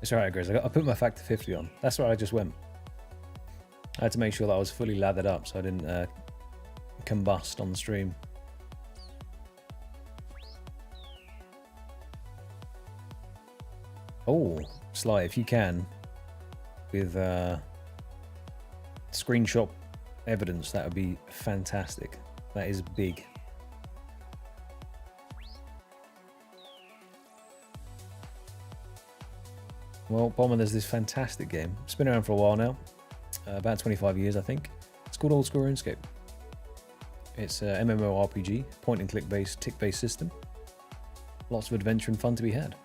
It's alright, Grizz. I put my factor 50 on. That's where I just went. I had to make sure that I was fully lathered up so I didn't combust on the stream. Oh, Sly, if you can, with screenshot evidence, that would be fantastic. That is big. Well, Bomber, there's this fantastic game. It's been around for a while now. About 25 years, I think. It's called Old School RuneScape. It's a MMORPG, point and click based, tick based system. Lots of adventure and fun to be had.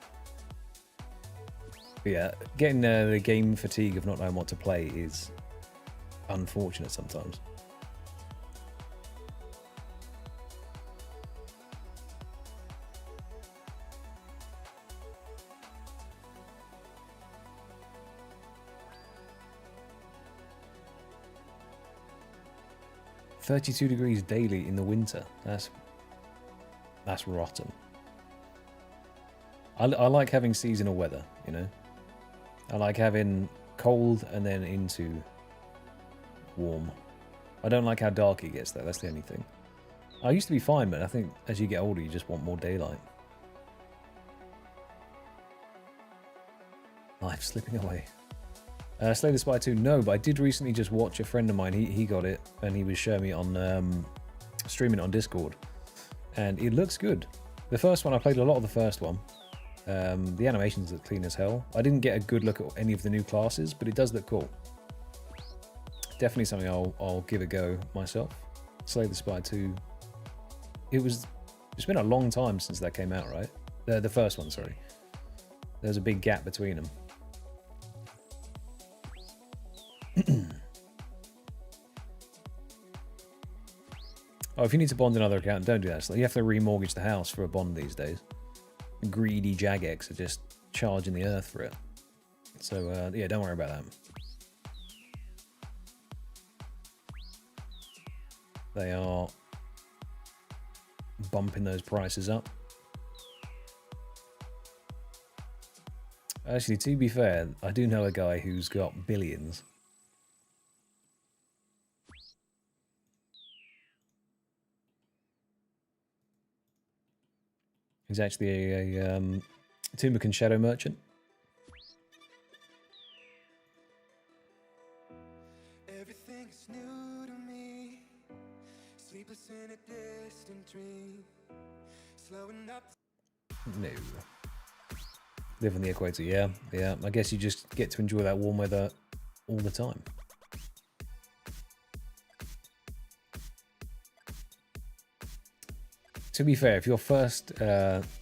But yeah, getting the game fatigue of not knowing what to play is unfortunate sometimes. $32 degrees daily in the winter. That's rotten. I like having seasonal weather, you know. I like having cold and then into warm. I don't like how dark it gets though, that's the only thing. I used to be fine, but I think as you get older you just want more daylight. Life slipping away. Slay the Spy 2, no, but I did recently just watch a friend of mine, he got it, and he was showing me on, streaming it on Discord, and it looks good. The first one, I played a lot of the first one. The animations look clean as hell. I didn't get a good look at any of the new classes, but it does look cool. Definitely something I'll give a go myself. Slay the Spy 2. It's been a long time since that came out, right? The first one, sorry. There's a big gap between them. Oh, if you need to bond another account, don't do that. So you have to remortgage the house for a bond these days. Greedy Jagex are just charging the earth for it. So, yeah, don't worry about that. They are bumping those prices up. Actually, to be fair, I do know a guy who's got billions. He's actually a Tumbican shadow merchant. Everything is new to me. Sleepless in a distant dream. Slowing up. No. Live on the equator, yeah. Yeah, I guess you just get to enjoy that warm weather all the time. To be fair, if your first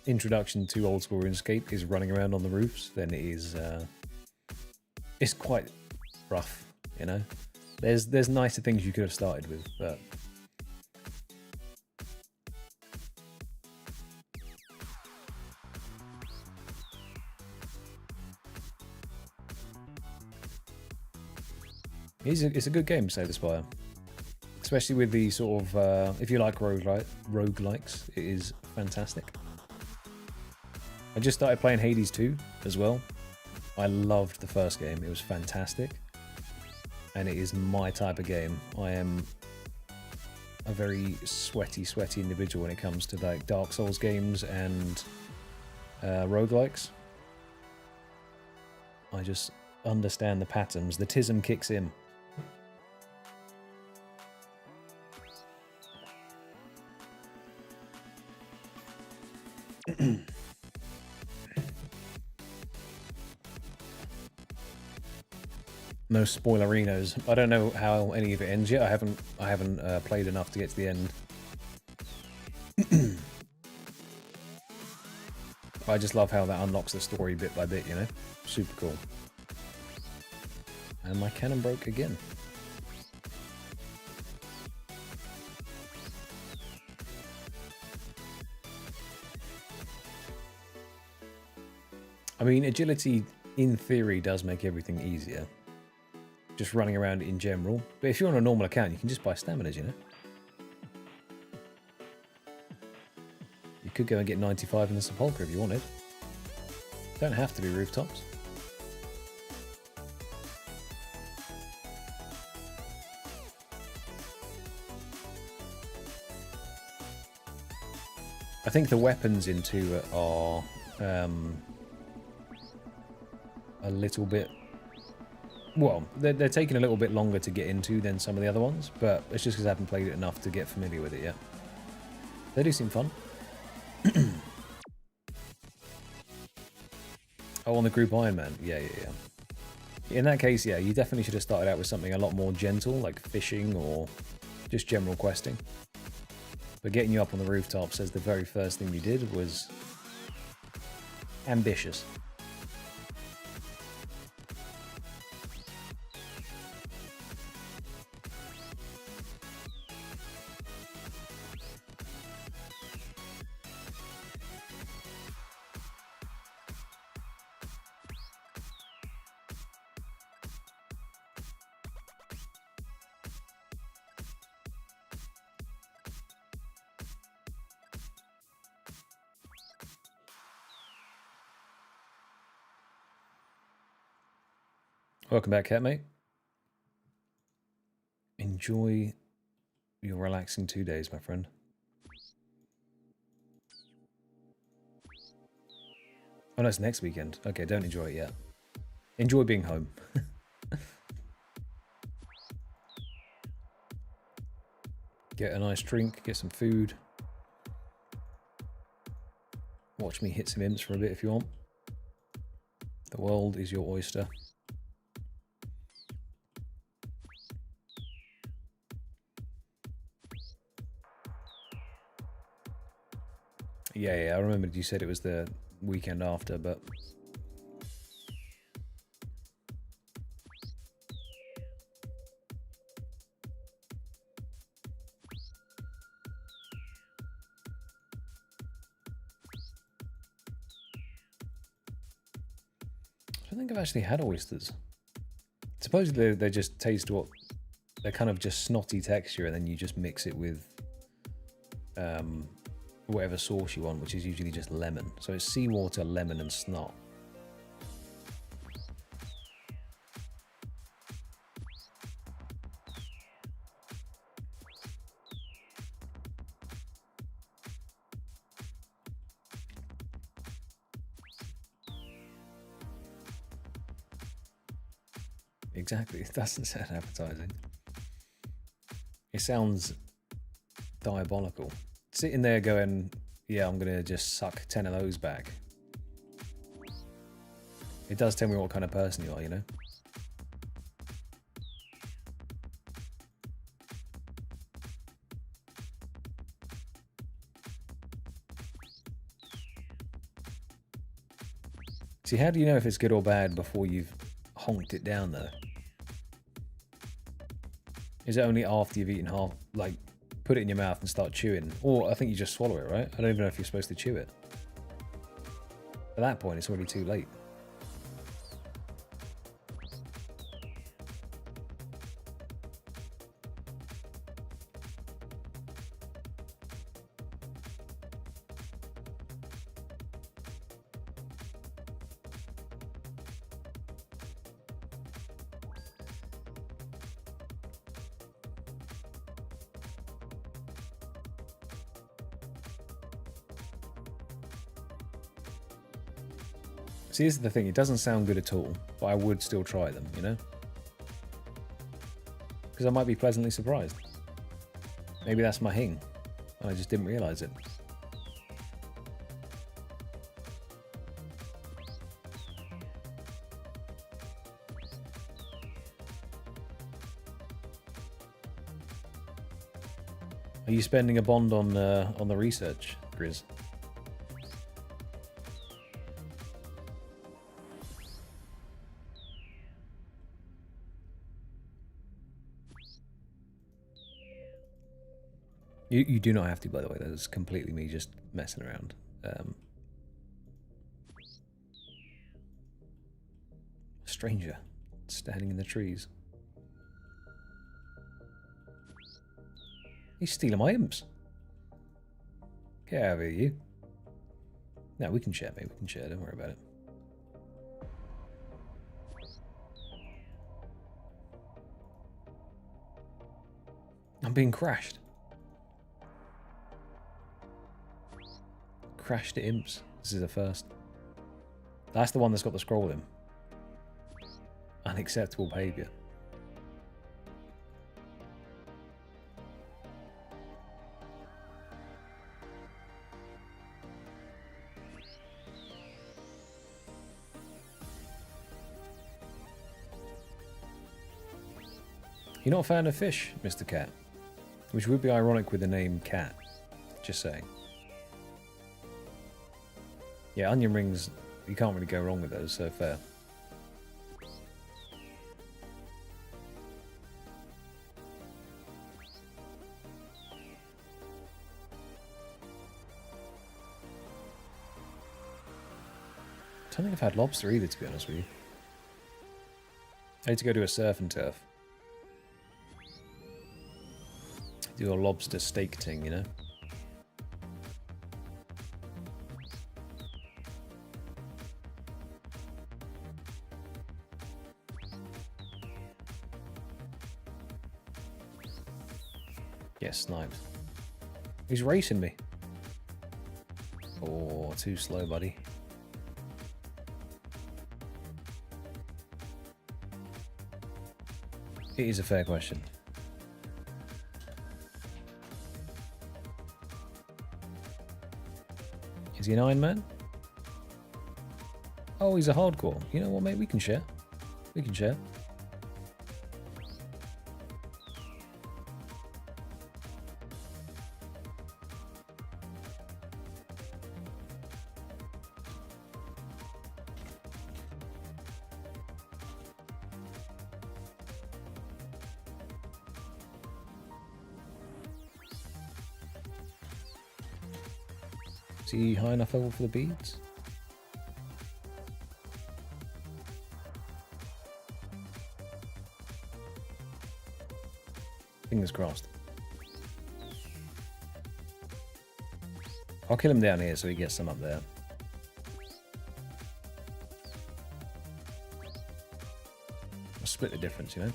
introduction to old school RuneScape is running around on the roofs, then it is it's quite rough, you know. There's nicer things you could have started with, but it's a good game, Slay the Spire. Especially with the sort of, if you like roguelikes, it is fantastic. I just started playing Hades 2 as well. I loved the first game, it was fantastic. And it is my type of game. I am a very sweaty individual when it comes to like Dark Souls games and roguelikes. I just understand the patterns. The tism kicks in. No spoilerinos. I don't know how any of it ends yet. I haven't played enough to get to the end. I just love how that unlocks the story bit by bit, you know? Super cool. And my cannon broke again. I mean, agility, in theory, does make everything easier. Just running around in general. But if you're on a normal account, you can just buy staminas, you know? You could go and get 95 in the Sepulchre if you wanted. Don't have to be rooftops. I think the weapons in 2 are a little bit... Well, they're taking a little bit longer to get into than some of the other ones, but it's just because I haven't played it enough to get familiar with it yet. They do seem fun. Oh, on the group Iron Man. Yeah. In that case, yeah, you definitely should have started out with something a lot more gentle, like fishing or just general questing. But getting you up on the rooftops as the very first thing you did was ambitious. Welcome back, Catmate. Enjoy your relaxing 2 days, my friend. Oh, no, it's next weekend. Okay, don't enjoy it yet. Enjoy being home. Get a nice drink, get some food. Watch me hit some imps for a bit if you want. The world is your oyster. Yeah, I remembered you said it was the weekend after, but... don't think I've actually had oysters. Supposedly they just taste what... They're kind of just snotty texture, and then you just mix it with whatever sauce you want, which is usually just lemon. So it's seawater, lemon, and snot. Exactly, it doesn't sound appetizing. It sounds diabolical. Sitting there going, yeah, I'm gonna just suck 10 of those back. It does tell me what kind of person you are, you know? See, how do you know if it's good or bad before you've honked it down, though? Is it only after you've eaten half, like, put it in your mouth and start chewing? Or I think you just swallow it, right? I don't even know if you're supposed to chew it. At that point, it's already too late. See, this is the thing. It doesn't sound good at all, but I would still try them, you know? Because I might be pleasantly surprised. Maybe that's my hing, and I just didn't realise it. Are you spending a bond on the research, Grizz? You do not have to, by the way. That is completely me just messing around. Stranger standing in the trees. He's stealing my imps. Get out of here, you. No, we can share, mate. We can share. Don't worry about it. I'm being crashed. Crashed imps. This is the first. That's the one that's got the scroll in. Unacceptable behaviour. You're not a fan of fish, Mr. Cat? Which would be ironic with the name Cat. Just saying. Yeah, onion rings, you can't really go wrong with those, so fair. I don't think I've had lobster either, to be honest with you. I need to go to a surf and turf. Do a lobster steak thing, you know? Yes, sniped. He's racing me. Oh, too slow, buddy. It is a fair question. Is he an Iron Man? Oh, he's a hardcore. You know what, mate? We can share. We can share. Is he high enough level for the beads? Fingers crossed. I'll kill him down here so he gets some up there. I'll split the difference, you know?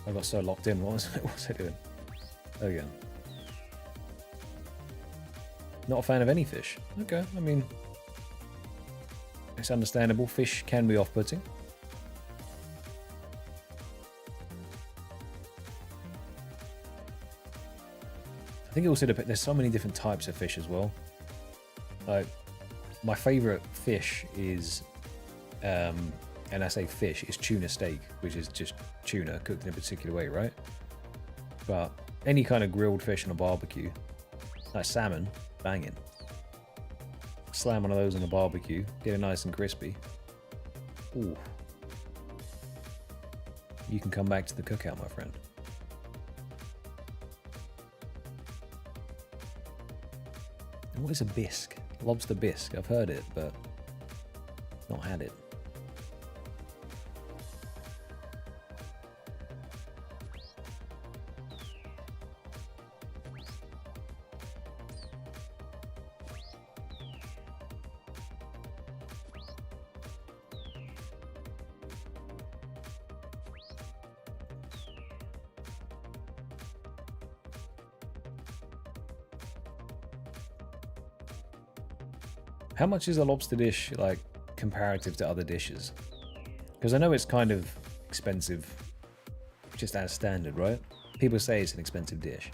I got so locked in. What was I doing? There we go. Not a fan of any fish. Okay, I mean, it's understandable. Fish can be off-putting. I think it also depends. There's so many different types of fish as well. Like, my favorite fish is, and I say fish, is tuna steak, which is just tuna cooked in a particular way, right? But any kind of grilled fish on a barbecue, like salmon, banging. Slam one of those on a barbecue, get it nice and crispy. Ooh. You can come back to the cookout, my friend. And what is a bisque? Lobster bisque. I've heard it, but not had it. How much is a lobster dish, like, comparative to other dishes? Because I know it's kind of expensive, just as standard, right? People say it's an expensive dish.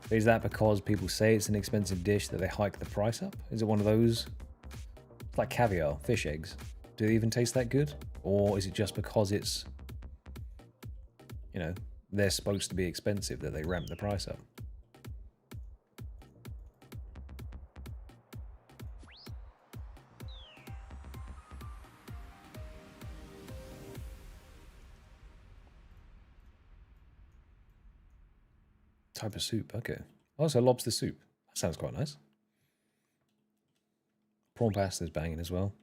But is that because people say it's an expensive dish that they hike the price up? Is it one of those? It's like caviar, fish eggs. Do they even taste that good? Or is it just because it's, you know, they're supposed to be expensive that they ramp the price up? Type of soup, okay. Also, lobster soup. That sounds quite nice. Prawn pasta's banging as well.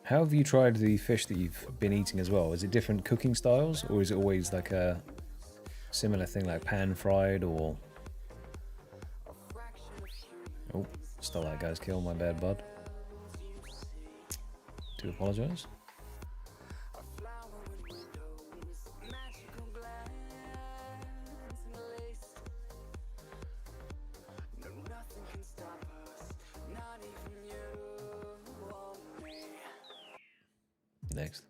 How have you tried the fish that you've been eating as well? Is it different cooking styles, or is it always like a similar thing, like pan-fried, or... Oh, stole that guy's kill, my bad, bud. Do apologise. Next.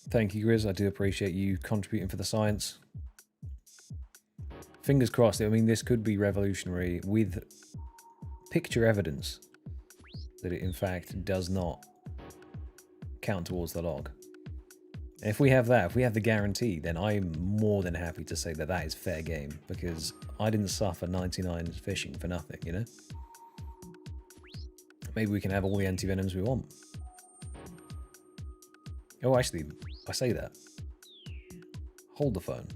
Thank you, Grizz. I do appreciate you contributing for the science. Fingers crossed. I mean, this could be revolutionary with picture evidence that it, in fact, does not count towards the log. If we have that, if we have the guarantee, then I'm more than happy to say that that is fair game, because I didn't suffer 99 fishing for nothing, you know? Maybe we can have all the anti-venoms we want. Oh, actually, I say that. Hold the phone.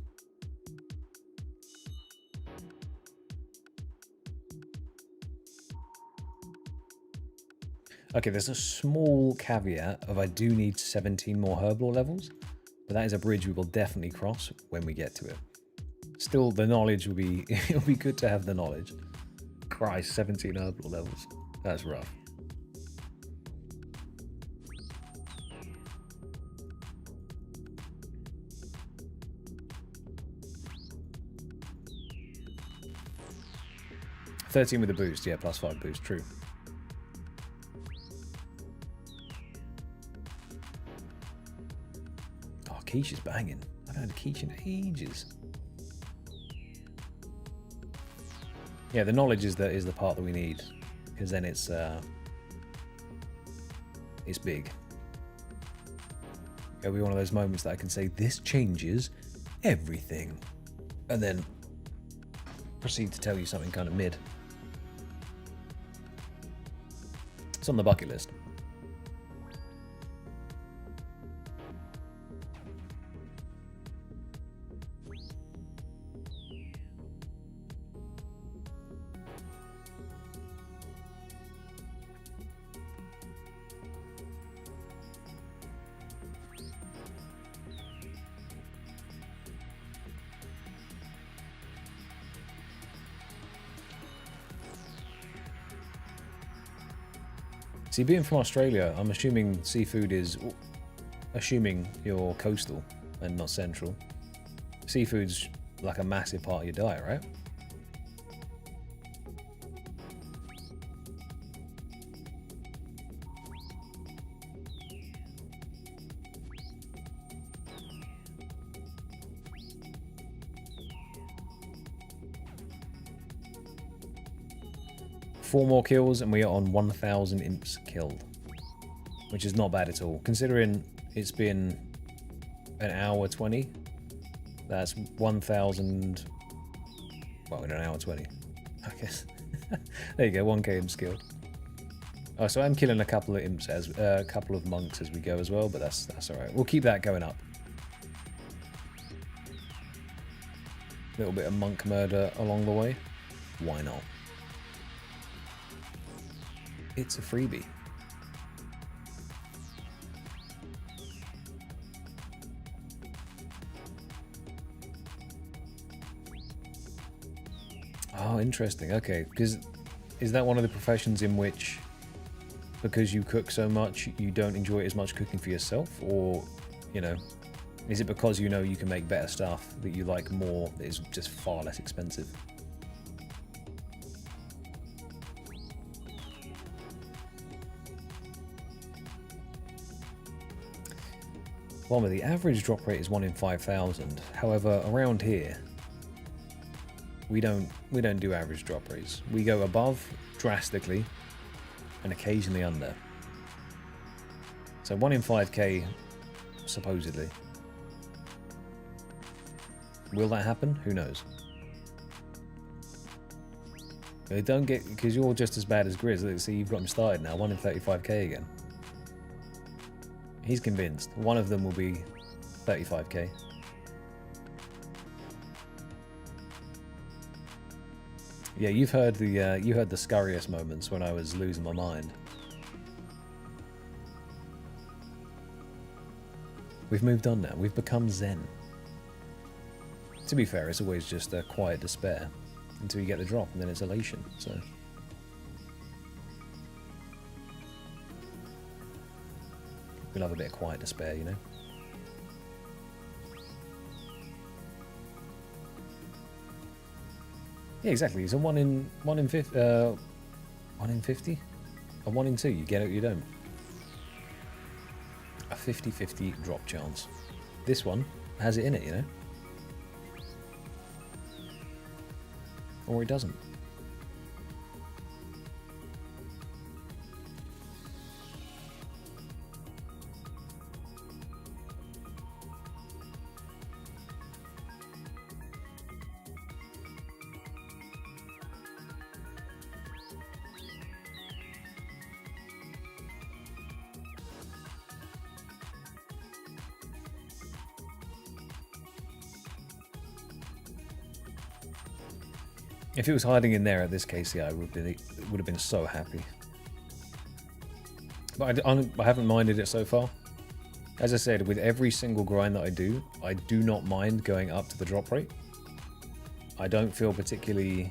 Okay, there's a small caveat of I do need 17 more herblore levels, but that is a bridge we will definitely cross when we get to it. Still, the knowledge will be, it'll be good to have the knowledge. Christ, 17 herblore levels. That's rough. $13 with a boost, yeah, +5 boost, true. Quiche is banging. I haven't had a quiche in ages. Yeah, the knowledge is the part that we need, because then it's big. It'll be one of those moments that I can say, this changes everything. And then proceed to tell you something kind of mid. It's on the bucket list. See, being from Australia, I'm assuming seafood is... Assuming you're coastal and not central. Seafood's like a massive part of your diet, right? Four more kills and we are on 1,000 imps killed, which is not bad at all. Considering it's been an hour 20, that's 1,000. Well, in an hour 20, I guess. There you go, 1k imps killed. Oh, so I'm killing a couple of imps as a couple of monks as we go as well, but that's all right. We'll keep that going up. A little bit of monk murder along the way. Why not? It's a freebie. Oh, interesting. Okay, because is that one of the professions in which, because you cook so much, you don't enjoy it as much cooking for yourself? Or, you know, is it because you know you can make better stuff that you like more that is just far less expensive? Well, the average drop rate is 1 in 5,000. However, around here, we don't do average drop rates. We go above drastically, and occasionally under. So 1 in 5k, supposedly. Will that happen? Who knows? Don't get, because you're just as bad as Grizz. Let's see, you've got him started now. 1 in 35k again. He's convinced. One of them will be 35k. Yeah, you heard the scurriest moments when I was losing my mind. We've moved on now. We've become zen. To be fair, it's always just a quiet despair until you get the drop, and then it's elation. So. We'll have a bit of quiet despair, you know. Yeah, exactly. It's a 1 in 50, 1 in 50, a 1 in 2. You get it, you don't. A 50-50 drop chance. This one has it in it, you know. Or it doesn't. If it was hiding in there at this case, yeah, I would have been so happy. But I haven't minded it so far. As I said, with every single grind that I do not mind going up to the drop rate. I don't feel particularly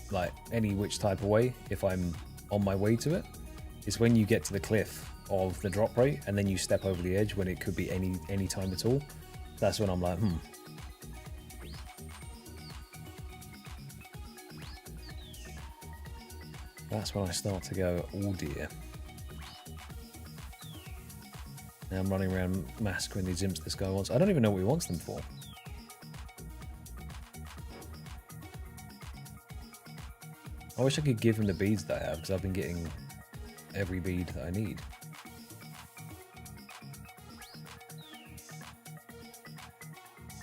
like any which type of way if I'm on my way to it. It's when you get to the cliff of the drop rate and then you step over the edge when it could be any time at all. That's when I'm like, That's when I start to go, oh dear. Now I'm running around massacring these imps this guy wants. I don't even know what he wants them for. I wish I could give him the beads that I have, because I've been getting every bead that I need.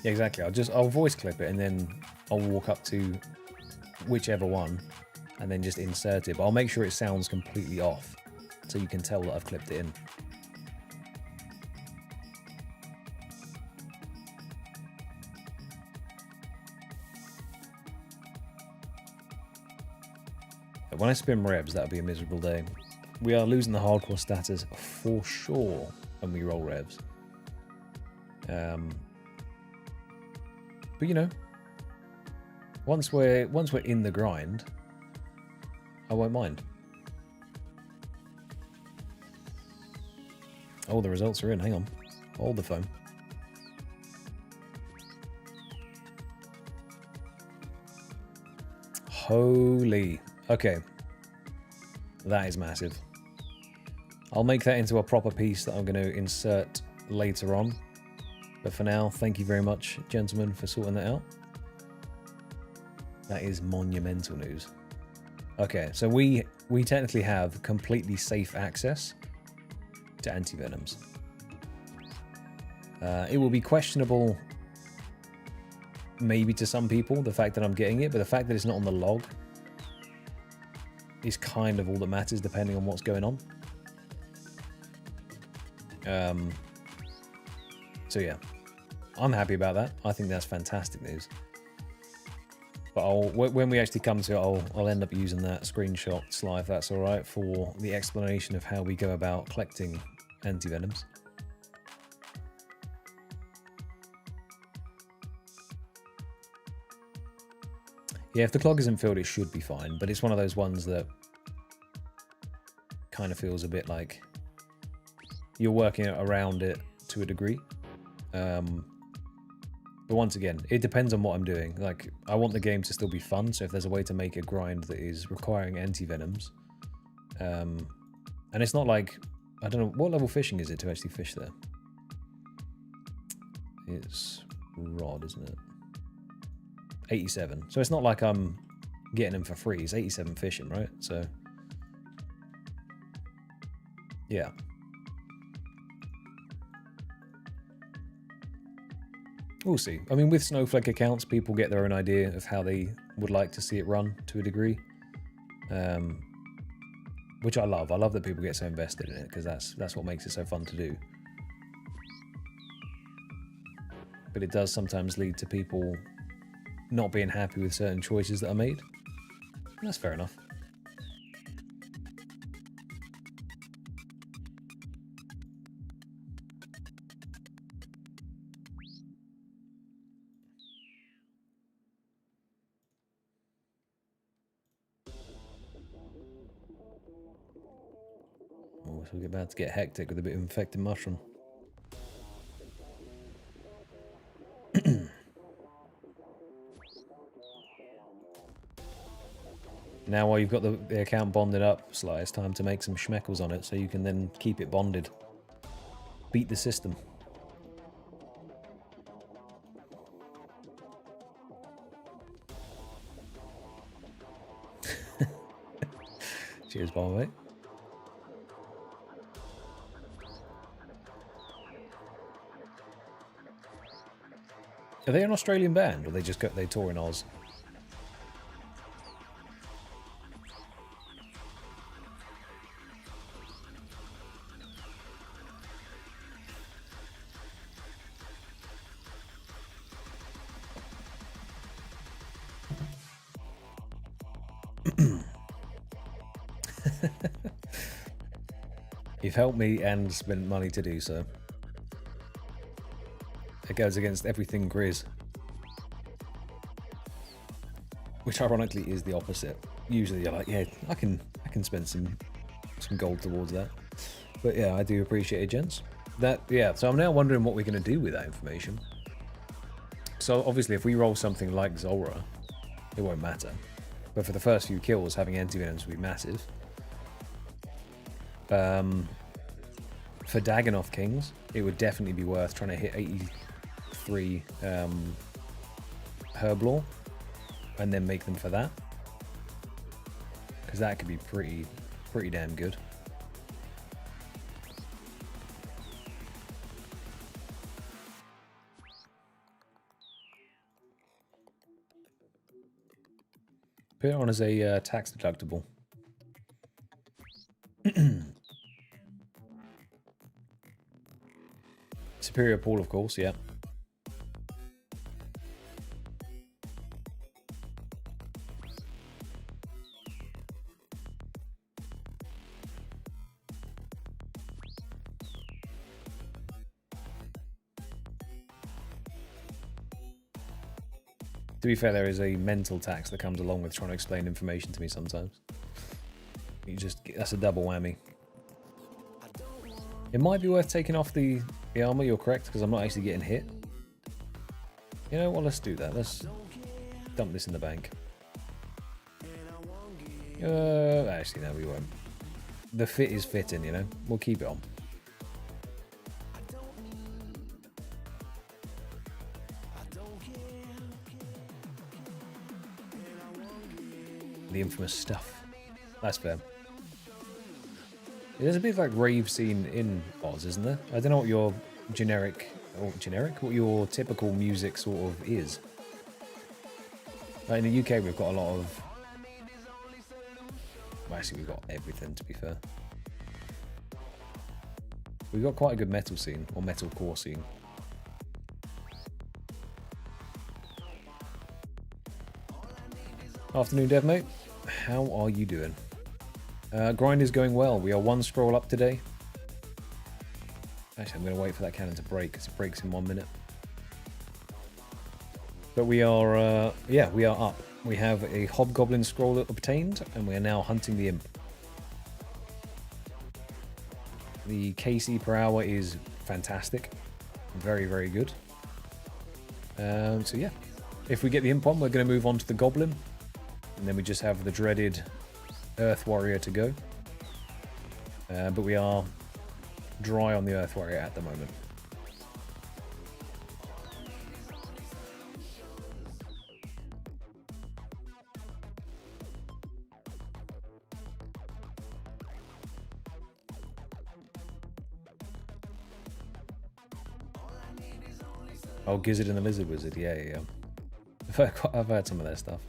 Yeah, exactly. I'll voice clip it and then I'll walk up to whichever one and then just insert it. But I'll make sure it sounds completely off so you can tell that I've clipped it in. But when I spin revs, that'll be a miserable day. We are losing the hardcore status for sure when we roll revs. But you know, once we're in the grind, I won't mind. Oh, the results are in. Hang on. Hold the phone. Holy. Okay. That is massive. I'll make that into a proper piece that I'm going to insert later on. But for now, thank you very much, gentlemen, for sorting that out. That is monumental news. Okay, so we technically have completely safe access to antivenoms. It will be questionable, maybe to some people, the fact that I'm getting it, but the fact that it's not on the log is kind of all that matters, depending on what's going on. So yeah, I'm happy about that. I think that's fantastic news. But when we actually come to it, I'll end up using that screenshot slide, if that's all right, for the explanation of how we go about collecting antivenoms. Yeah, if the clog isn't filled, it should be fine. But it's one of those ones that kind of feels a bit like you're working around it to a degree. But once again, it depends on what I'm doing. Like, I want the game to still be fun, so if there's a way to make a grind that is requiring antivenoms, and it's not like, I don't know, what level fishing is it to actually fish there? It's rod, isn't it? 87. So it's not like I'm getting them for free. It's 87 fishing, right? So, yeah. We'll see. I mean, with Snowflake accounts, people get their own idea of how they would like to see it run to a degree, which I love. I love that people get so invested in it because that's what makes it so fun to do. But it does sometimes lead to people not being happy with certain choices that are made. And that's fair enough. Oh, so we're about to get hectic with a bit of infected mushroom. Now while you've got the account bonded up, Sly, it's time to make some schmeckles on it so you can then keep it bonded. Beat the system. Cheers, by the way. Are they an Australian band, or they tour in Oz? You've helped me and spent money to do so. It goes against everything Grizz. Which ironically is the opposite. Usually you're like, yeah, I can spend some gold towards that. But yeah, I do appreciate it, gents. So I'm now wondering what we're going to do with that information. So obviously if we roll something like Zulrah, it won't matter. But for the first few kills, having antivenoms will be massive. For Dagannoth Kings, it would definitely be worth trying to hit 83 Herblore and then make them for that. Because that could be pretty damn good. Put it on as a tax deductible. Superior pool, of course, yeah. To be fair, there is a mental tax that comes along with trying to explain information to me sometimes. That's a double whammy. It might be worth taking off the armor, you're correct, because I'm not actually getting hit. You know what, let's do that. Let's dump this in the bank. Actually, no, we won't. The fit is fitting, you know? We'll keep it on. The infamous stuff. That's fair. There's a bit of like rave scene in Oz, isn't there? I don't know what your what your typical music sort of is. Like in the UK, we've got a lot of. Well, actually, we've got everything, to be fair. We've got quite a good metal scene, or metalcore scene. Afternoon, Dev mate. How are you doing? Grind is going well. We are one scroll up today. Actually, I'm going to wait for that cannon to break because it breaks in 1 minute. But we are, yeah, we are up. We have a hobgoblin scroll obtained, and we are now hunting the imp. The KC per hour is fantastic. Very, very good. So yeah, if we get the imp on, we're going to move on to the goblin. And then we just have the dreaded Earth Warrior to go. But we are dry on the Earth Warrior at the moment. Oh, Gizzard and the Lizard Wizard, yeah. I've heard some of their stuff.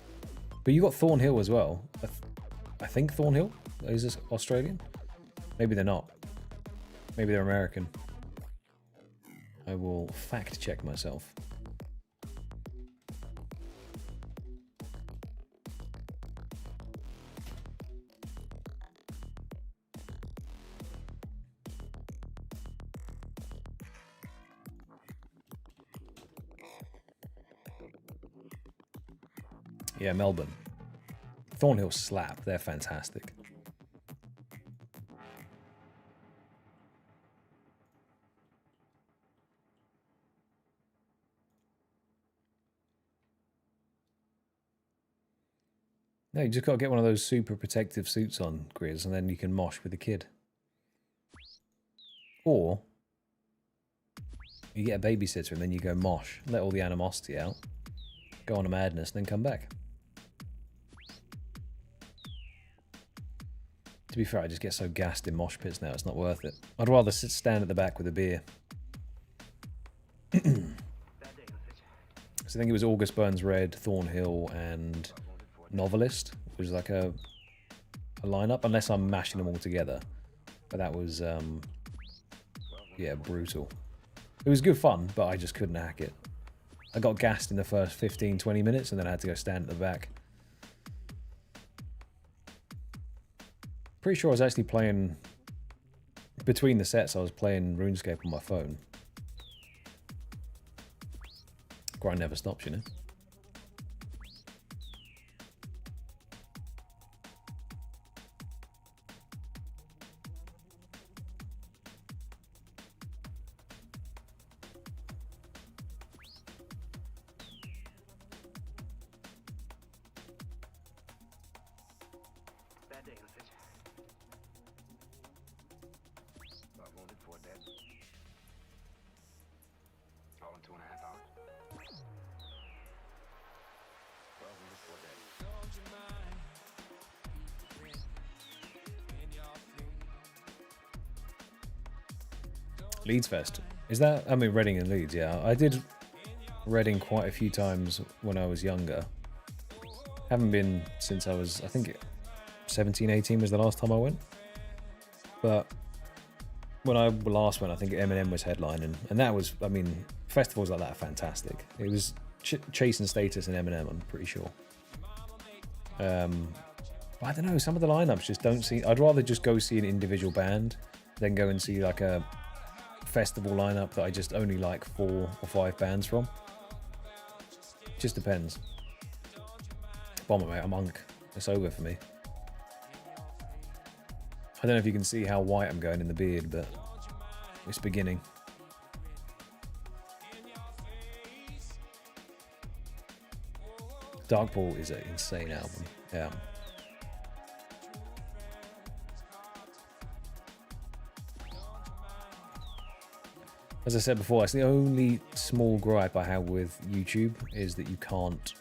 But you got Thornhill as well. I think Thornhill is this Australian. Maybe they're not. Maybe they're American. I will fact check myself. Yeah, Melbourne. Thornhill slap. They're fantastic. No, you just got to get one of those super protective suits on, Grizz, and then you can mosh with the kid. Or you get a babysitter and then you go mosh, let all the animosity out, go on a madness, and then come back. To be fair, I just get so gassed in mosh pits now, it's not worth it. I'd rather stand at the back with a beer. So I think it was August Burns Red, Thornhill, and Novelist. It was like a lineup, unless I'm mashing them all together. But that was, yeah, brutal. It was good fun, but I just couldn't hack it. I got gassed in the first 15-20 minutes, and then I had to go stand at the back. Pretty sure I was actually playing, between the sets, I was playing RuneScape on my phone. Grind never stops, you know. Leeds Fest. Is that, I mean, Reading and Leeds, yeah. I did Reading quite a few times when I was younger. Haven't been since I was, I think, 17, 18 was the last time I went. But when I last went, I think Eminem was headlining, and that was, I mean, festivals like that are fantastic. It was Chase and Status and Eminem, I'm pretty sure. I don't know, some of the lineups just don't seem. I'd rather just go see an individual band than go and see like a festival lineup that I just only like 4 or 5 bands from. Just depends. Bomber, mate, I'm unk. It's over for me. I don't know if you can see how white I'm going in the beard, but it's beginning. Dark Ball is an insane album. Yeah. As I said before, that's the only small gripe I have with YouTube, is that you can't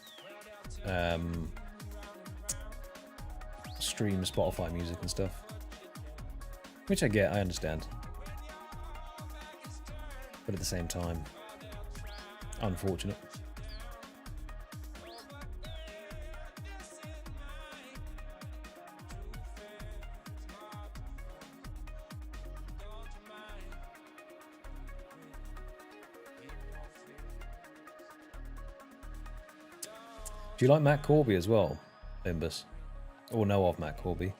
stream Spotify music and stuff. Which I get, I understand. But at the same time, unfortunate. Do you like Matt Corby as well, Limbus? Or know of Matt Corby?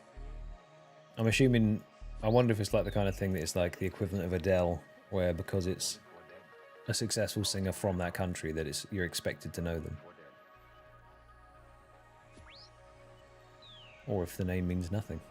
I'm assuming, I wonder if it's like the kind of thing that it's like the equivalent of Adele, where because it's a successful singer from that country that it's you're expected to know them. Or if the name means nothing.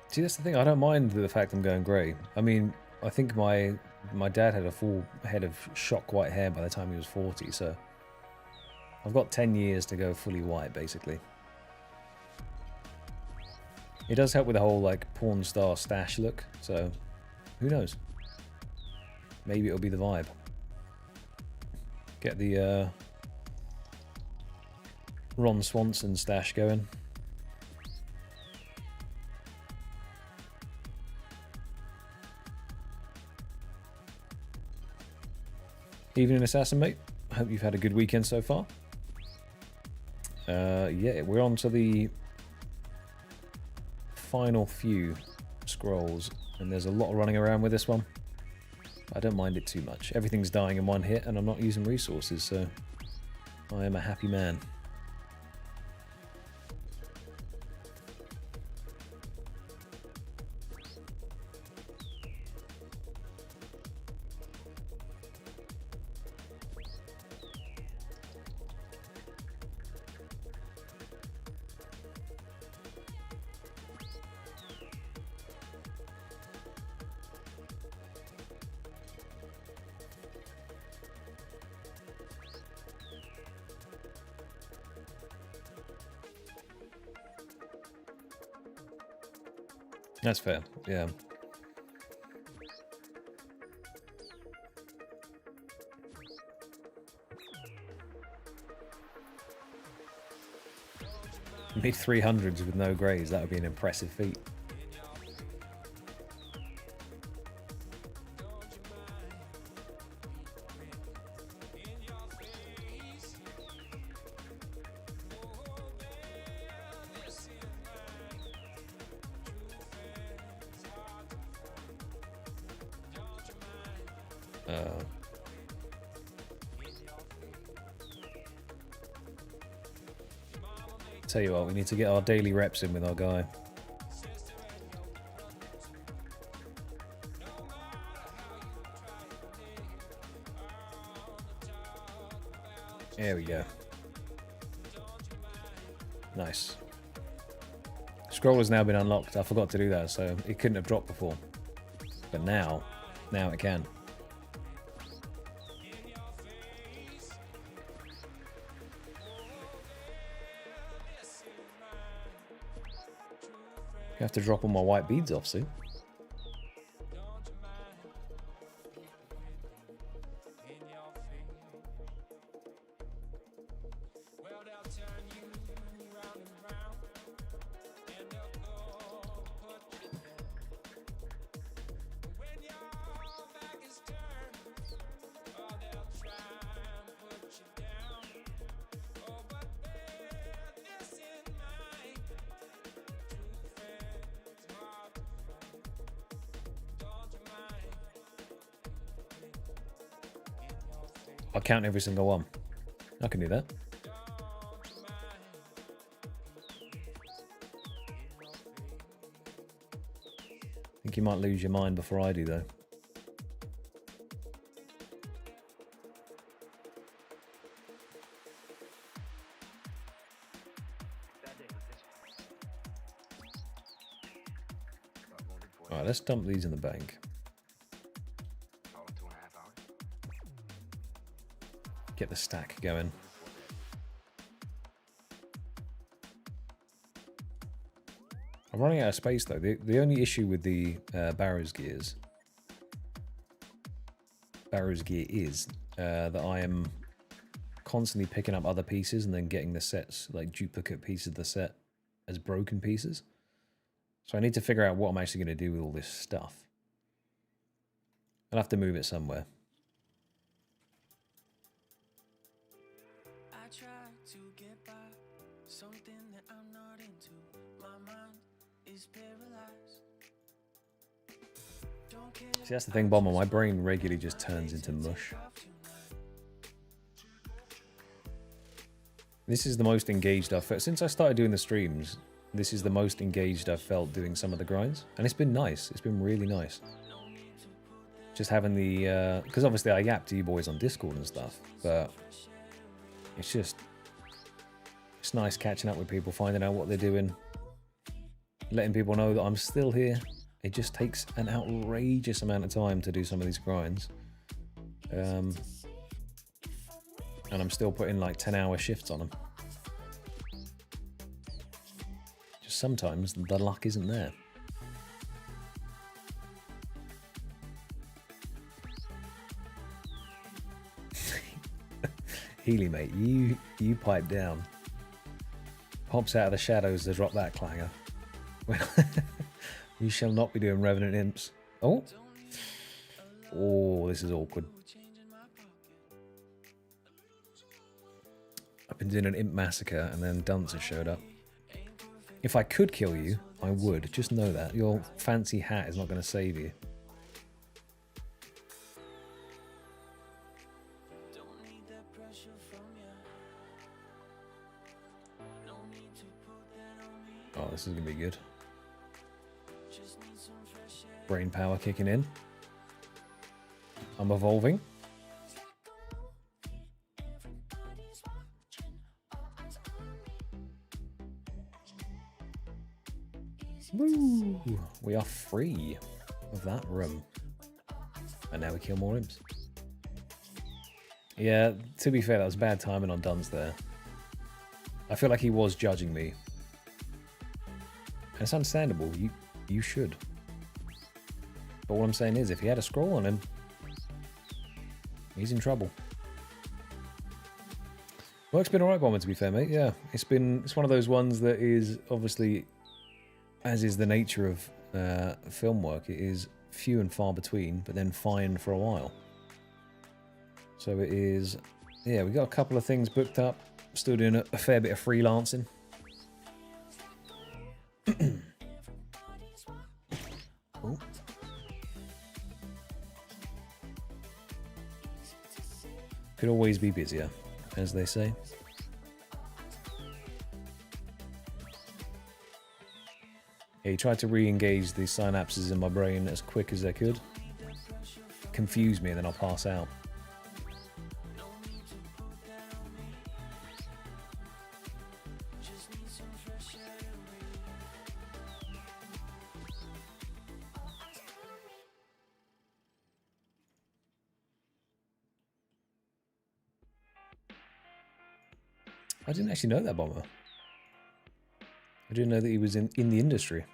See, that's the thing. I don't mind the fact I'm going grey. I mean, I think my dad had a full head of shock white hair by the time he was 40, so I've got 10 years to go fully white, basically. It does help with the whole, like, porn star stash look, so who knows? Maybe it'll be the vibe. Get the Ron Swanson stash going. Evening, Assassin, mate. I hope you've had a good weekend so far. Yeah, we're on to the final few scrolls, and there's a lot running around with this one. I don't mind it too much. Everything's dying in one hit, and I'm not using resources, so I am a happy man. That's fair, yeah. Mid 300s with no greys, that would be an impressive feat. Tell you what, we need to get our daily reps in with our guy. There we go. Nice. Scroll has now been unlocked. I forgot to do that, so it couldn't have dropped before. But now it can. I have to drop all my white beads off soon. I'll count every single one. I can do that. I think you might lose your mind before I do, though. Alright, let's dump these in the bank. Get the stack going. I'm running out of space though. The only issue with the Barrow's gear is that I am constantly picking up other pieces and then getting the sets, like duplicate pieces of the set, as broken pieces. So I need to figure out what I'm actually going to do with all this stuff. I'll have to move it somewhere. I try to get by something that I'm not into. My mind is paralyzed. See, that's the thing, Bomber. My brain regularly just turns into mush. This is the most engaged I've felt. Since I started doing the streams, this is the most engaged I've felt doing some of the grinds. And it's been nice. It's been really nice. Just having the... because obviously I yap to you boys on Discord and stuff. But it's just... it's nice catching up with people, finding out what they're doing. Letting people know that I'm still here. It just takes an outrageous amount of time to do some of these grinds. And I'm still putting like 10-hour shifts on them. Just sometimes the luck isn't there. Healy, mate, you pipe down. Pops out of the shadows to drop that clanger. You shall not be doing Revenant Imps. Oh. Oh, this is awkward. I've been doing an Imp Massacre and then Dunce has showed up. If I could kill you, I would. Just know that. Your fancy hat is not going to save you. Oh, this is going to be good. Brain power kicking in. I'm evolving. Woo! We are free of that room. And now we kill more imps. Yeah, to be fair, that was bad timing on Dunce there. I feel like he was judging me. And it's understandable. You should. But what I'm saying is, if he had a scroll on him, he's in trouble. Work's been alright, Bomber, to be fair, mate. Yeah, it's one of those ones that is obviously, as is the nature of film work, it is few and far between, but then fine for a while. So it is, yeah, we got a couple of things booked up. Still doing a fair bit of freelancing. Oh. Could always be busier, as they say. Yeah, he tried to re-engage the synapses in my brain as quick as I could. Confuse me and then I'll pass out. I didn't actually know that, Bomber. I didn't know that he was in the industry.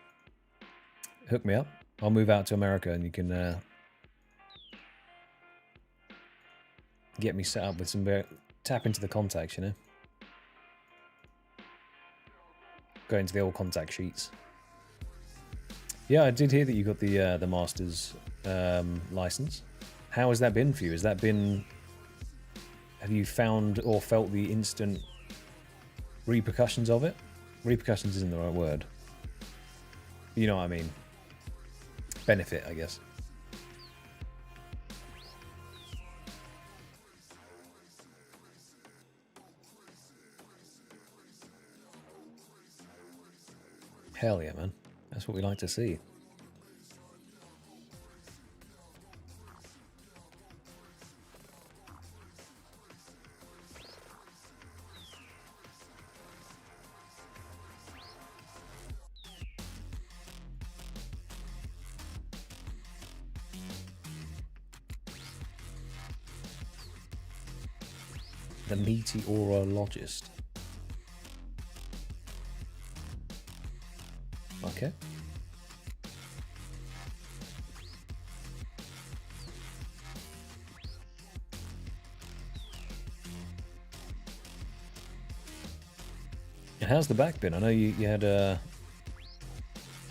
Hook me up. I'll move out to America and you can get me set up with some... tap into the contacts, you know? Go into the old contact sheets. Yeah, I did hear that you got the Master's license. How has that been for you? Has that been... have you found or felt the instant repercussions of it? Repercussions isn't the right word. You know what I mean. Benefit, I guess. Hell yeah, man. That's what we like to see. The meteorologist. Okay. And how's the back been? I know you had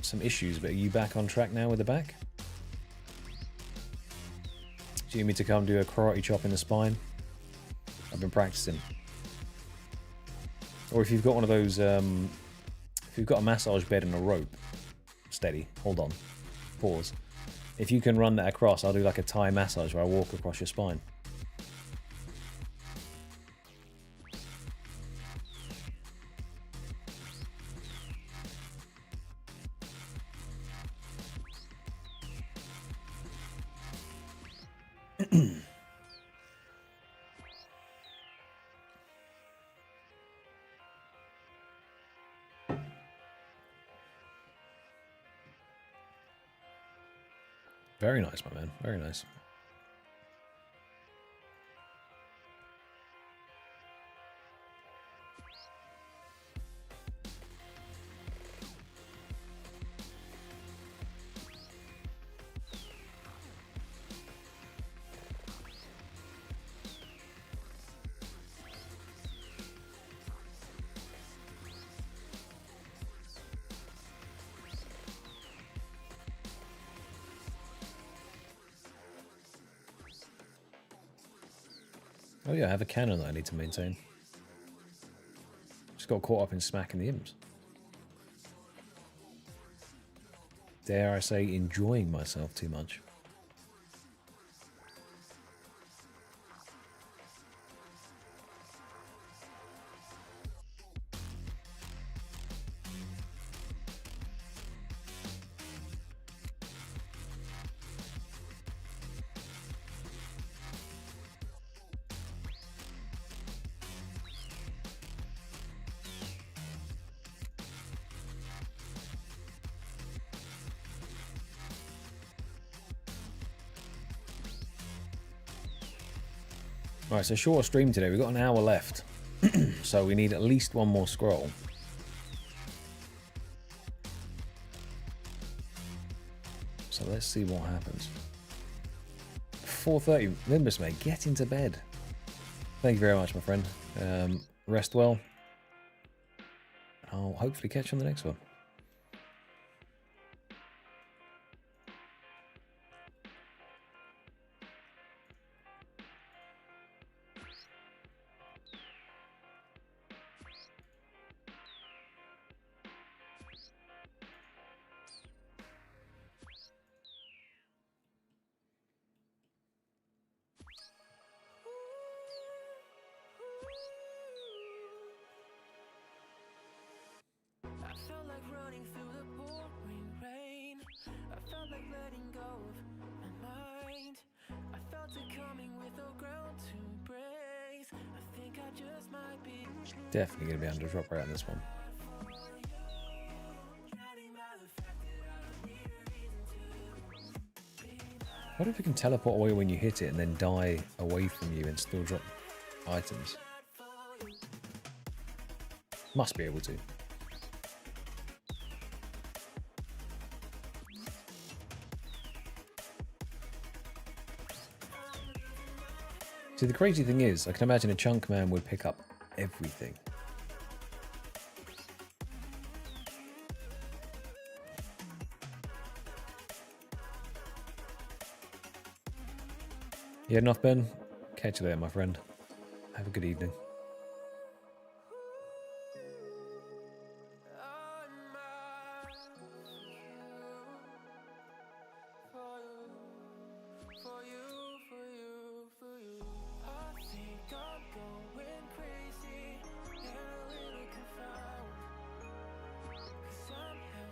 some issues, but are you back on track now with the back? Do you need me to come do a karate chop in the spine? I've been practicing. Or if you've got one of those, if you've got a massage bed and a rope, steady, hold on, pause. If you can run that across, I'll do like a Thai massage where I walk across your spine. Very nice, my man. Very nice. Oh yeah, I have a cannon that I need to maintain. Just got caught up in smacking the imps. Dare I say, enjoying myself too much. Right, so short stream today. We've got an hour left. So we need at least one more scroll. So let's see what happens. 4:30. Limbus, mate, get into bed. Thank you very much, my friend. Rest well. I'll hopefully catch you on the next one. I felt like running through the pouring rain. I felt like letting go of my mind. I felt it coming with no ground to brace. I think I just might be Definitely going to be under drop rate on this one. What if you can teleport away when you hit it and then die away from you and still drop items? Must be able to. See, the crazy thing is, I can imagine a chunk man would pick up everything. You had enough, Ben? Catch you later, my friend. Have a good evening. Somehow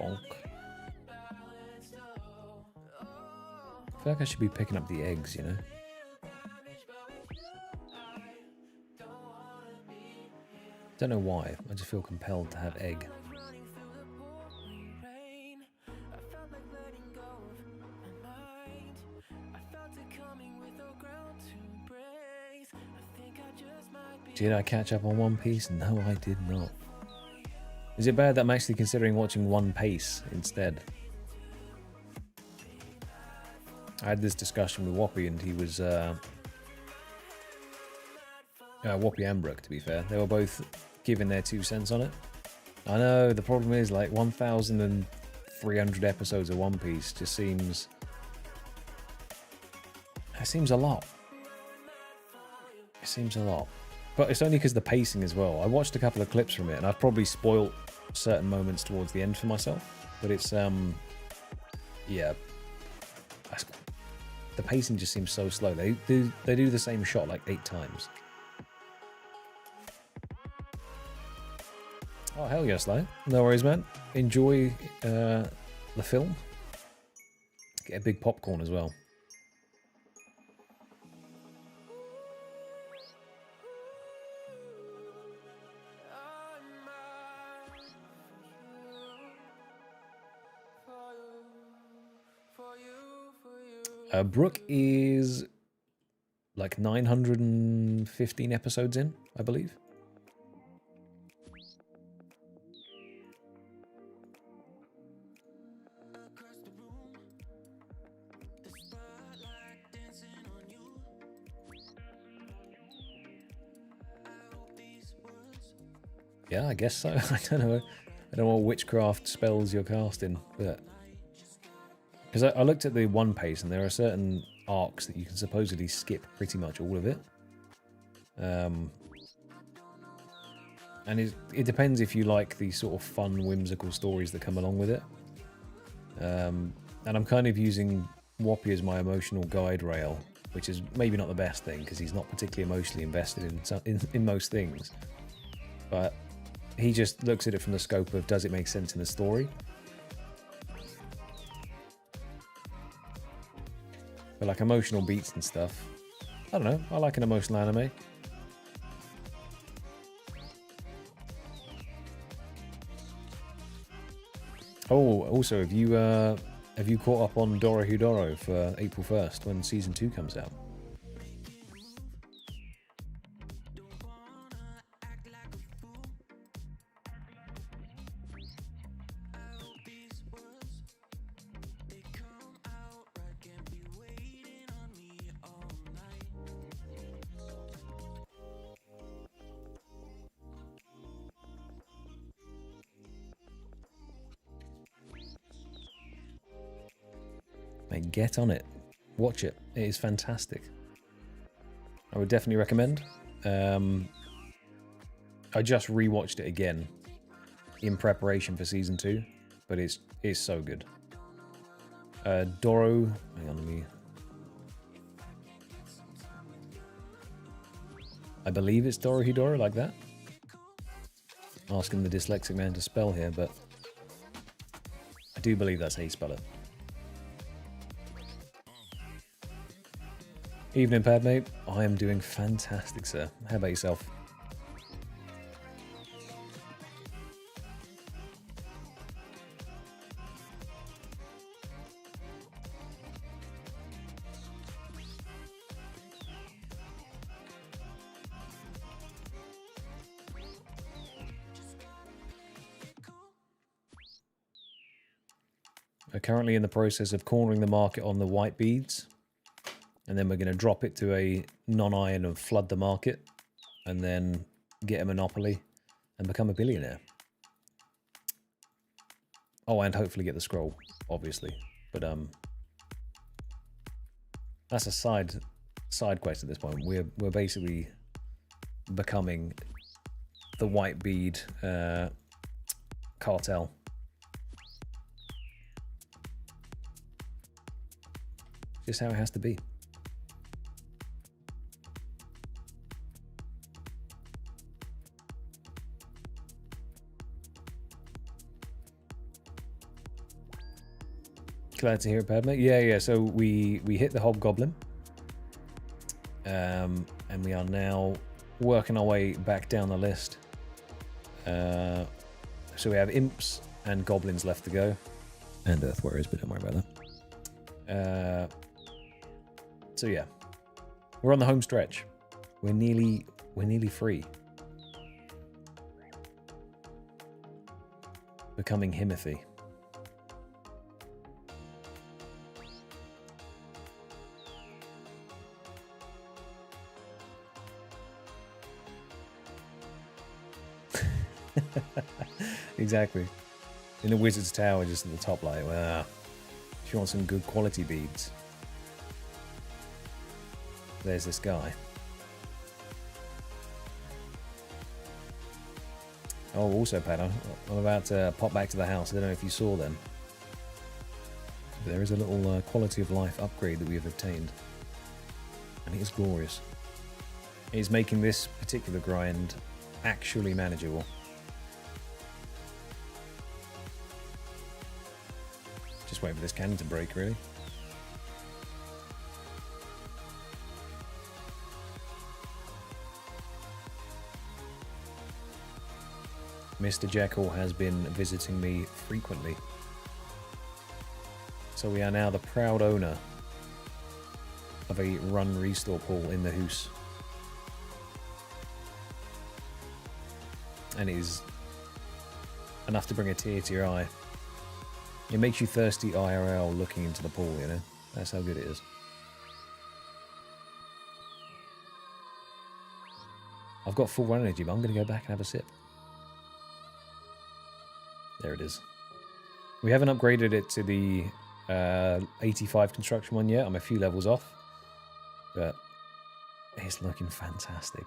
Bonk. I feel like I should be picking up the eggs, you know? Don't know why. I just feel compelled to have egg. Did I catch up on One Piece? No, I did not. Is it bad that I'm actually considering watching One Piece instead? I had this discussion with Whoppy, and he was... Whoppy and Brooke, to be fair. They were both giving their 2 cents on it. I know, the problem is, like, 1,300 episodes of One Piece just seems... It seems a lot. It seems a lot. But it's only because the pacing as well. I watched a couple of clips from it, and I've probably spoilt certain moments towards the end for myself. But it's, yeah. The pacing just seems so slow. They do the same shot like 8 times. Oh, hell yes, Sly. No worries, man. Enjoy the film. Get a big popcorn as well. Brooke is like 915 episodes in, I believe. Yeah, I guess so. I don't know what witchcraft spells you're casting, but... Because I looked at the One Piece, and there are certain arcs that you can supposedly skip pretty much all of it. And it depends if you like the sort of fun, whimsical stories that come along with it. And I'm kind of using Whoppy as my emotional guide rail, which is maybe not the best thing, because he's not particularly emotionally invested in most things. But he just looks at it from the scope of, does it make sense in the story? But like emotional beats and stuff, I don't know, I like an emotional anime. Oh, also, have you caught up on Dorohedoro for April 1st when season 2 comes out? Mate, get on it. Watch it. It is fantastic. I would definitely recommend. I just rewatched it again in preparation for season 2, but it's so good. Doro, hang on, let me... I believe it's Dorohedoro, like that. Asking the dyslexic man to spell here, but I do believe that's how you spell it. Evening, Padmate. I am doing fantastic, sir. How about yourself? We're currently in the process of cornering the market on the white beads. And then we're going to drop it to a non-iron and flood the market. And then get a monopoly and become a billionaire. Oh, and hopefully get the scroll, obviously. But that's a side quest at this point. We're basically becoming the white bead cartel. Just how it has to be. Glad to hear it, Padme. Yeah. So we hit the Hobgoblin. And we are now working our way back down the list. So we have Imps and Goblins left to go. And Earth Warriors, but don't worry about that. So yeah. We're on the home stretch. We're nearly free. Becoming Himothy. Exactly. In the Wizard's Tower, just at the top, like, well, if you want some good quality beads, there's this guy. Oh, also, Pat, I'm about to pop back to the house. I don't know if you saw them. But there is a little quality of life upgrade that we have obtained. And it is glorious. It is making this particular grind actually manageable. Just waiting for this cannon to break, really. Mr. Jekyll has been visiting me frequently. So we are now the proud owner of a run restore pool in the house. And it is enough to bring a tear to your eye. It makes you thirsty IRL looking into the pool, you know? That's how good it is. I've got full run energy, but I'm going to go back and have a sip. There it is. We haven't upgraded it to the 85 construction one yet. I'm a few levels off. But it's looking fantastic.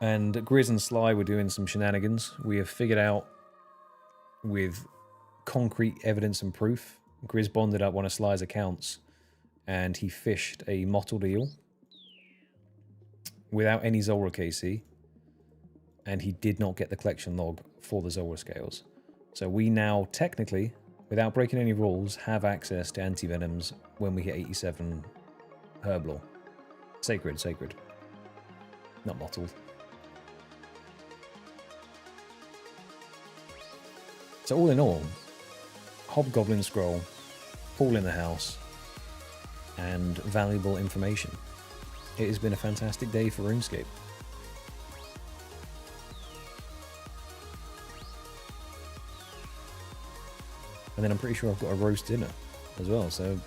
And Grizz and Sly were doing some shenanigans. We have figured out, with concrete evidence and proof, Grizz bonded up one of Sly's accounts and he fished a mottled eel without any Zora KC, and he did not get the collection log for the Zora scales. So we now technically, without breaking any rules, have access to anti-venoms when we hit 87 Herblore. Sacred. Not mottled. So all in all, Hobgoblin Scroll, pool in the house, and valuable information. It has been a fantastic day for RuneScape. And then I'm pretty sure I've got a roast dinner as well, so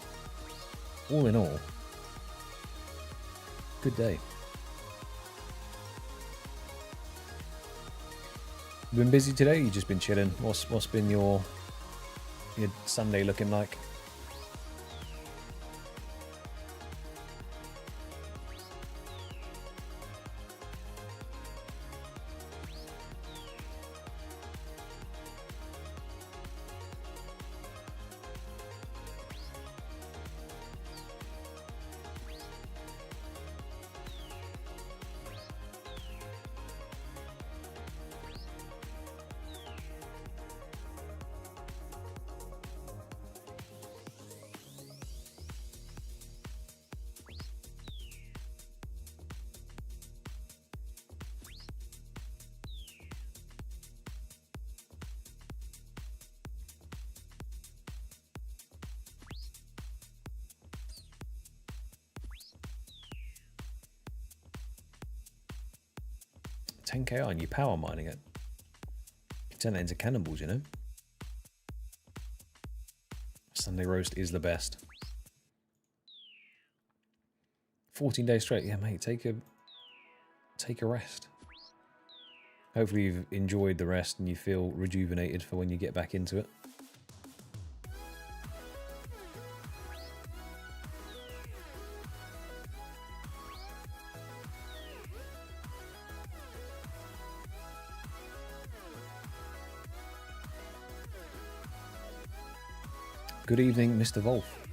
all in all, good day. You been busy today? You just been chilling? What's been your Sunday looking like? $10k and you power mining it. You can turn that into cannonballs, you know? Sunday roast is the best. 14 days straight. Yeah, mate, take a rest. Hopefully you've enjoyed the rest and you feel rejuvenated for when you get back into it. Good evening, Mr. Wolf.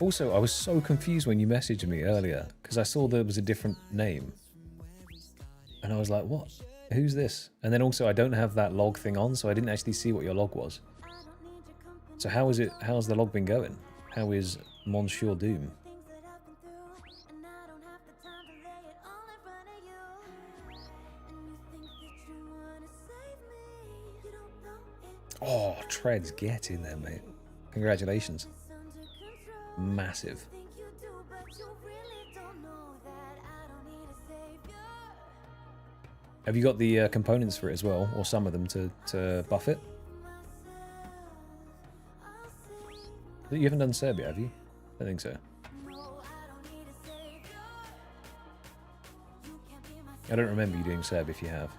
Also, I was so confused when you messaged me earlier because I saw there was a different name. And I was like, what? Who's this? And then also I don't have that log thing on, so I didn't actually see what your log was. So how is it? How's the log been going? How is Monsieur Doom? Oh, Treads, get in there, mate. Congratulations. Massive. Have you got the components for it as well, or some of them to buff it? You haven't done Serbia, have you? I think so. I don't remember you doing Serb if you have.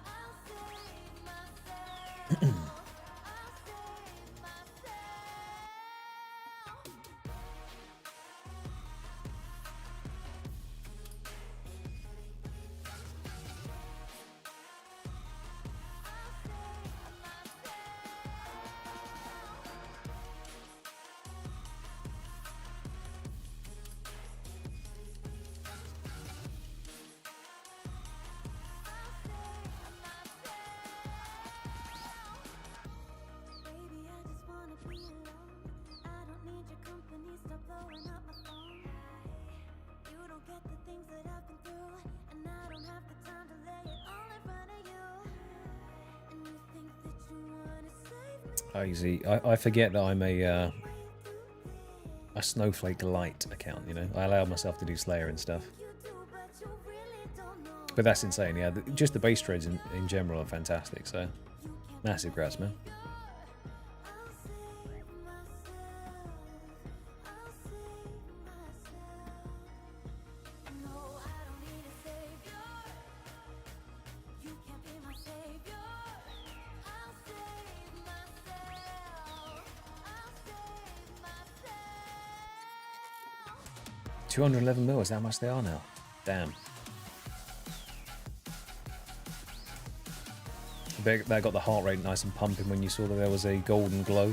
'Cause easy. I forget that I'm a Snowflake Lite account, you know? I allow myself to do Slayer and stuff. But that's insane, yeah. Just the base trades in general are fantastic, so... Massive grass, man. $211 mil, is that how much they are now? Damn. I bet that got the heart rate nice and pumping when you saw that there was a golden glow.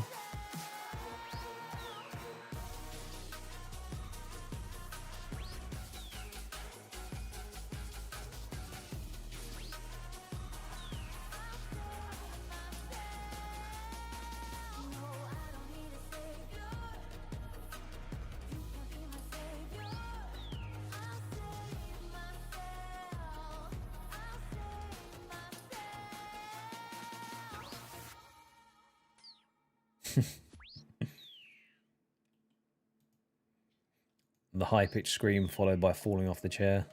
The high-pitched scream followed by falling off the chair.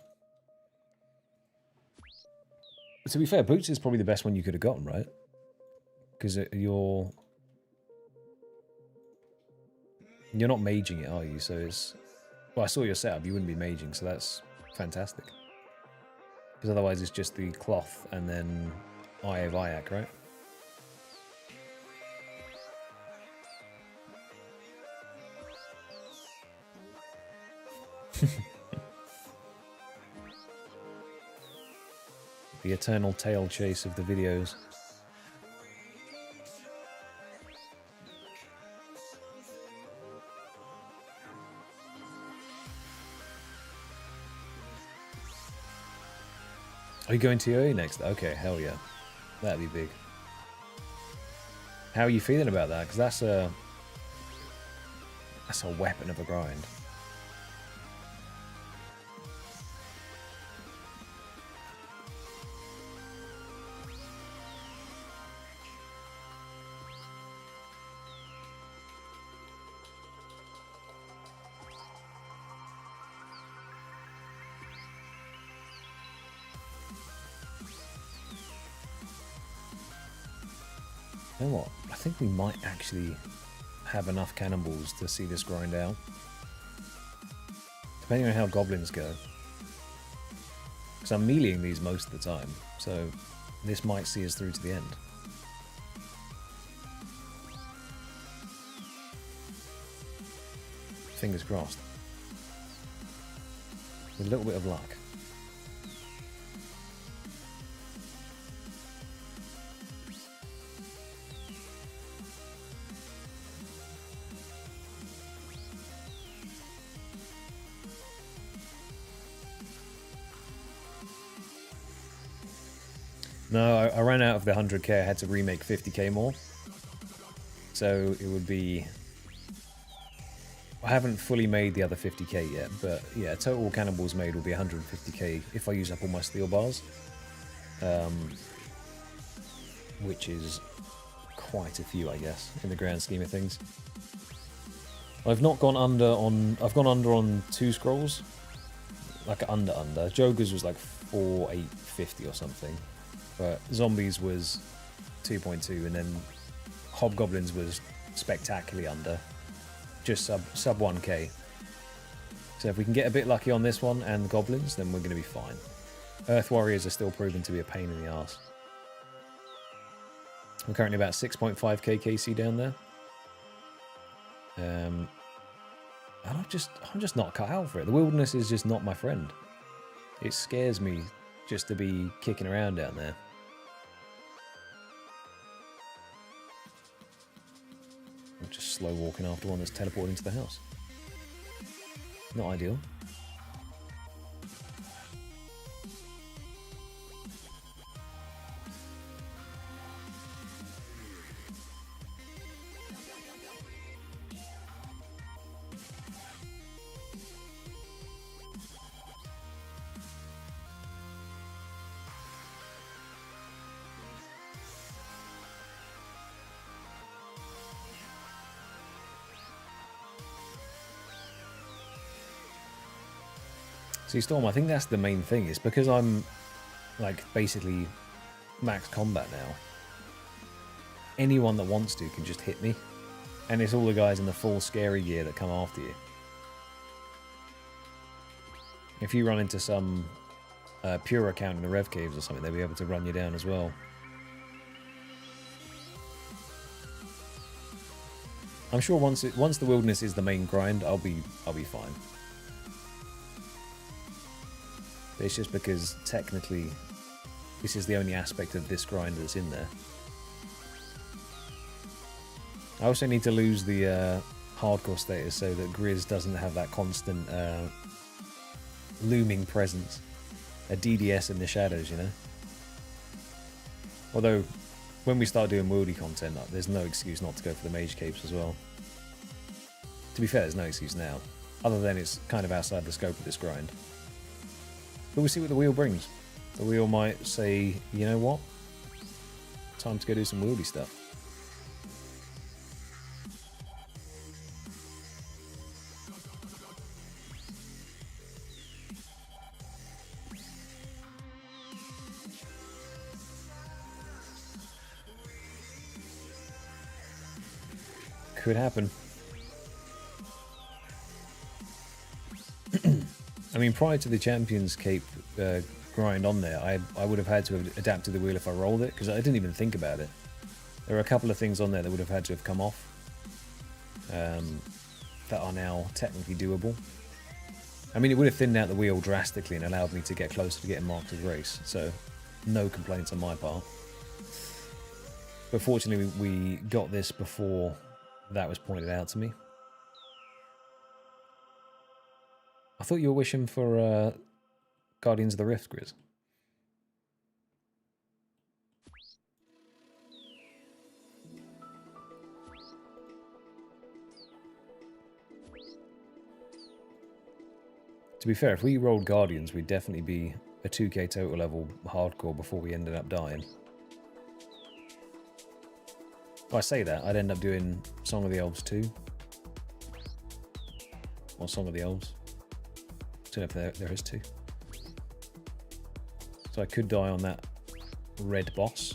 But to be fair, Boots is probably the best one you could have gotten, right? Because you're not maging it, are you? So it's... Well, I saw your setup. You wouldn't be maging, so that's fantastic. Because otherwise it's just the cloth and then Eye of Ayak, right? The eternal tail chase of the videos. Are you going to UAE next? Okay, hell yeah. That'd be big. How are you feeling about that? Because that's a weapon of a grind. You know what? I think we might actually have enough cannonballs to see this grind out. Depending on how goblins go. Because I'm meleeing these most of the time, so this might see us through to the end. Fingers crossed. With a little bit of luck. No, I ran out of the 100k. I had to remake 50k more. So it would be I haven't fully made the other 50k yet, but yeah, total cannonballs made will be 150k if I use up all my steel bars, which is quite a few, I guess, in the grand scheme of things. I've not gone under on... I've gone under on 2 scrolls. Like under. Joker's was like 4,850 or something. But Zombies was 2.2, and then Hobgoblins was spectacularly under. Just sub 1k. So if we can get a bit lucky on this one and Goblins, then we're going to be fine. Earth Warriors are still proven to be a pain in the arse. We're currently about 6.5k KC down there. And I'm just not cut out for it. The wilderness is just not my friend. It scares me just to be kicking around down there. I'm just slow walking after one that's teleported into the house. Not ideal. See, Storm, I think that's the main thing. Is because I'm, like, basically max combat now. Anyone that wants to can just hit me. And it's all the guys in the full scary gear that come after you. If you run into some pure account in the Rev Caves or something, they'll be able to run you down as well. I'm sure once the wilderness is the main grind, I'll be fine. It's just because technically this is the only aspect of this grind that's in there. I also need to lose the hardcore status so that Grizz doesn't have that constant looming presence. A DDS in the shadows, you know? Although, when we start doing worldy content, there's no excuse not to go for the mage capes as well. To be fair, there's no excuse now. Other than it's kind of outside the scope of this grind. But we'll see what the wheel brings. The wheel might say, you know what? Time to go do some wieldy stuff. Could happen. I mean, prior to the Champions Cape grind on there, I would have had to have adapted the wheel if I rolled it, because I didn't even think about it. There are a couple of things on there that would have had to have come off that are now technically doable. I mean, it would have thinned out the wheel drastically and allowed me to get closer to getting marked as race, so no complaints on my part. But fortunately, we got this before that was pointed out to me. I thought you were wishing for Guardians of the Rift, Grizz. To be fair, if we rolled Guardians, we'd definitely be a 2k total level hardcore before we ended up dying. If I say that, I'd end up doing Song of the Elves 2. Or Song of the Elves. I don't know if there is 2. So I could die on that red boss.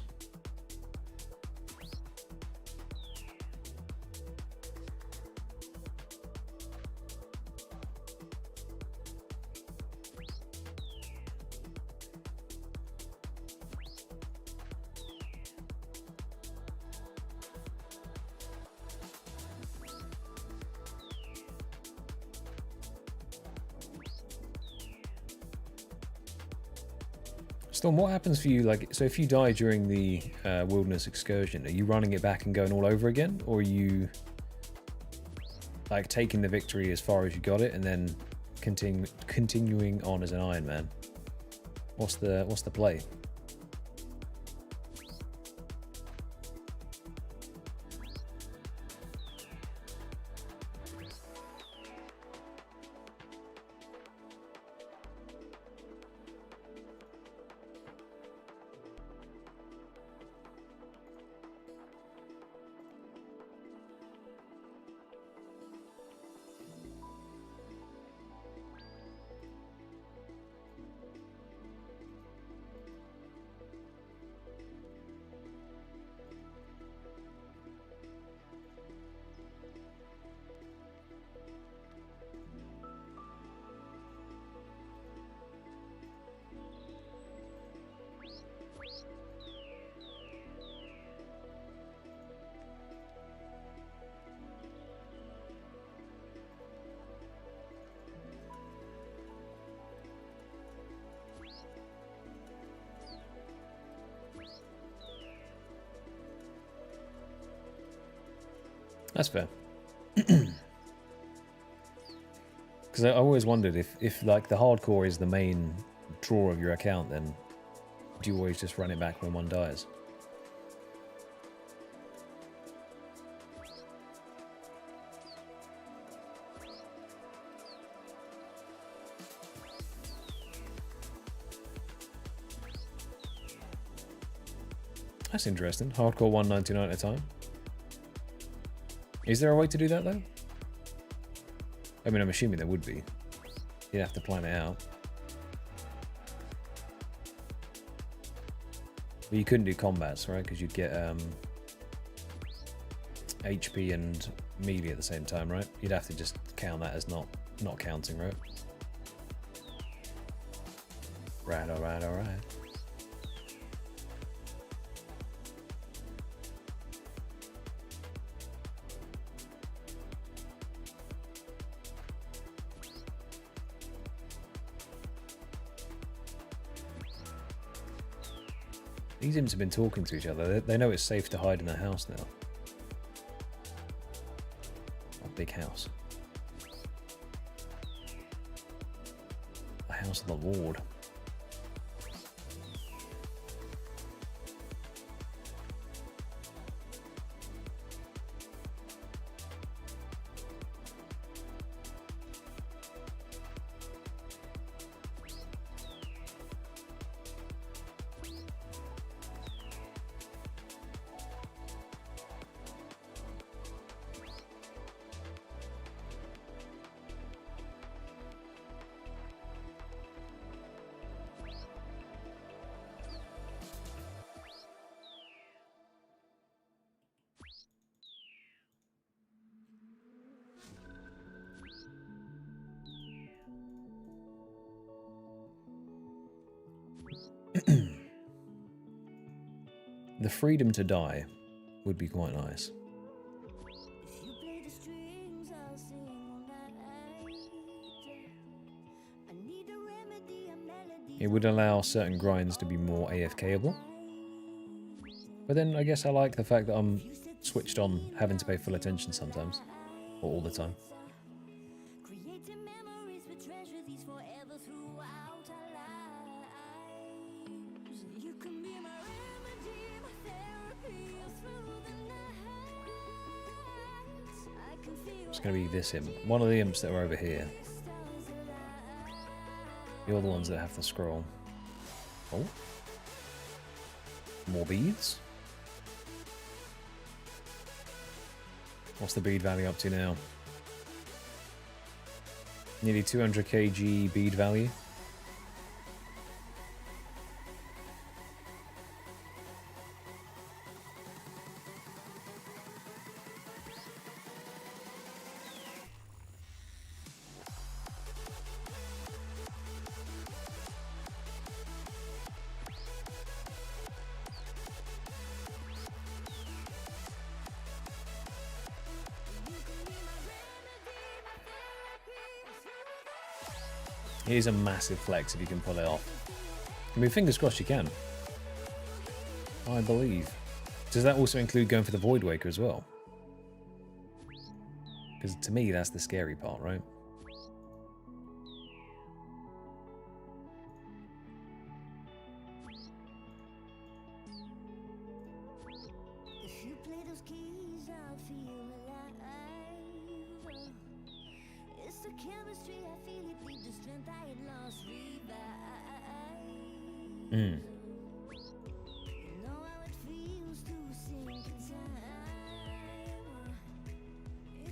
Storm, what happens for you, like, so if you die during the wilderness excursion, are you running it back and going all over again? Or are you, like, taking the victory as far as you got it and then continuing on as an Iron Man? What's the play? That's fair. Because I always wondered if like the hardcore is the main draw of your account, then do you always just run it back when one dies? That's interesting. Hardcore 199 at a time. Is there a way to do that though? I mean, I'm assuming there would be. You'd have to plan it out. But you couldn't do combats, right? Because you'd get HP and melee at the same time, right? You'd have to just count that as not counting, right? Right, alright, alright. These imps have been talking to each other. They know it's safe to hide in their house now. A big house. The house of the Lord. The freedom to die would be quite nice. It would allow certain grinds to be more AFKable. But then I guess I like the fact that I'm switched on having to pay full attention sometimes. Or all the time. It's going to be this imp. One of the imps that are over here. You're the ones that have to scroll. Oh. More beads. What's the bead value up to now? Nearly 200 kg bead value. It is a massive flex if you can pull it off. I mean, fingers crossed you can. I believe. Does that also include going for the Void Waker as well? Because to me, that's the scary part, right?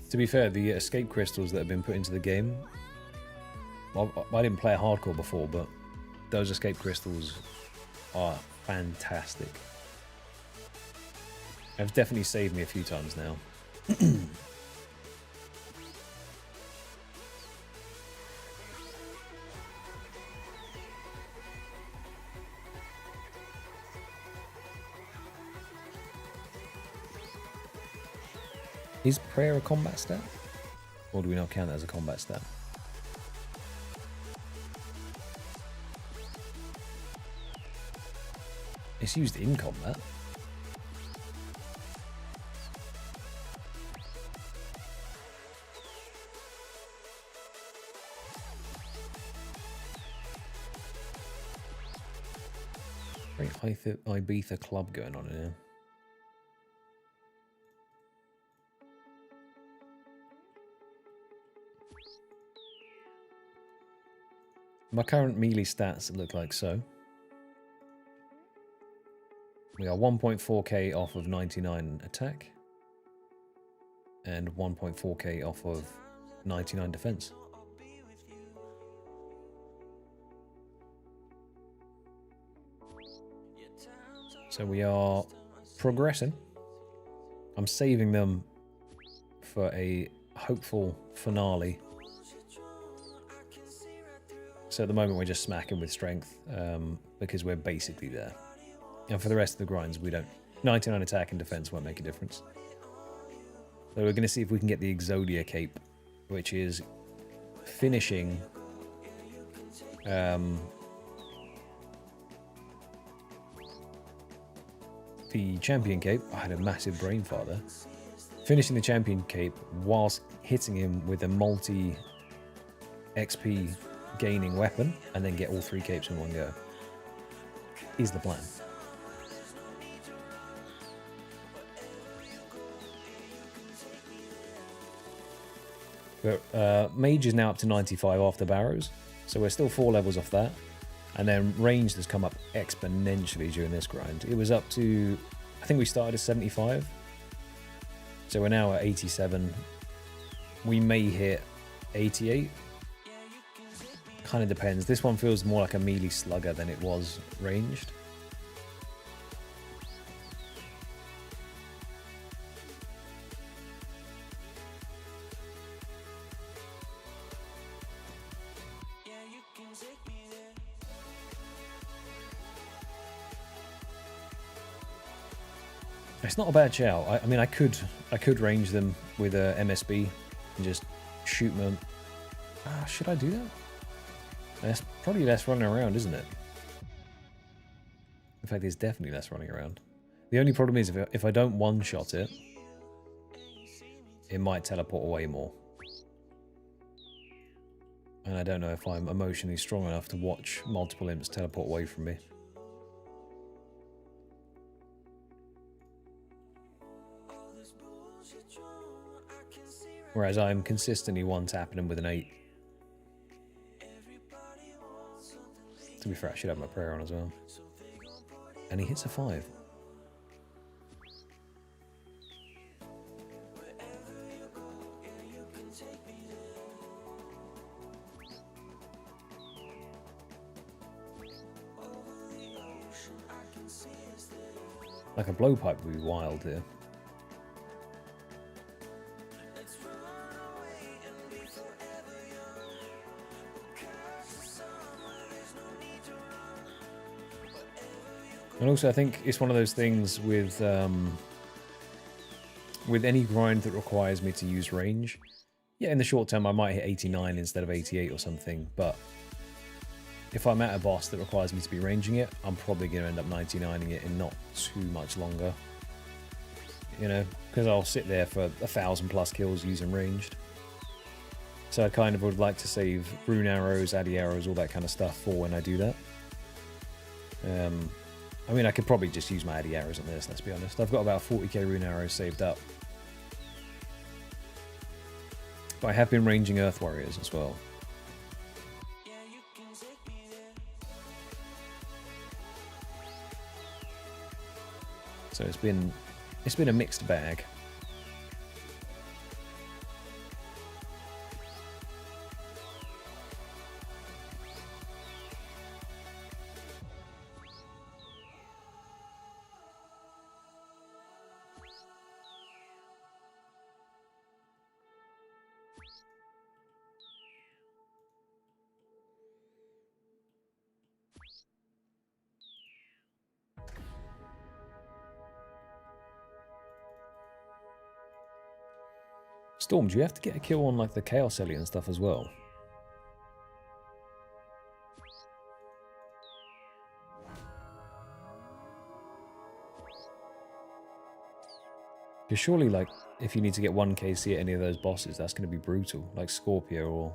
To be fair, the escape crystals that have been put into the game, well, I didn't play hardcore before, but those escape crystals are fantastic. They've definitely saved me a few times now. Is prayer a combat stat? Or do we not count that as a combat stat? It's used in combat. Great Ibiza club going on in here. My current melee stats look like so. We are 1.4k off of 99 attack. And 1.4k off of 99 defense. So we are progressing. I'm saving them for a hopeful finale. So at the moment we're just smacking with strength because we're basically there. And for the rest of the grinds we don't. 99 attack and defense won't make a difference. So we're going to see if we can get the Exodia cape, which is finishing the champion cape. I had a massive brain fart there. Finishing the champion cape whilst hitting him with a multi XP gaining weapon and then get all 3 capes in one go is the plan. But Mage is now up to 95 after Barrows, so we're still 4 levels off that. And then Ranged has come up exponentially during this grind. It was up to, I think we started at 75. So we're now at 87. We may hit 88. Kind of depends. This one feels more like a melee slugger than it was ranged. It's not a bad shout. I mean, I could range them with a MSB and just shoot them. Should I do that? That's probably less running around, isn't it? In fact, there's definitely less running around. The only problem is if I don't one-shot it, it might teleport away more. And I don't know if I'm emotionally strong enough to watch multiple imps teleport away from me. Whereas I'm consistently one-tapping him with an 8. To be fair, I should have my prayer on as well. And he hits a 5. Like a blowpipe would be wild here. And also, I think it's one of those things with any grind that requires me to use range. Yeah, in the short term, I might hit 89 instead of 88 or something, but if I'm at a boss that requires me to be ranging it, I'm probably going to end up 99ing it in not too much longer. You know, because I'll sit there for 1,000+ kills using ranged. So I kind of would like to save rune arrows, addy arrows, all that kind of stuff for when I do that. I mean, I could probably just use my addy arrows on this, let's be honest. I've got about 40k rune arrows saved up. But I have been ranging Earth Warriors as well. So it's been a mixed bag. Storm, do you have to get a kill on like the Chaos Elite and stuff as well? Because surely, like, if you need to get 1 KC at any of those bosses, that's going to be brutal. Like Scorpio or...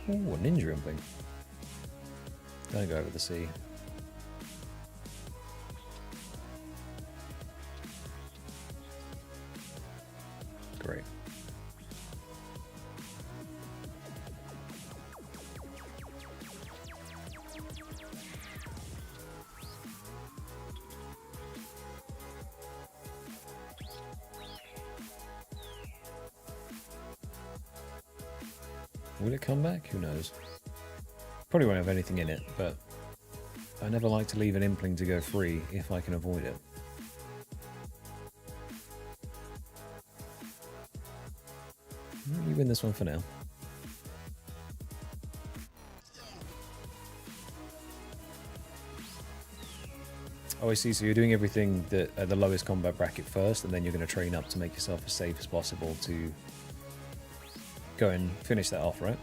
Ooh, a ninja impling. Don't go over the sea. Great. Will it come back? Who knows? Probably won't have anything in it, but I never like to leave an impling to go free if I can avoid it. You win this one for now. Oh, I see. So you're doing everything that at the lowest combat bracket first, and then you're going to train up to make yourself as safe as possible to go and finish that off, right?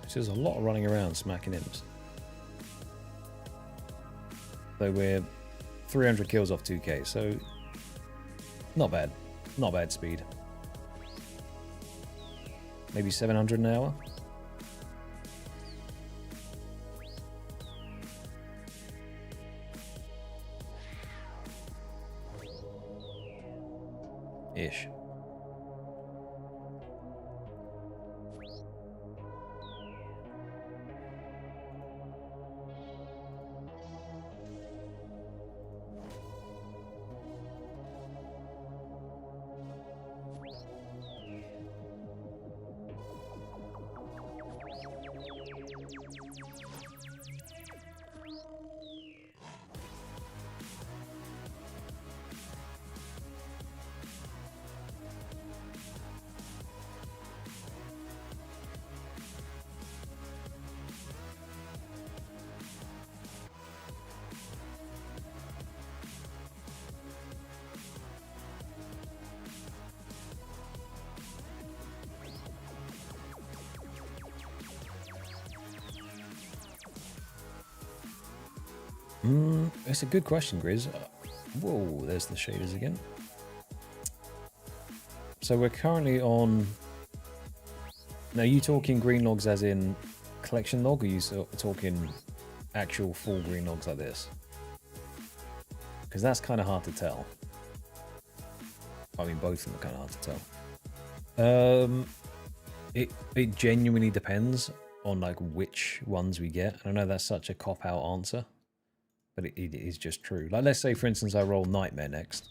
So there's a lot of running around smacking imps. Though we're 300 kills off 2k, so not bad. Not bad speed. Maybe 700 an hour? Ish. It's a good question, Grizz. Whoa, there's the shaders again. So we're currently on... Now, are you talking green logs as in collection log, or are you talking actual full green logs like this? Because that's kind of hard to tell. I mean, both of them are kind of hard to tell. It genuinely depends on like which ones we get. I know that's such a cop-out answer, but it is just true. Like, let's say, for instance, I roll Nightmare next.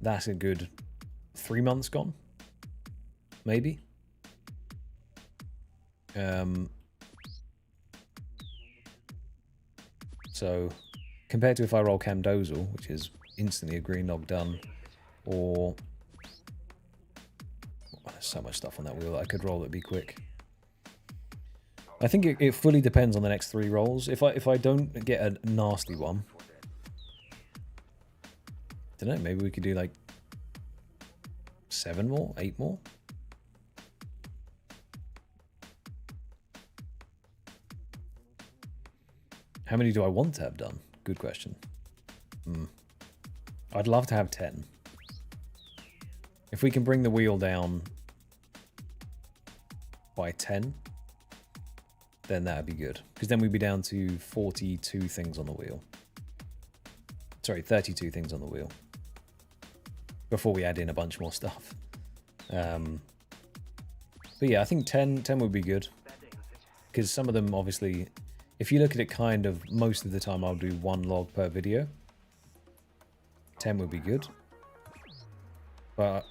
That's a good 3 months gone, maybe. So, compared to if I roll Camdozel, which is instantly a green log done, or... Oh, there's so much stuff on that wheel that I could roll that'd be quick. I think it fully depends on the next 3 rolls. If I don't get a nasty one, I don't know, maybe we could do like 7 more, 8 more. How many do I want to have done? Good question. I'd love to have 10. If we can bring the wheel down by 10, then that'd be good. Because then we'd be down to 42 things on the wheel. Sorry, 32 things on the wheel. Before we add in a bunch more stuff. But yeah, I think 10 would be good. Because some of them, obviously, if you look at it kind of, most of the time I'll do 1 log per video. 10 would be good. But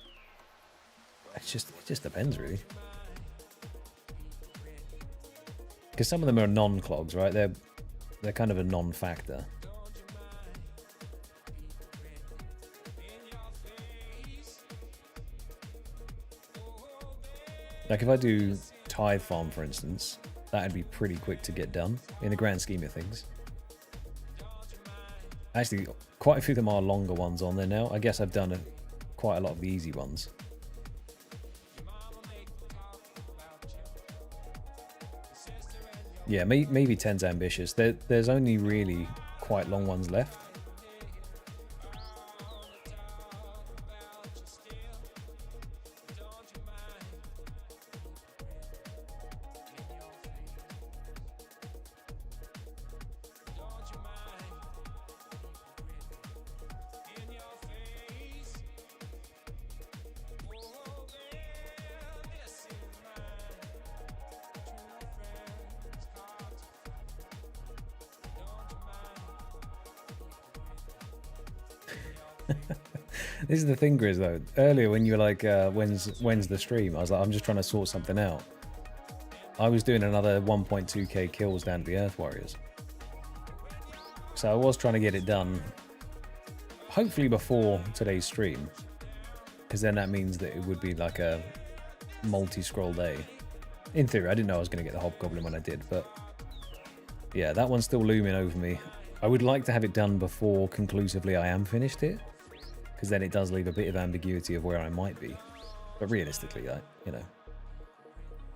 it just depends, really. Because some of them are non-clogs, right? They're kind of a non-factor. Like if I do Tithe Farm, for instance, that'd be pretty quick to get done in the grand scheme of things. Actually, quite a few of them are longer ones on there now. I guess I've done quite a lot of the easy ones. Yeah, maybe 10's ambitious. There's only really quite long ones left. This is the thing, Grizz, though. Earlier when you were like, when's the stream? I was like, I'm just trying to sort something out. I was doing another 1.2k kills down at the Earth Warriors. So I was trying to get it done, hopefully before today's stream. Because then that means that it would be like a multi-scroll day. In theory, I didn't know I was going to get the Hobgoblin when I did, but yeah, that one's still looming over me. I would like to have it done before conclusively I am finished it, because then it does leave a bit of ambiguity of where I might be. But realistically, you know,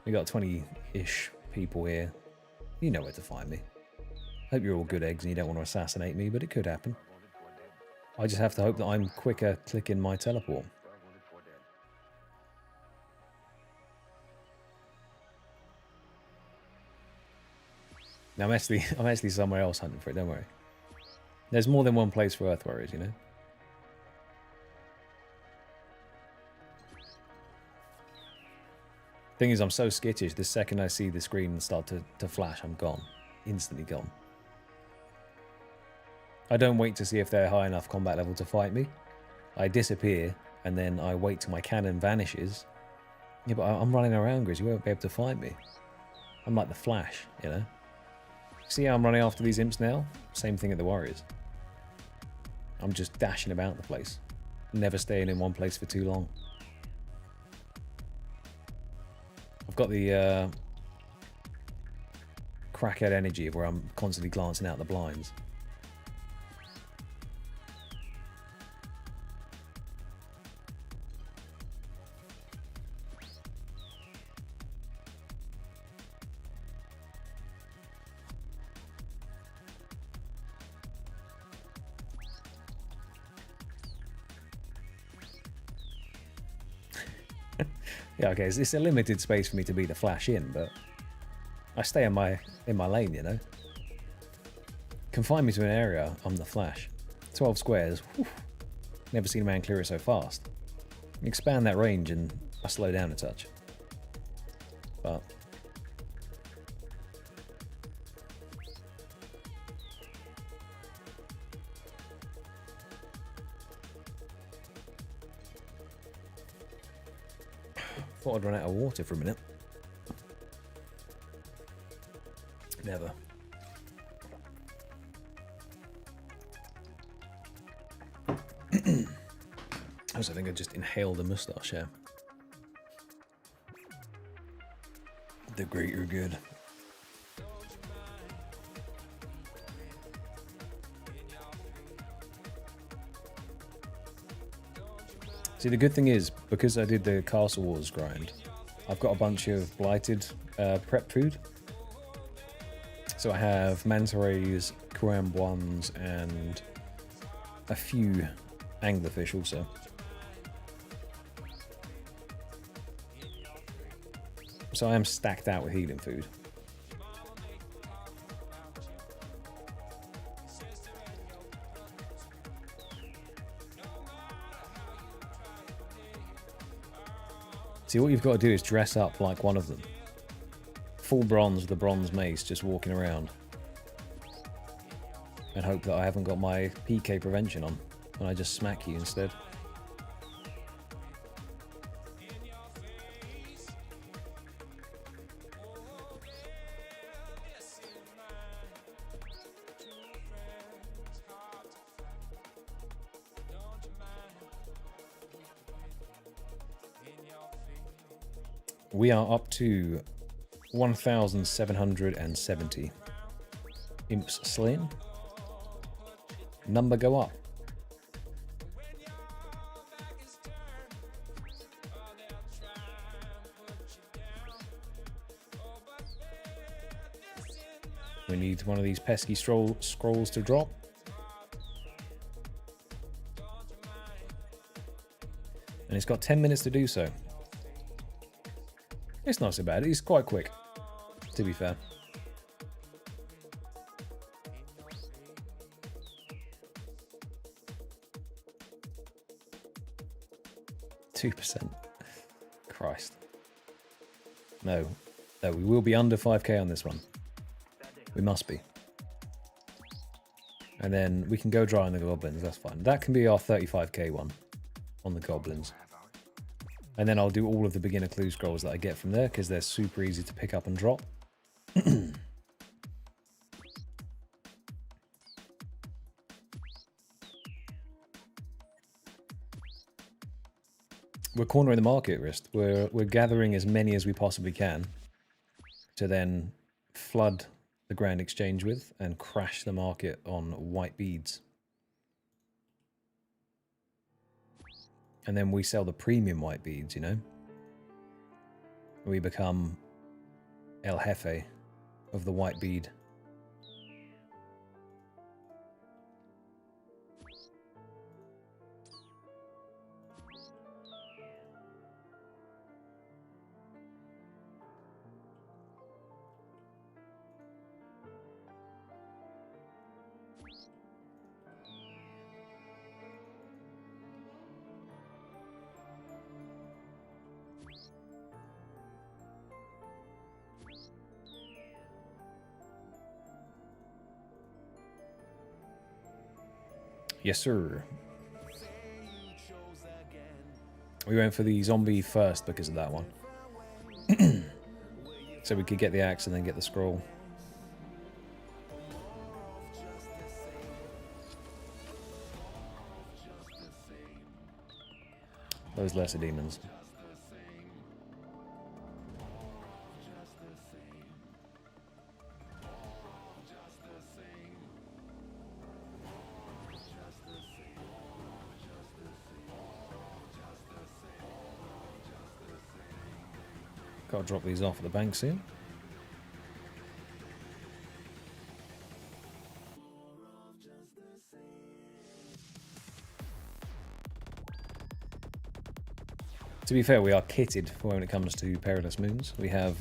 we got 20-ish people here. You know where to find me. Hope you're all good eggs and you don't want to assassinate me, but it could happen. I just have to hope that I'm quicker clicking my teleport. Now I'm actually somewhere else hunting for it, don't worry. There's more than one place for Earth Warriors, you know? Thing is, I'm so skittish, the second I see the screen start to flash, I'm gone. Instantly gone. I don't wait to see if they're high enough combat level to fight me. I disappear, and then I wait till my cannon vanishes. Yeah, but I'm running around, Grizz, you won't be able to find me. I'm like the Flash, you know? See how I'm running after these imps now? Same thing at the Warriors. I'm just dashing about the place. Never staying in one place for too long. I've got the crackhead energy of where I'm constantly glancing out the blinds. Yeah, okay, it's a limited space for me to be the Flash in, but I stay in my lane, you know? Confine me to an area, I'm the Flash. 12 squares, whew, never seen a man clear it so fast. Expand that range and I slow down a touch. But thought I'd run out of water for a minute. Never. I also think I just inhaled a moustache, yeah. The greater good. See, the good thing is, because I did the Castle Wars grind, I've got a bunch of blighted prep food. So I have manta rays, Kuambuans, and a few anglerfish also. So I am stacked out with healing food. See, what you've got to do is dress up like one of them. Full bronze with a bronze mace, just walking around. And hope that I haven't got my PK prevention on, and I just smack you instead. We are up to 1,770 imps slain. Number go up. We need one of these pesky scrolls to drop. And it's got 10 minutes to do so. It's not so bad. It's quite quick, to be fair. %. Christ. No. No, we will be under 5k on this one. We must be. And then we can go dry on the goblins, that's fine. That can be our 35k one on the goblins. And then I'll do all of the beginner clue scrolls that I get from there because they're super easy to pick up and drop. We're cornering the market, Rist. We're gathering as many as we possibly can to then flood the Grand Exchange with and crash the market on white beads. And then we sell the premium white beads, you know? We become El Jefe of the white bead. Yes, sir. We went for the zombie first because of that one. So we could get the axe and then get the scroll. Those lesser demons. Gotta drop these off at the bank soon. To be fair, we are kitted for when it comes to Perilous Moons. We have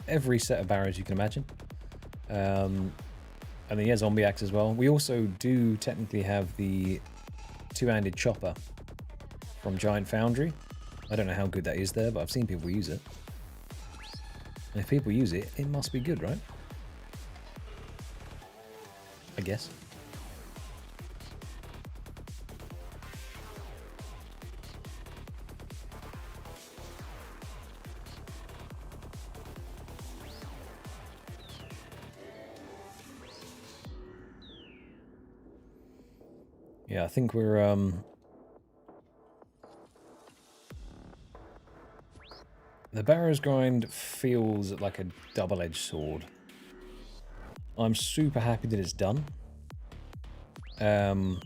every set of barrows you can imagine. And then, yeah, zombie axe as well. We also do technically have the two-handed chopper from Giant Foundry. I don't know how good that is there, but I've seen people use it. And if people use it, it must be good, right? I guess. Yeah, I think we're the Barrow's Grind feels like a double-edged sword. I'm super happy that it's done. And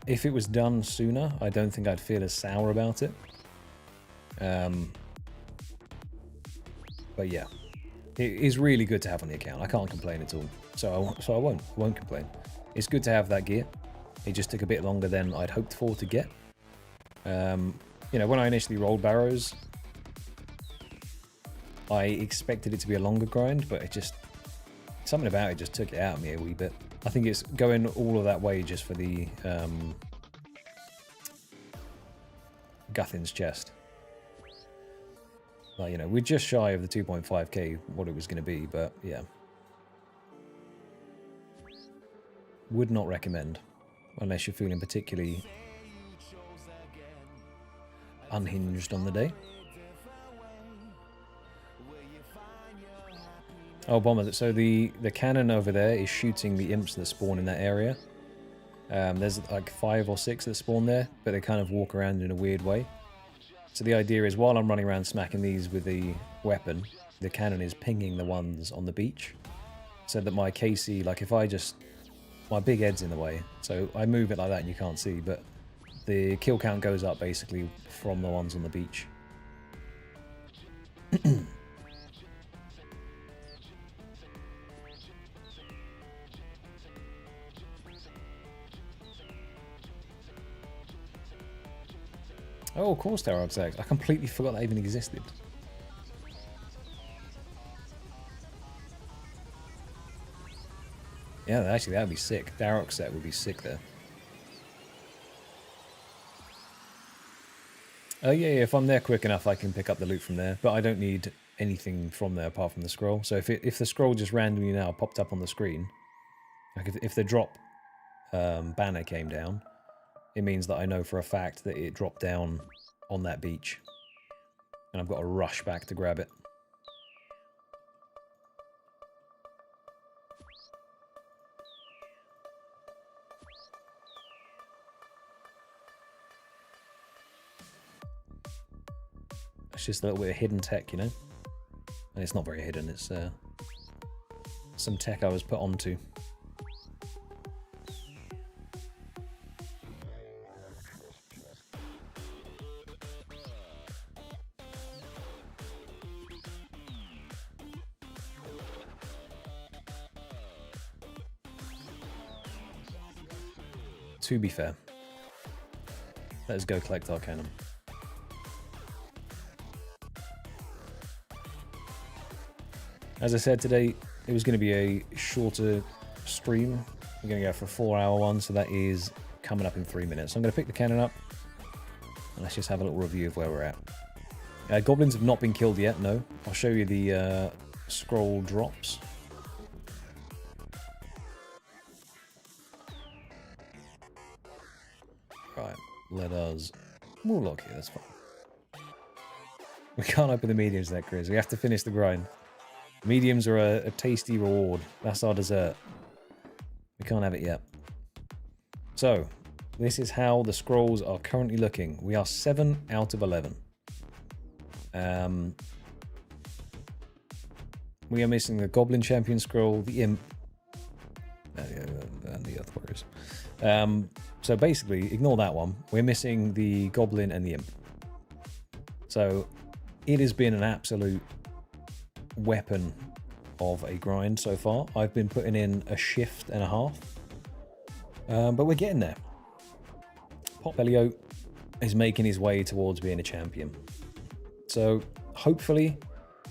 if it was done sooner, I don't think I'd feel as sour about it. But yeah, it is really good to have on the account. I can't complain at all. So I won't complain. It's good to have that gear. It just took a bit longer than I'd hoped for to get. You know, when I initially rolled barrows, I expected it to be a longer grind, but it just, something about it just took it out of me a wee bit. I think it's going all of that way just for the Guthin's chest. Like, you know, we're just shy of the 2.5k what it was going to be, but yeah. Would not recommend, unless you're feeling particularly unhinged on the day. Oh, Bomber, so the cannon over there is shooting the imps that spawn in that area. There's like 5 or 6 that spawn there, but they kind of walk around in a weird way. So the idea is while I'm running around smacking these with the weapon, the cannon is pinging the ones on the beach. So that my KC, like if I just... my big head's in the way, so I move it like that and you can't see, but the kill count goes up basically from the ones on the beach. Oh, of course there are eggs. I completely forgot that even existed. Yeah, actually that would be sick. Darok set would be sick there. Oh yeah, if I'm there quick enough I can pick up the loot from there, but I don't need anything from there apart from the scroll. So if the scroll just randomly now popped up on the screen, like if the drop banner came down, it means that I know for a fact that it dropped down on that beach. And I've got to rush back to grab it. It's just a little bit of hidden tech, you know? And it's not very hidden, it's some tech I was put onto. To be fair, let's go collect our cannon. As I said today, it was going to be a shorter stream. We're going to go for a 4-hour one, so that is coming up in 3 minutes. So I'm going to pick the cannon up, and let's just have a little review of where we're at. Goblins have not been killed yet, no. I'll show you the scroll drops. Right, let us... we'll log here, that's fine. We can't open the mediums that, Chris. We have to finish the grind. Mediums are a tasty reward. That's our dessert. We can't have it yet. So, this is how the scrolls are currently looking. We are 7 out of 11. We are missing the Goblin Champion scroll, the Imp, and the Earth Warriors. So basically, ignore that one. We're missing the Goblin and the Imp. So, it has been an absolute weapon of a grind so far. I've been putting in a shift and a half, but we're getting there. Potbelly Oat is making his way towards being a champion, so hopefully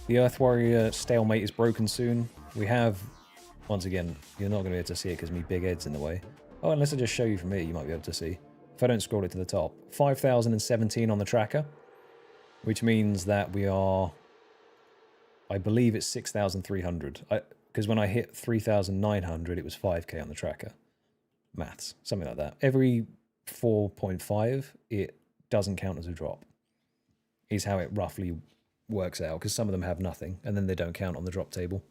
the Earth Warrior stalemate is broken soon. We have, once again, you're not going to be able to see it because my big head's in the way. Oh, unless I just show you from here, you might be able to see. If I don't scroll it to the top, 5,017 on the tracker, which means that we are, I believe it's 6,300. Because when I hit 3,900, it was 5k on the tracker. Maths, something like that. Every 4.5, it doesn't count as a drop. Is how it roughly works out, because some of them have nothing, and then they don't count on the drop table.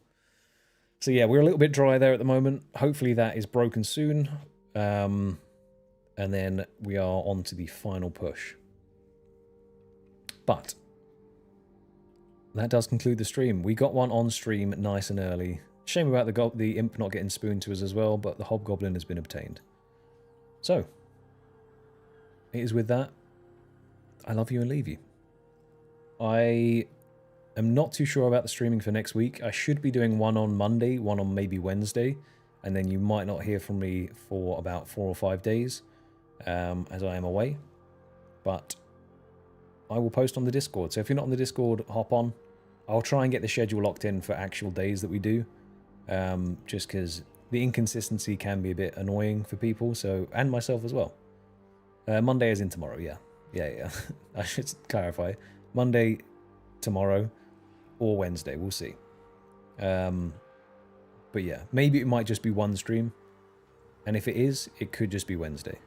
So yeah, we're a little bit dry there at the moment. Hopefully that is broken soon. And then we are on to the final push. But that does conclude the stream. We got one on stream nice and early. Shame about the Imp not getting spooned to us as well, but the Hobgoblin has been obtained. So, it is with that. I love you and leave you. I am not too sure about the streaming for next week. I should be doing one on Monday, one on maybe Wednesday, and then you might not hear from me for about 4 or 5 days, as I am away. But I will post on the Discord. So if you're not on the Discord, hop on. I'll try and get the schedule locked in for actual days that we do, just because the inconsistency can be a bit annoying for people, so, and myself as well. Monday is in tomorrow, yeah. Yeah. I should clarify. Monday, tomorrow, or Wednesday, we'll see. But yeah, maybe it might just be one stream, and if it is, it could just be Wednesday.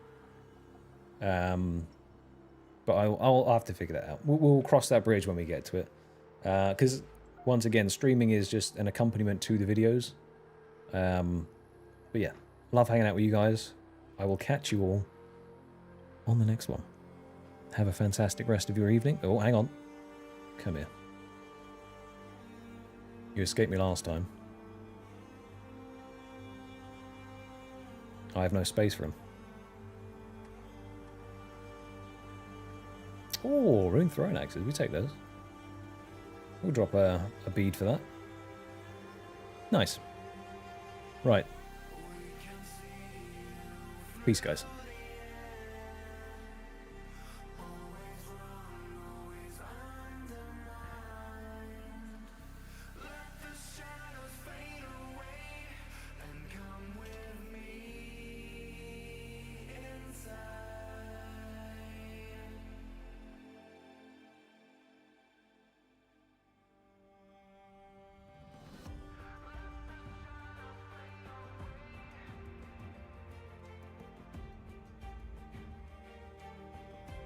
But I'll have to figure that out. We'll cross that bridge when we get to it. Because, once again, streaming is just an accompaniment to the videos. But yeah, love hanging out with you guys. I will catch you all on the next one. Have a fantastic rest of your evening. Oh, hang on. Come here. You escaped me last time. I have no space for him. Oh, rune throwing axes. We take those. We'll drop a bead for that. Nice. Right. Peace, guys.